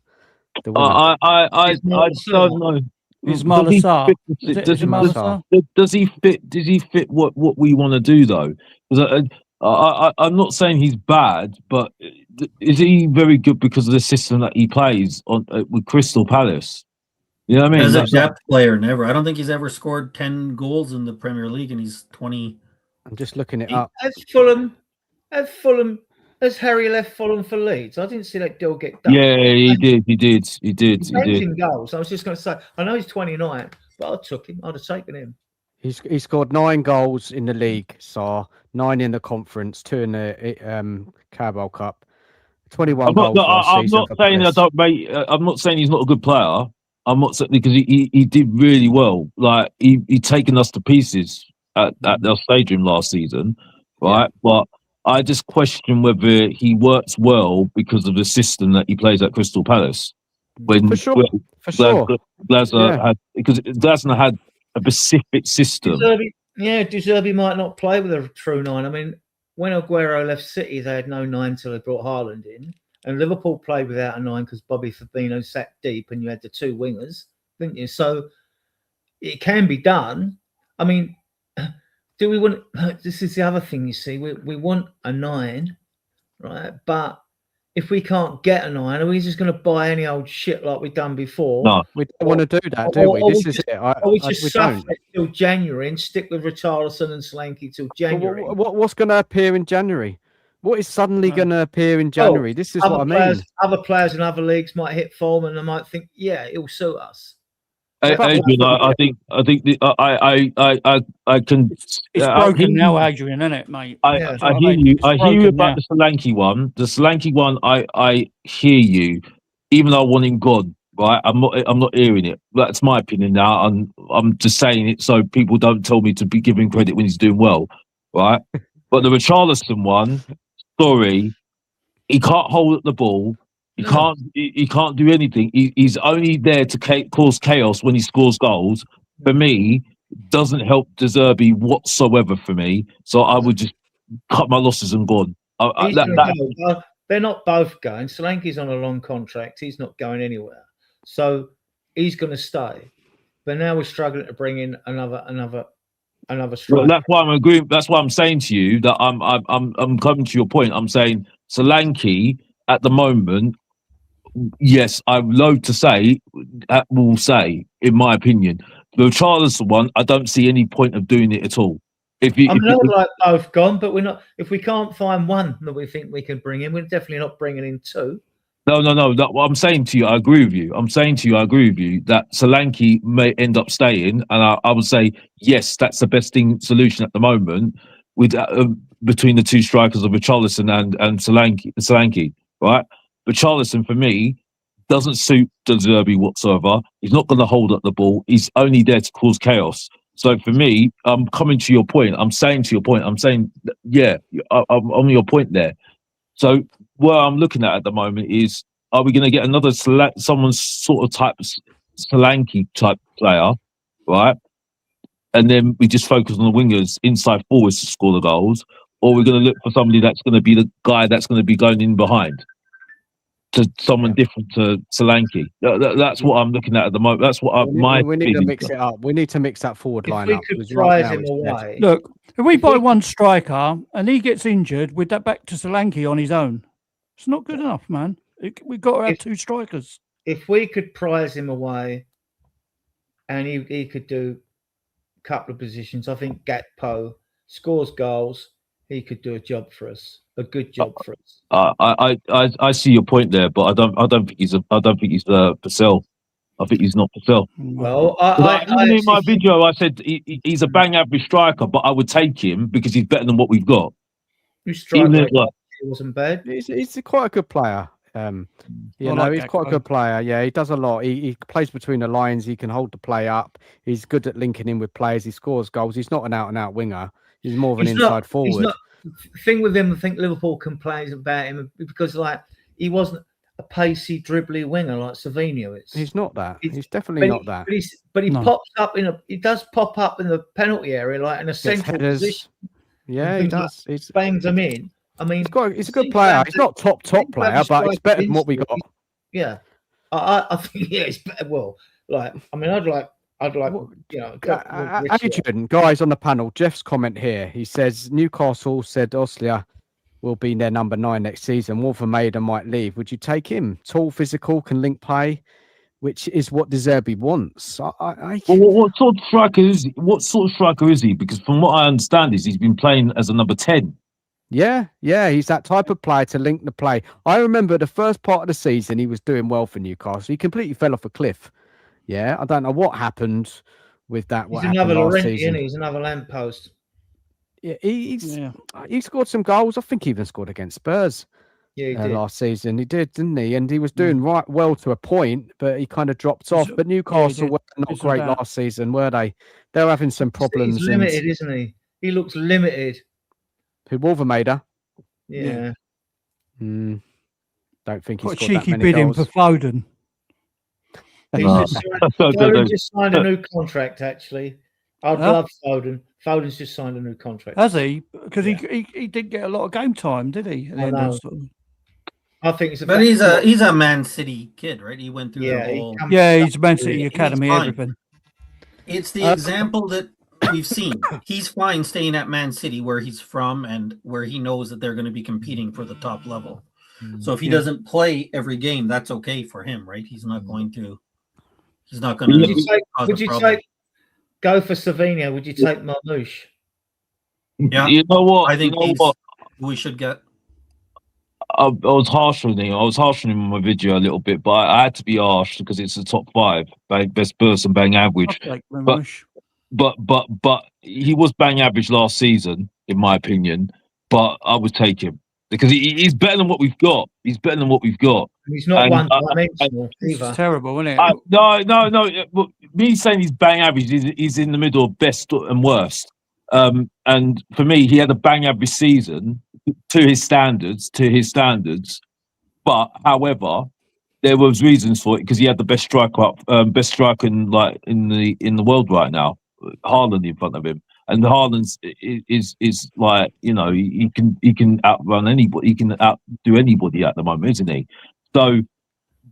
The winger. I don't know. Ismail Does he Assar. fit- Is it does- Ismail does- Assar? Does he fit? Does he fit what we want to do though? Because I'm not saying he's bad, but is he very good because of the system that he plays on with Crystal Palace? You know what I mean? As a That's not- depth player, never. I don't think he's ever scored 10 goals in the Premier League, and he's 20. I'm just looking it up. Has Harry left Fulham for Leeds? I didn't see that deal get done. yeah, he did. He's in goals. I was just going to say, I know he's 29, but I took him. I'd have taken him. He scored 9 goals in the league, Sarr, 9 in the conference, 2 in the Carabao Cup, 21 goals last I'm season not for saying I Palace. don't rate. I'm not saying he's not a good player. I'm not saying because he did really well. Like he taken us to pieces at the stadium last season, right? But I just question whether he works well because of the system that he plays at Crystal Palace. For sure. Glasner had, because Glasner had a specific system. De Zerbi might not play with a true 9. I mean, when Aguero left City, they had no 9 till they brought Haaland in. And Liverpool played without a 9 because Bobby Firmino sat deep and you had the 2 wingers, didn't you? So it can be done. I mean, do we want? This is the other thing, you see. We want a 9, right? But if we can't get a 9, are we just going to buy any old shit like we've done before? No, We don't want to do that, do we? This is it. Or we just We suffer don't. it till January and stick with Richarlison and Solanke till January. What's going to appear in January? What is suddenly going to appear in January? This is what I mean. Other players in other leagues might hit form and they might think, yeah, it'll suit us. Adrian, I think I can. It's broken now, Adrian, isn't it, mate? I hear you. I hear you about the Solanke one. The Solanke one, I hear you. Even though I want him gone, right? I'm not hearing it. That's my opinion now. I'm just saying it so people don't tell me to be giving credit when he's doing well, right? But the Richarlison one, sorry, he can't hold the ball. He can't do anything. He's only there to cause chaos when he scores goals. For me, doesn't help De Zerbi whatsoever for me. So I would just cut my losses and gone. They're not both going. Solanke's on a long contract. He's not going anywhere. So he's going to stay. But now we're struggling to bring in another another Well, striker. that's why I'm agreeing. That's why I'm saying to you that I'm coming to your point. I'm saying Solanke at the moment. Yes, I'm loath to say. Will say, in my opinion, the Charleston one. I don't see any point of doing it at all. I mean, I would like both gone, but we're not. If we can't find one that we think we can bring in, we're definitely not bringing in two. No. What I'm saying to you, I agree with you. I'm saying to you, I agree with you that Solanke may end up staying, and I would say yes, that's the best solution at the moment with between the two strikers of Richarlison and Solanke, right? Richarlison for me doesn't suit De Zerbi whatsoever. He's not going to hold up the ball. He's only there to cause chaos. So for me, I'm coming to your point. I'm saying to your point. I'm saying yeah, I'm on your point there. So what I'm looking at the moment is, are we going to get another someone sort of type Solanke type player, right? And then we just focus on the wingers, inside forwards to score the goals, or we're going to look for somebody that's going to be the guy that's going to be going in behind to someone different to Solanke. That's what I'm looking at the moment. That's what we need to mix it up. We need to mix that forward line up. If we could prize him away. Look, if we buy one striker and he gets injured, with that back to Solanke on his own, it's not good enough, man. We've got to have two strikers. If we could prize him away, and he could do a couple of positions, I think Gakpo scores goals. He could do a job for us, a good job for us. I see your point there, but I don't think he's Purcell. I think he's not Purcell. Well, in my video, I said he's a bang average striker, but I would take him because he's better than what we've got. Who's striker? He wasn't bad. He's quite a good player. He's quite a good player. Yeah, he does a lot. He plays between the lines. He can hold the play up. He's good at linking in with players. He scores goals. He's not an out-and-out winger. He's more of an inside forward. The thing with him, I think Liverpool complains about him because, like, he wasn't a pacey, dribbly winger like Savinho is. He's not that. He's definitely not that. But he pops up he does pop up in the penalty area, like in a central position. Yeah, he does. He bangs them in. I mean, he's a good player. He's not top player, but he's better than what we got. Yeah, I think it's better. Well, like, I mean, I'd like, Adrian, guys on the panel. Jeff's comment here. He says Newcastle said Oslia will be their number 9 next season. Wolvermaiden might leave. Would you take him? Tall, physical, can link play, which is what De Zerbi wants. Well, what sort of striker is he? What sort of striker is he? Because from what I understand, he's been playing as a number 10. Yeah, he's that type of player to link the play. I remember the first part of the season, he was doing well for Newcastle. He completely fell off a cliff. Yeah, I don't know what happened with that. He's another Laurenti, isn't he? He's another lamppost. Yeah, he scored some goals. I think he even scored against Spurs. Yeah, he did. Last season. He did, didn't he? And he was doing right well to a point, but he kind of dropped off. But Newcastle were not great last season, were they? They were having some problems. He's limited, isn't he? He looks limited. Who, Wolvermaiden? Yeah. Don't think he's got got a cheeky that many bidding goals. for Foden. Foden just signed a new contract, actually. I'd love Foden. Foden's just signed a new contract. Has he? Because he didn't get a lot of game time, did he? I think it's he's a Man City kid, right? He went through the whole. He's Man City Academy, everything. It's the example that we've seen. He's fine staying at Man City where he's from and where he knows that they're going to be competing for the top level. So if he doesn't play every game, that's okay for him, right? He's not going to. He's not going to. Would you take? Go for Savinho? Would you take Marmouche? Yeah, you know what? I think we should get. I was harsh on him. I was harsh on him in my video a little bit, but I had to be harsh because it's the top 5, best person, bang average. But he was bang average last season, in my opinion. But I would take him because he's better than what we've got. He's better than what we've got. He's not one-dimensional either. It's terrible, isn't it? No. Me saying he's bang average, he's in the middle of best and worst. And for me, he had a bang average season to his standards. But however, there was reasons for it because he had the best striker in the world right now, Haaland in front of him. And Haaland is like, he can outrun anybody. He can outdo anybody at the moment, isn't he? So,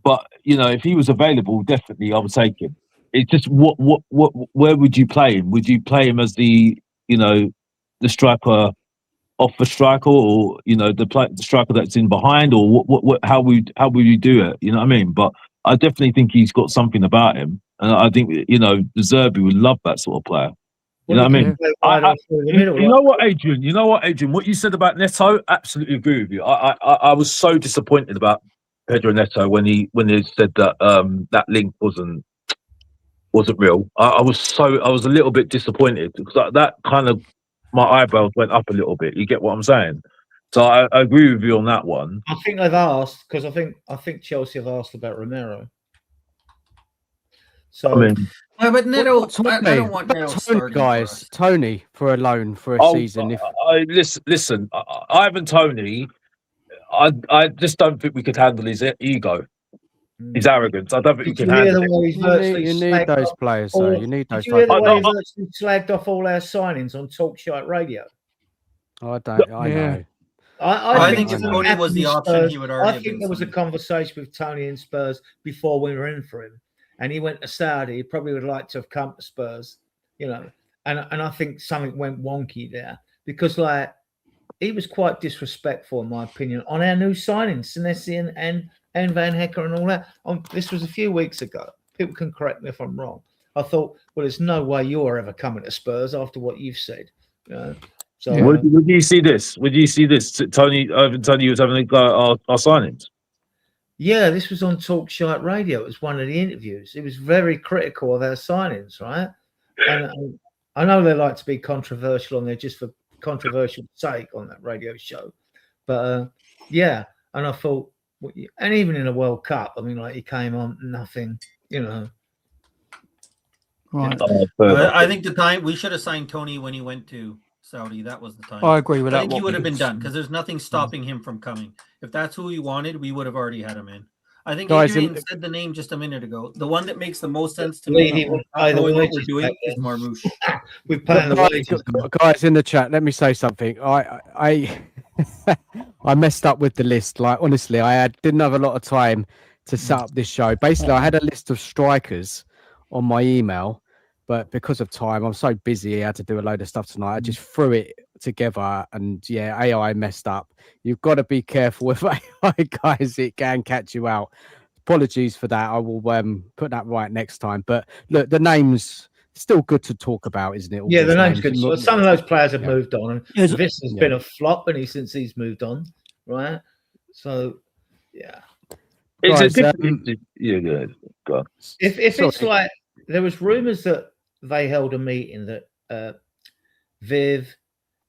but if he was available, definitely I would take him. It's just where would you play him? Would you play him as the the striker off the striker, or the striker that's in behind, or how would you do it? You know what I mean? But I definitely think he's got something about him, and I think De Zerbi would love that sort of player. You know what I mean? You know what, Adrian? What you said about Neto, absolutely agree with you. I was so disappointed about Pedro Neto when they said that that link wasn't real. I was a little bit disappointed because that kind of, my eyebrows went up a little bit. You get what I'm saying? So I agree with you on that one. I think they've asked, because I think Chelsea have asked about Romero. So I mean, but Neto, I Tony, don't want Neto Tony, starting guys. Tony for a loan for a season. Listen, Ivan Toney, I just don't think we could handle his ego, his arrogance. I don't think we can handle it. You need those players, though. You need those. Did you hear the way he's virtually slagged off all our signings on Talkshite Radio? I know. I think if Tony was the option, he would already. I think there was a conversation with Tony and Spurs before we were in for him, and he went to Saudi. He probably would like to have come to Spurs, and I think something went wonky there because he was quite disrespectful, in my opinion, on our new signings, Senesi and Van Hecker and all that. This was a few weeks ago. People can correct me if I'm wrong. I thought, well, there's no way you're ever coming to Spurs after what you've said. So, would you see this? Would you see this? Tony was having our signings. Yeah, this was on Talkshite Radio. It was one of the interviews. It was very critical of our signings, right? And I know they like to be controversial on there just for controversial sake on that radio show. But and I thought, and even in a World Cup, I mean, he came on nothing, Right. I think the time we should have signed Tony when he went to Saudi. That was the time. I agree with that. I think he would have been done because there's nothing stopping him from coming. If that's who he wanted, we would have already had him in. I think Adrian said the name just a minute ago. The one that makes the most sense to me, what we're doing, is Marmoush. We're paying the wages. Guys in the chat, let me say something. I messed up with the list. Honestly, didn't have a lot of time to set up this show. Basically, I had a list of strikers on my email, but because of time, I'm so busy. I had to do a load of stuff tonight. I just threw it together, and AI messed up. You've got to be careful with AI, guys. It can catch you out. Apologies for that. I will put that right next time. But look, the name's still good to talk about, isn't it? The name's good. So some of those players have moved on, and this has been a flop, since he's moved on, right? So, it's guys, a different. Go. If it's like there was rumours that they held a meeting that Viv,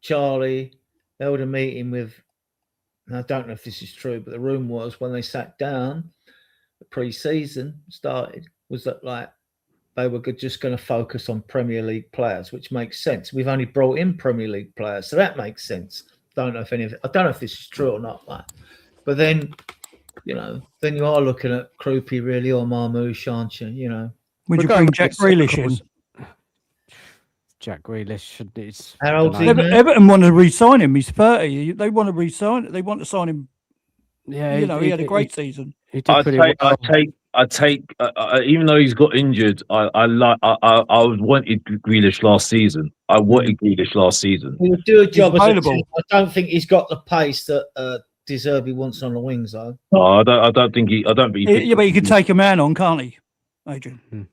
Charlie held a meeting with. And I don't know if this is true, but the rumour was when they sat down, the pre-season started, was that they were just going to focus on Premier League players, which makes sense. We've only brought in Premier League players, so that makes sense. I don't know if this is true or not, but then then you are looking at Krupi really or Marmoush, aren't you? Would you bring Jack Grealish in? Jack Grealish is. How old is he? Everton want to re-sign him. He's 30. They want to re-sign. They want to sign him. Yeah, he had a great season. He did pretty well. I take. Even though he's got injured, I wanted Grealish last season. I wanted Grealish last season. He would do a job I don't think he's got the pace that De Zerbi wants on the wings, though. No, I don't think he. But he could take a man on, can't he, Adrian?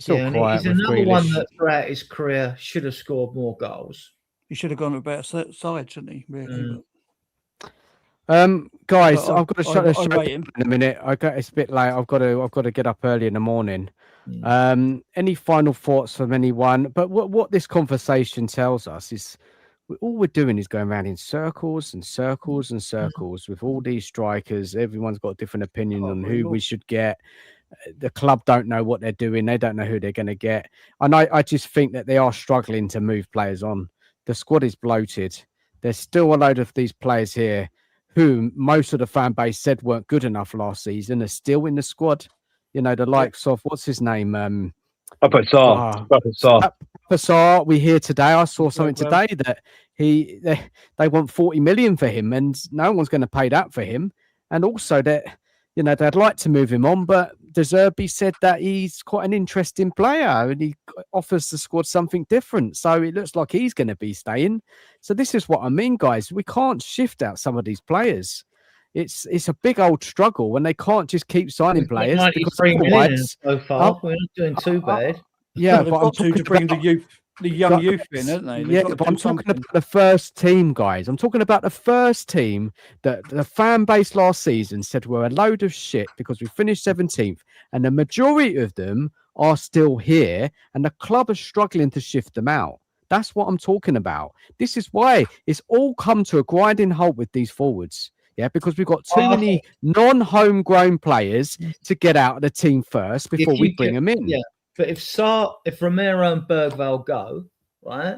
He's another one that throughout his career should have scored more goals. He should have gone to a better side, shouldn't he? Really. Guys, I've got to shut the show in a minute. It's a bit late. I've got to get up early in the morning. Any final thoughts from anyone? But what this conversation tells us is all we're doing is going around in circles and circles and circles with all these strikers. Everyone's got a different opinion on who we should get. The club don't know what they're doing. They don't know who they're going to get. And I just think that they are struggling to move players on. The squad is bloated. There's still a load of these players here who most of the fan base said weren't good enough last season are still in the squad. The likes of, what's his name? Passar. We hear today, I saw something today that they want 40 million for him, and no one's going to pay that for him. And also that, they'd like to move him on, but De Zerbi said that he's quite an interesting player and he offers the squad something different. So it looks like he's going to be staying. So this is what I mean, guys. We can't shift out some of these players. It's a big old struggle when they can't just keep signing players because 93 million otherwise, so far. We're not doing too bad. yeah, Well, they've but I'm got to talking bring about, the young youth in, haven't they? They've yeah, got to but do I'm talking something. about the first team, guys. I'm talking about the first team that the fan base last season said were a load of shit because we finished 17th, and the majority of them are still here, and the club is struggling to shift them out. That's what I'm talking about. This is why it's all come to a grinding halt with these forwards. Yeah, because we've got too many non-homegrown players to get out of the team first before we bring them in. Yeah, but if Romero and Bergvall go, right?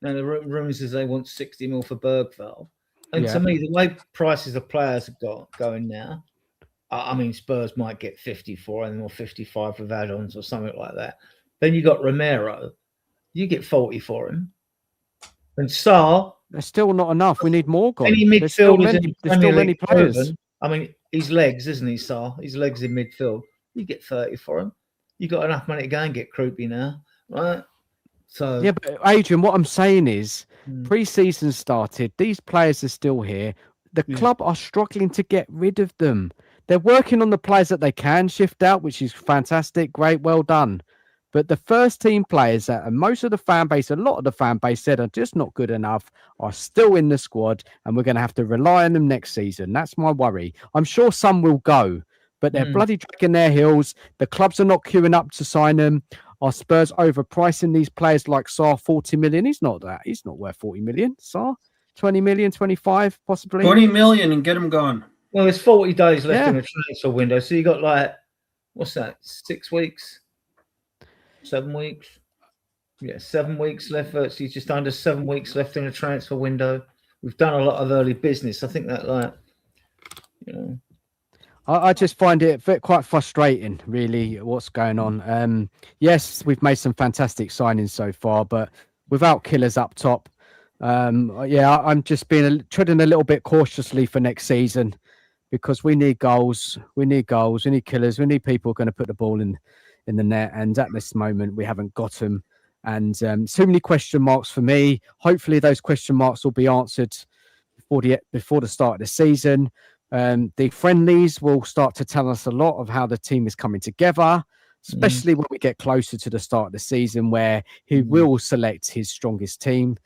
Now the rumours is they want 60 mil for Bergvall. And to me, the way prices of players have got going now, I mean, Spurs might get 50 for him or 55 with add-ons or something like that. Then you got Romero, you get 40 for him. And Sarr, There's still not enough. We need more guys. any There's still midfielders many players. proven, I mean, his legs, isn't he, Sarr? His legs in midfield. You get 30 for him. You got enough money to go and get Croupy now, right? So yeah, but Adrian, what I'm saying is, pre-season started. These players are still here. The club are struggling to get rid of them. They're working on the players that they can shift out, which is fantastic, great, well done. But the first team players that and most of the fan base, a lot of the fan base said are just not good enough, are still in the squad, and we're going to have to rely on them next season. That's my worry. I'm sure some will go, but they're bloody dragging their heels. The clubs are not queuing up to sign them. Are Spurs overpricing these players like Sarr 40 million? He's not that. He's not worth 40 million. Sarr 20 million, 25 possibly. 20 million and get him gone. well, there's 40 days left in the transfer window. So you got like, what's that? 6 weeks? 7 weeks? Yeah, 7 weeks left. Virtually just under 7 weeks left in the transfer window. We've done a lot of early business. I think that, like, you know. I just find it quite frustrating, really, what's going on. Yes, we've made some fantastic signings so far, but without killers up top, I'm just treading a little bit cautiously for next season because we need goals. We need goals. We need killers. We need people going to put the ball in the net. And at this moment, we haven't got them. And too many question marks for me. Hopefully, those question marks will be answered before the start of the season. The friendlies will start to tell us a lot of how the team is coming together, especially when we get closer to the start of the season where he will select his strongest team.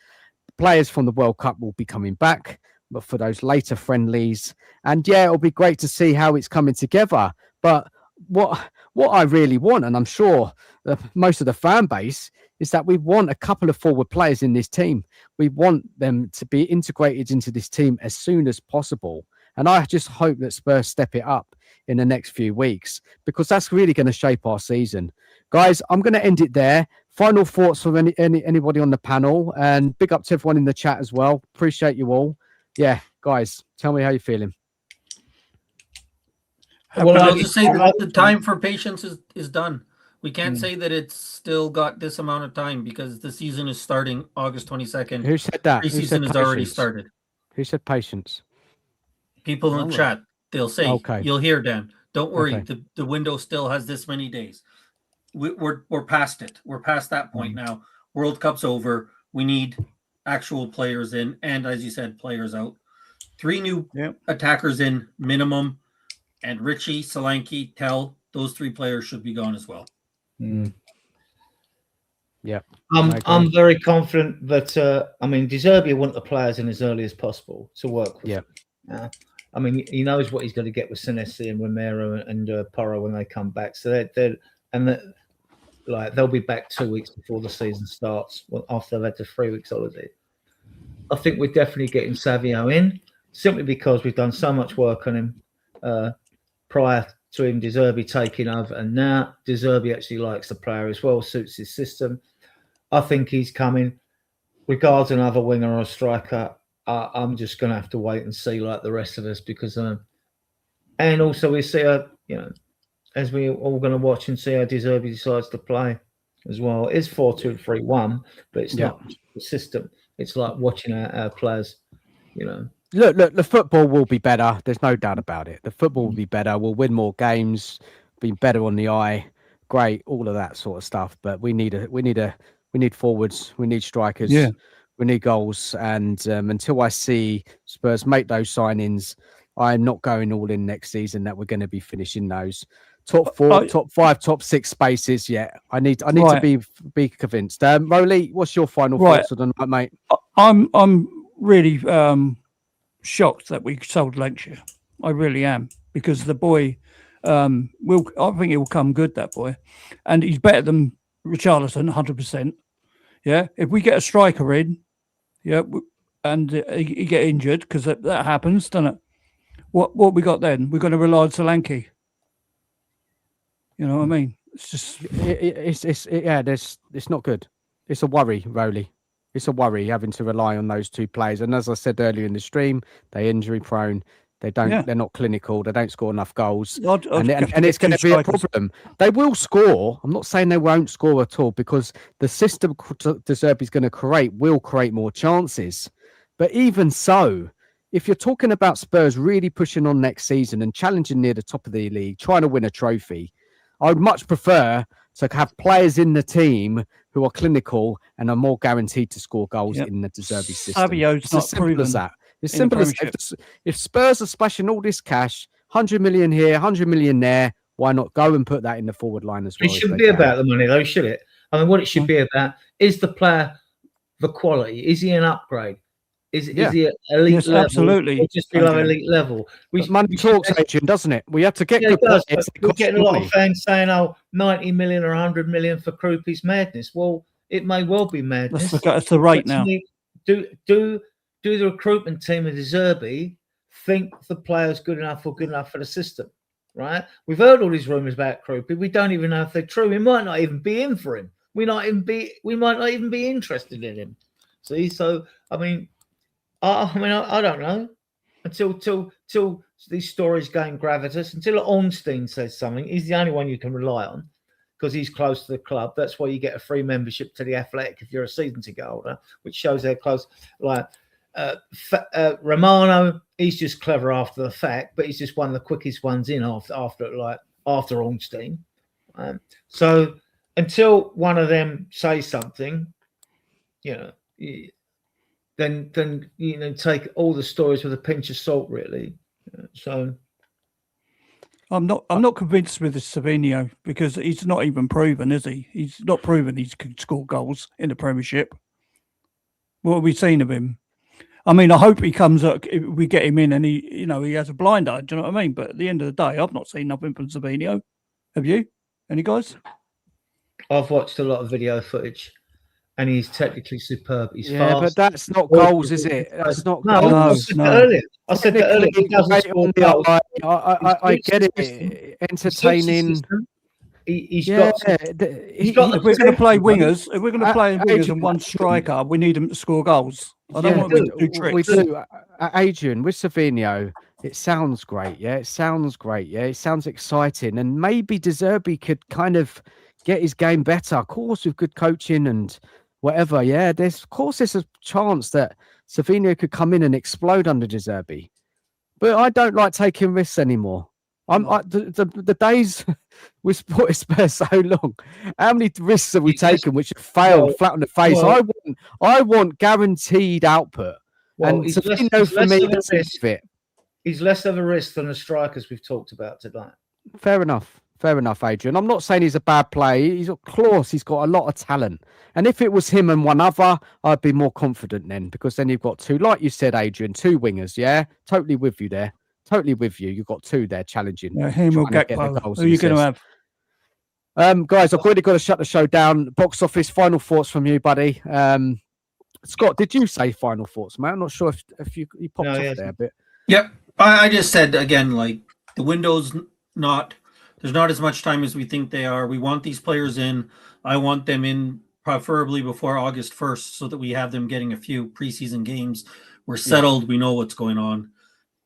Players from the World Cup will be coming back, but for those later friendlies. And yeah, it'll be great to see how it's coming together. But what I really want, and I'm sure most of the fan base, is that we want a couple of forward players in this team. We want them to be integrated into this team as soon as possible. And I just hope that Spurs step it up in the next few weeks because that's really going to shape our season. Guys, I'm going to end it there. Final thoughts from anybody on the panel, and big up to everyone in the chat as well. Appreciate you all. Yeah, guys, tell me how you're feeling. Well, I'll just say that the time for patience is done. We can't say that it's still got this amount of time because the season is starting August 22nd. Who said that? Preseason has already started. Who said patience? People in the chat, they'll say, you'll hear, Dan. Don't worry, the window still has this many days. We're past it. We're past that point now. World Cup's over. We need actual players in, and as you said, players out. 3 new attackers in minimum, and Richie, Solanke, Tell, those 3 players should be gone as well. Yeah, I'm very confident that De Zerbi want the players in as early as possible to work with. Yeah. I mean, he knows what he's going to get with Senesi and Romero and Porro when they come back. So they'll be back 2 weeks before the season starts, after they've had the 3 weeks holiday. I think we're definitely getting Savio in simply because we've done so much work on him prior to him De Zerbi taking over, and now De Zerbi actually likes the player as well, suits his system. I think he's coming. Regards another winger or a striker, I'm just going to have to wait and see like the rest of us because, and also we see as we all going to watch and see how De Zerbi decides to play as well. It's 4-2-3-1, but it's not the system. It's like watching our players, Look, the football will be better. There's no doubt about it. The football will be better. We'll win more games. been better on the eye. Great, all of that sort of stuff. But we need forwards. We need strikers. Yeah. We need goals. And until I see Spurs make those signings, I'm not going all in next season that we're going to be finishing those top 4, top 5, top 6 spaces. Yeah, I need to be convinced. Rowley, what's your final thoughts on the night, mate? I'm really shocked that we sold Lancashire. I really am, because the boy I think he will come good, that boy, and he's better than Richarlison, 100%. Yeah, if we get a striker in, and he get injured, because that happens, doesn't it? What we got then? We're going to rely on Solanke. You know what I mean? It's just it's not good. It's a worry, Rowley. It's a worry having to rely on those two players. And as I said earlier in the stream, they're injury prone. They don't. Yeah. They're not clinical. They don't score enough goals, I'd and it's going to be a problem. They will score. I'm not saying they won't score at all, because the system De Zerbi is going to create will create more chances. But even so, if you're talking about Spurs really pushing on next season and challenging near the top of the league, trying to win a trophy, I would much prefer to have players in the team who are clinical and are more guaranteed to score goals in the De Zerbi system. Savio's it's not as simple proven as that. It's simple as if Spurs are splashing all this cash, 100 million here, 100 million there, why not go and put that in the forward line as well? It shouldn't be about the money, though, should it? I mean, what it should be about is the player, the quality. Is he an upgrade? Is he at elite level? Absolutely. Or just below elite level? Money talks, Adrian, doesn't it? We have to get good players. We're getting a lot of fans saying, 90 million or 100 million for Krupi's madness. Well, it may well be madness. That's the rate now. Do the recruitment team of De Zerbi think the player's good enough or good enough for the system, right? We've heard all these rumours about Krupi. We don't even know if they're true. We might not even be in for him. We might not even be interested in him. See, so I mean, I don't know until these stories gain gravitas. Until Ornstein says something, he's the only one you can rely on because he's close to the club. That's why you get a free membership to the Athletic if you're a season ticket holder, which shows they're close. Like Romano, he's just clever after the fact, but he's just one of the quickest ones in after Ornstein. So until one of them says something, then take all the stories with a pinch of salt, really. So I'm not convinced with this Savinio, because he's not even proven, is he? He's not proven he can score goals in the Premiership. What have we seen of him? I mean, I hope he comes up. We get him in, and he has a blind eye. Do you know what I mean? But at the end of the day, I've not seen nothing from Savinio. Have you? Any guys? I've watched a lot of video footage, and he's technically superb. He's fast. But that's not goals, is it? That's not goals. I said that earlier. He doesn't score goals. I get it. Entertaining. He's got. If we're going to play wingers, and one striker, we need them to score goals. I don't want them to do tricks. We do. Adrian, with Savinio, it sounds great. Yeah, it sounds great. Yeah, it sounds exciting. And maybe De Zerbi could kind of get his game better. Of course, with good coaching and whatever. Yeah, there's a chance that Savinio could come in and explode under De Zerbi. But I don't like taking risks anymore. The days we supported Spurs so long. How many risks have we taken which have failed flat on the face? I want guaranteed output. And Savinio for me is fit. He's less of a risk than the strikers we've talked about tonight. Fair enough, Adrian. I'm not saying he's a bad player. He's got class. He's got a lot of talent. And if it was him and one other, I'd be more confident then, because then you've got two, like you said, Adrian, two wingers. Yeah, totally with you there. Totally with you. You've got two there challenging. Yeah, him or Gakpo. Who are you going to have? Guys, I've already got to shut the show down. Box office, final thoughts from you, buddy. Scott, did you say final thoughts, mate? I'm not sure if you popped off there a bit. Yep. I just said, again, like the window's there's not as much time as we think they are. We want these players in. I want them in preferably before August 1st so that we have them getting a few preseason games. We're settled. We know what's going on.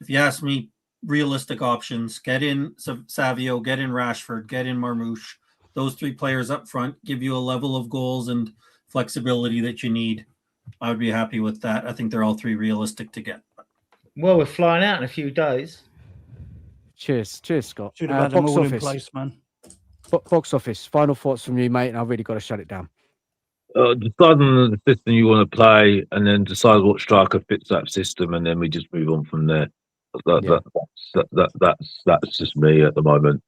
If you ask me, realistic options, get in Savio, get in Rashford, get in Marmouche. Those three players up front give you a level of goals and flexibility that you need. I would be happy with that. I think they're all three realistic to get. Well, we're flying out in a few days. Cheers, Scott. Should have had them all in place, man. Box office. Final thoughts from you, mate. And I've really got to shut it down. Decide on the system you want to play, and then decide what striker fits that system, and then we just move on from there. That's just me at the moment.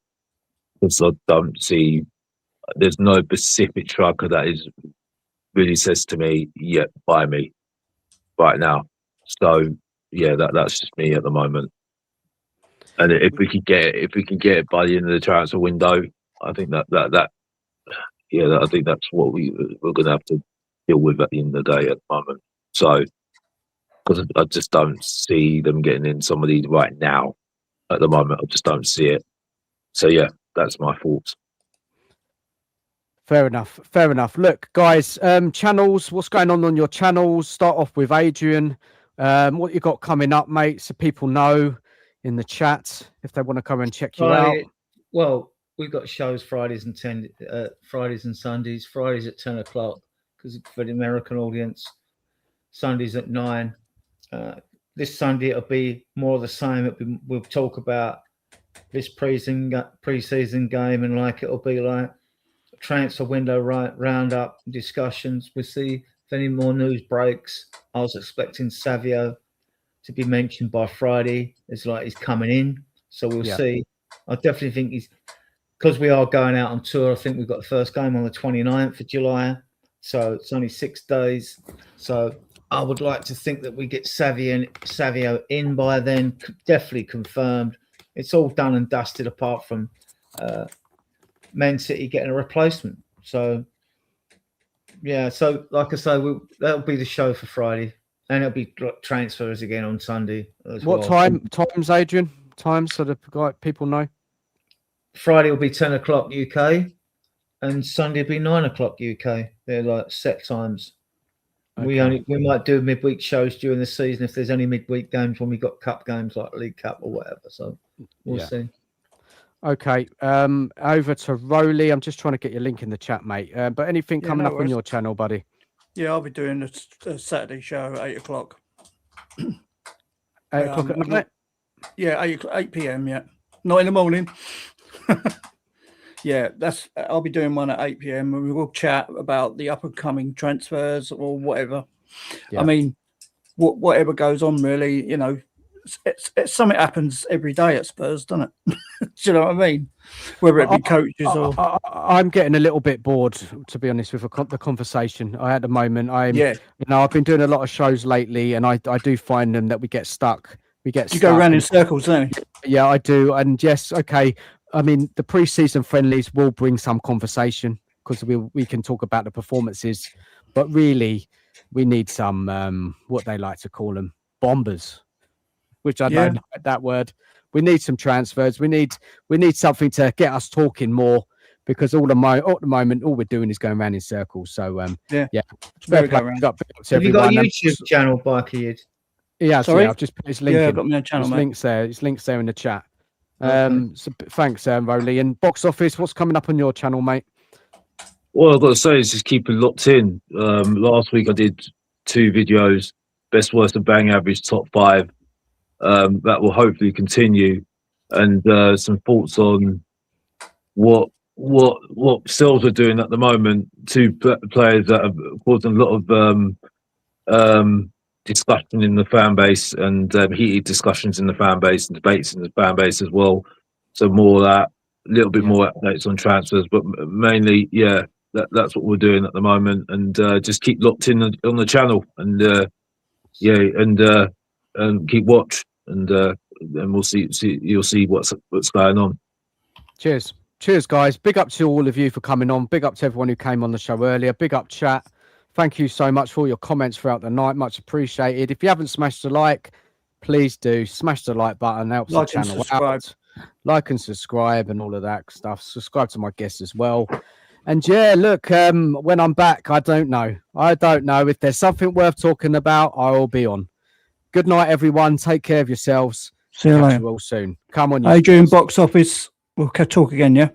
Because I don't see, there's no specific striker that is really says to me, "Yeah, buy me right now." So yeah, that's just me at the moment. And if we can get it by the end of the transfer window, I think I think that's what we're going to have to deal with at the end of the day at the moment. So, because I just don't see them getting in somebody right now at the moment. I just don't see it. So, yeah, that's my thoughts. Fair enough. Look, guys, channels, what's going on your channels? Start off with Adrian. What you got coming up, mate, so people know in the chat if they want to come and check you out. Well, we've got shows Fridays and Sundays. Fridays at 10 o'clock because for the American audience. Sundays at 9. This Sunday it'll be more of the same. We'll talk about this pre-season game, and it'll be like transfer window roundup discussions. We'll see if any more news breaks. I was expecting Savio to be mentioned by Friday. It's like he's coming in, so we'll see. I definitely think because we are going out on tour. I think we've got the first game on the 29th of July, so it's only 6 days. So I would like to think that we get Savio in by then. Definitely confirmed. It's all done and dusted apart from Man City getting a replacement. So, yeah. So, like I say, that'll be the show for Friday. And it'll be transfers again on Sunday. What times, Adrian? Times so that people know? Friday will be 10 o'clock UK. And Sunday will be 9 o'clock UK. They're like set times. Okay. We might do midweek shows during the season if there's any midweek games when we got cup games like League Cup or whatever. So we'll see. Okay. Over to Rowley. I'm just trying to get your link in the chat, mate. But anything coming up on your channel, buddy? Yeah, I'll be doing a Saturday show at 8 o'clock. 8 o'clock at night? Yeah, 8 p.m. Yeah, not in the morning. Yeah, I'll be doing one at 8 p.m. and we will chat about the up and coming transfers or whatever. Yeah. I mean, whatever goes on, really. You know, it's something happens every day at Spurs, doesn't it? Do you know what I mean? Whether it be coaches or I'm getting a little bit bored, to be honest, with the conversation at the moment. I've been doing a lot of shows lately, and I do find them that we get stuck. You go around in circles, don't you? Yeah, I do. And yes, okay. I mean, the pre-season friendlies will bring some conversation because we can talk about the performances, but really we need some what they like to call them bombers, which I don't like that word. We need some transfers. We need something to get us talking more because at the moment all we're doing is going around in circles. So Have you got a YouTube channel, Barky? Yeah, sorry, I've just put his link in. I've got my channel, mate. His link's there in the chat. So thanks, Rowley. And box office, what's coming up on your channel, mate? Well, I've got to say is just keep it locked in. Last week I did 2 videos, best, worst, and bang average top 5. That will hopefully continue, and some thoughts on what Spurs are doing at the moment. 2 players that have caused a lot of discussion in the fan base and heated discussions in the fan base and debates in the fan base as well. So more of that, a little bit more updates on transfers, but mainly, that's what we're doing at the moment. And just keep locked in on the channel, and and keep watch, and we'll see. You'll see what's going on. Cheers, guys. Big up to all of you for coming on. Big up to everyone who came on the show earlier. Big up, chat. Thank you so much for all your comments throughout the night. Much appreciated. If you haven't smashed the like, please do. Smash the like button. Helps the channel out. Like and subscribe and all of that stuff. Subscribe to my guests as well. And look, when I'm back, I don't know. If there's something worth talking about, I will be on. Good night, everyone. Take care of yourselves. See you later. You all soon. Come on, Adrian, box office. We'll talk again, yeah?